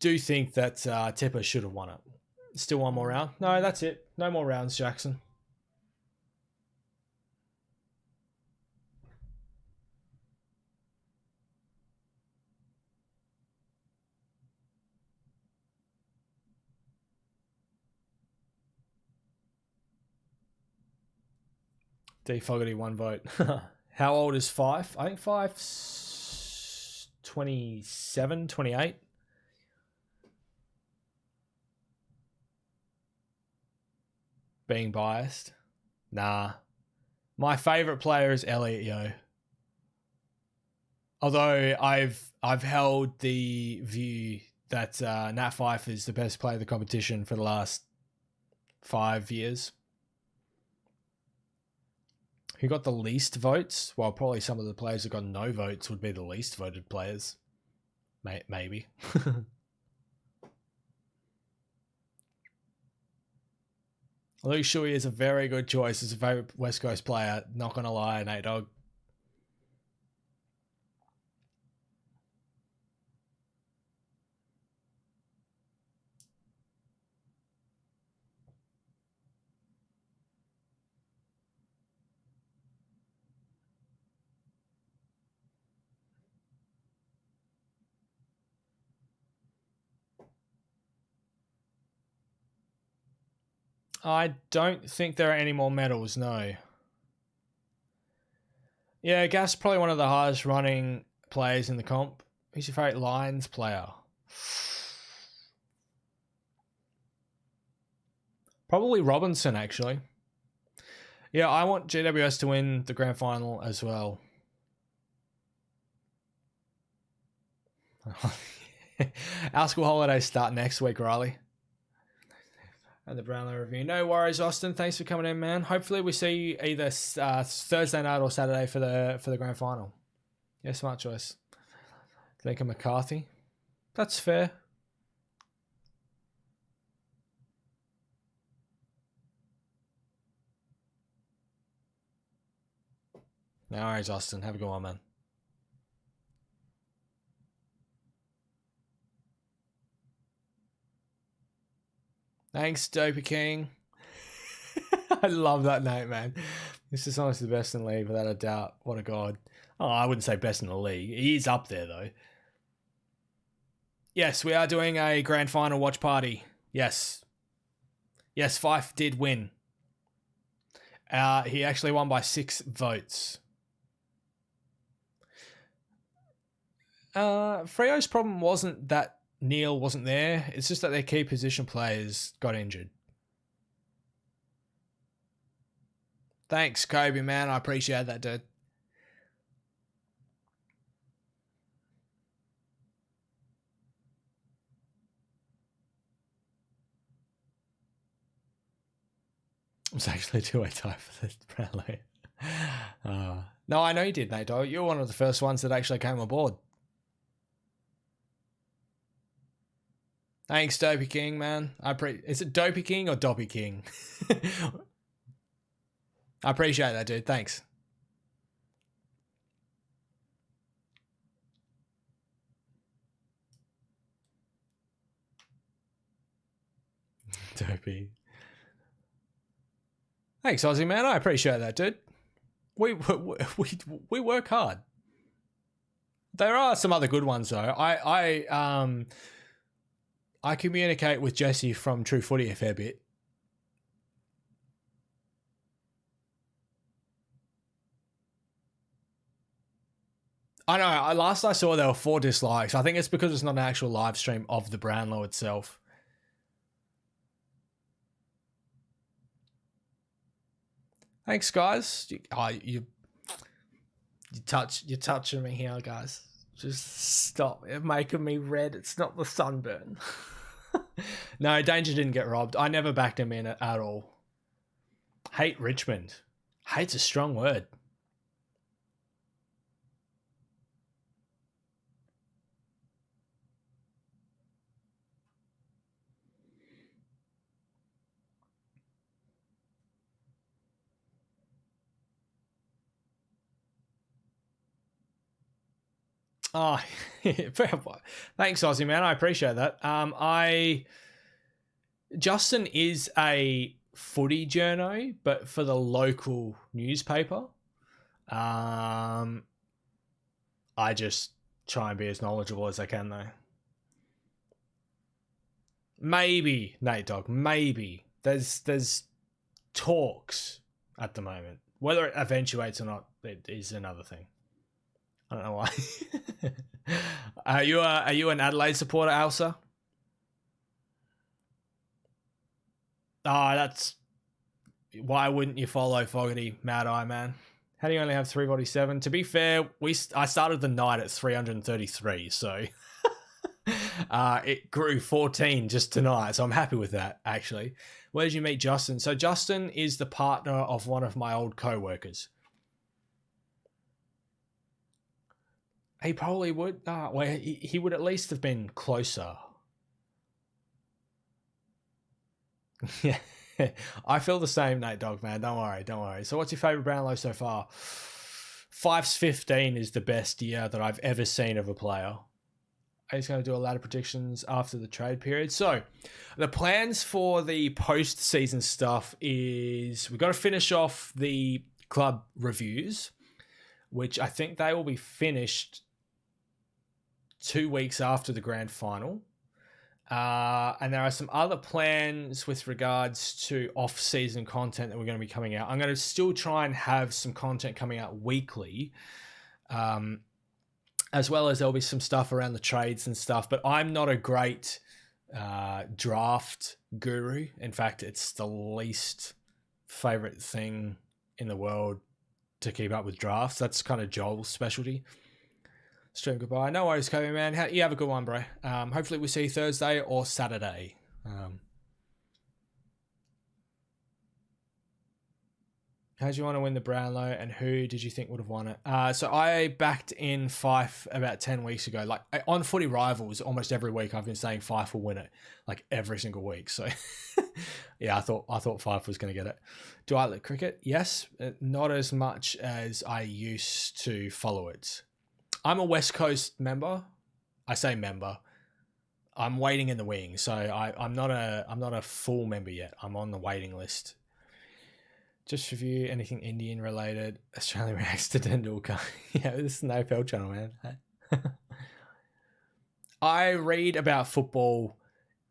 do think that Tipper should have won it. Still one more round? No, that's it. No more rounds, Jackson. D Fogarty, 1 vote. How old is Fife? I think Fife's 27, 28. Being biased? Nah. My favourite player is Elliot Yeo. Although I've held the view that Nat Fife is the best player of the competition for the last 5 years. Who got the least votes? Well, probably some of the players who got no votes would be the least voted players. Maybe. Luke Shuey is a very good choice as a favourite West Coast player. Not going to lie, Nate Dogg. I don't think there are any more medals, no. Yeah, Gas probably one of the hardest running players in the comp. Who's your favourite Lions player? Probably Robinson, actually. Yeah, I want GWS to win the grand final as well. Our school holidays start next week, Riley. And the Brownlow review. No worries, Austin. Thanks for coming in, man. Hopefully we see you either Thursday night or Saturday for the grand final. Yeah, smart choice. Lincoln McCarthy. That's fair. No worries, Austin. Have a good one, man. Thanks, Dopey King. I love that name, man. This is honestly the best in the league, without a doubt. What a god. Oh, I wouldn't say best in the league. He is up there, though. Yes, we are doing a grand final watch party. Yes. Yes, Fife did win. He actually won by 6 votes. Freo's problem wasn't that Neil wasn't there. It's just that their key position players got injured. Thanks, Kobe, man. I appreciate that, dude. It was actually a two-way tie for the Brownlow. No, I know you did, Nate. You're one of the first ones that actually came aboard. Thanks, Dopey King, man. Is it Dopey King or Doppy King? I appreciate that, dude. Thanks. Dopey. Thanks, Aussie, man. I appreciate that, dude. We work hard. There are some other good ones though. I communicate with Jesse from True Footy a fair bit. I know. Last I saw, there were 4 dislikes. I think it's because it's not an actual live stream of the Brownlow itself. Thanks, guys. You're touching me here, guys. Just stop. It's making me red. It's not the sunburn. No, Danger didn't get robbed. I never backed him in at all. Hate Richmond. Hate's a strong word. Oh, thanks, Aussie, man. I appreciate that. Justin is a footy journo, but for the local newspaper. I just try and be as knowledgeable as I can, though. Maybe, Nate Dog, maybe. There's talks at the moment. Whether it eventuates or not, it is another thing. I don't know why. Are you an Adelaide supporter, Elsa? That's why wouldn't you follow Fogarty, Mad Eye, man? How do you only have 347? To be fair, I started the night at 333, so it grew 14 just tonight, so I'm happy with that, actually. Where did you meet Justin? So Justin is the partner of one of my old co-workers. He probably would. He would at least have been closer. Yeah, I feel the same, Nate Dog, man. Don't worry. So what's your favourite Brownlow so far? 5's 15 is the best year that I've ever seen of a player. He's going to do a lot of predictions after the trade period. So the plans for the post-season stuff is we've got to finish off the club reviews, which I think they will be finished 2 weeks after the grand final. And there are some other plans with regards to off-season content that we're going to be coming out. I'm going to still try and have some content coming out weekly, as well as there'll be some stuff around the trades and stuff. But I'm not a great draft guru. In fact, it's the least favorite thing in the world to keep up with drafts. That's kind of Joel's specialty. Stream goodbye. No worries, Kobe, man. You have a good one, bro. Hopefully we see you Thursday or Saturday. How did you want to win the Brownlow, and who did you think would have won it? So I backed in Fife about 10 weeks ago. Like on Footy Rivals, almost every week I've been saying Fife will win it, like every single week. So yeah, I thought Fife was going to get it. Do I like cricket? Yes, not as much as I used to follow it. I'm a West Coast member. I say member. I'm waiting in the wings, so I'm not a full member yet. I'm on the waiting list. Just review anything Indian related. Australia reacts to Tendulkar. Yeah, this is an AFL channel, man. I read about football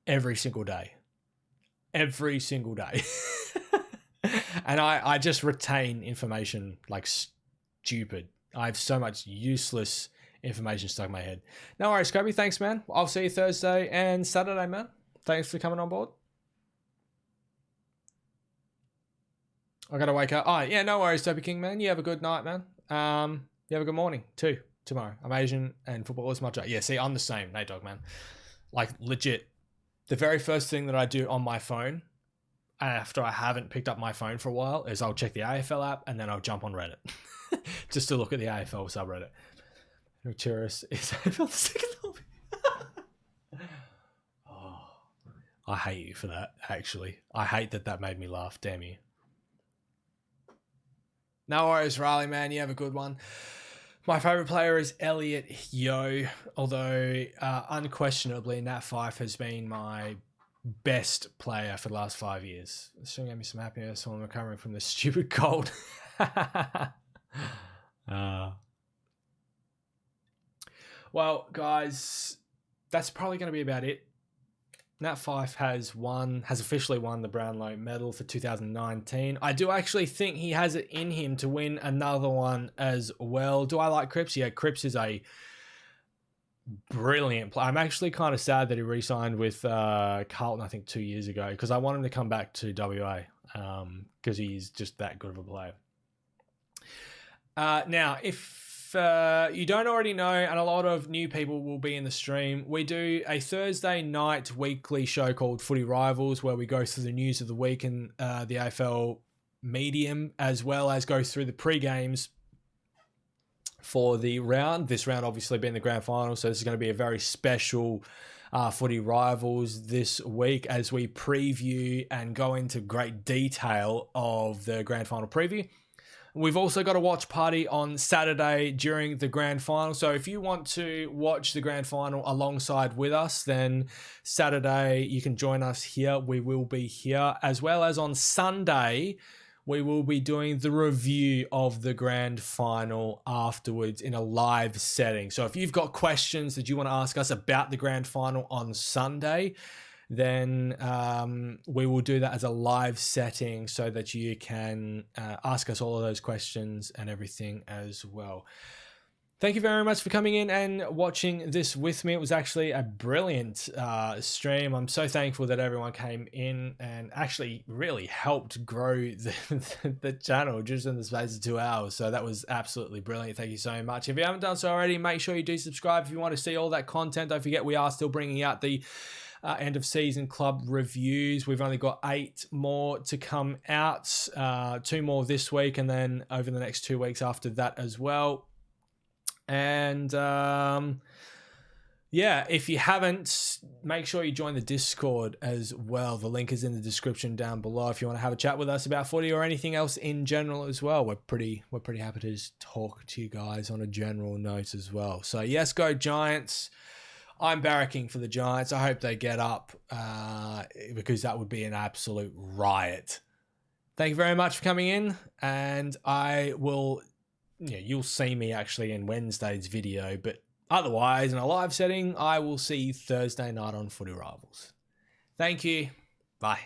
every single day. Every single day. And I just retain information like stupid. I have so much useless information stuck in my head. No worries, Kobe. Thanks, man. I'll see you Thursday and Saturday, man. Thanks for coming on board. I gotta wake up. Oh, yeah, no worries, Toby King, man. You have a good night, man. You have a good morning, too, tomorrow. I'm Asian and football is much. Yeah, see, I'm the same, Nate Dog, man. Like, legit. The very first thing that I do on my phone, after I haven't picked up my phone for a while, is I'll check the AFL app and then I'll jump on Reddit. Just to look at the AFL subreddit. Tourist is AFL the second hobby. Oh, I hate you for that, actually. I hate that made me laugh. Damn you. No worries, Riley, man. You have a good one. My favourite player is Elliot Yeo, although unquestionably Nat Fyfe has been my best player for the last 5 years. It still gave me some happiness while I'm recovering from this stupid cold. Well, guys, that's probably going to be about it. Nat Fyfe has officially won the Brownlow Medal for 2019. I do actually think he has it in him to win another one as well. Do I like Cripps? Yeah, Cripps is a brilliant player. I'm actually kind of sad that he re-signed with Carlton, I think 2 years ago, because I want him to come back to WA because he's just that good of a player. Now, if you don't already know, and a lot of new people will be in the stream, we do a Thursday night weekly show called Footy Rivals, where we go through the news of the week in the AFL medium, as well as go through the pre-games for the round. This round obviously being the grand final, so this is going to be a very special Footy Rivals this week as we preview and go into great detail of the grand final preview. We've also got a watch party on Saturday during the grand final. So if you want to watch the grand final alongside with us, then Saturday you can join us here. We will be here, as well as on Sunday, we will be doing the review of the grand final afterwards in a live setting. So if you've got questions that you want to ask us about the grand final on Sunday, then we will do that as a live setting so that you can ask us all of those questions and everything as well. Thank you very much for coming in and watching this with me. It was actually a brilliant stream. I'm so thankful that everyone came in and actually really helped grow the channel just in the space of 2 hours. So that was absolutely brilliant. Thank you so much. If you haven't done so already, make sure you do subscribe if you want to see all that content. Don't forget, we are still bringing out the end of season club reviews. We've only got 8 more to come out, 2 more this week, and then over the next 2 weeks after that as well. And yeah, if you haven't, make sure you join the Discord as well. The link is in the description down below if you want to have a chat with us about footy or anything else in general as well. We're pretty happy to just talk to you guys on a general note as well. So yes, go Giants. I'm barracking for the Giants. I hope they get up because that would be an absolute riot. Thank you very much for coming in, and I will, you'll see me actually in Wednesday's video, but otherwise in a live setting, I will see you Thursday night on Footy Rivals. Thank you. Bye.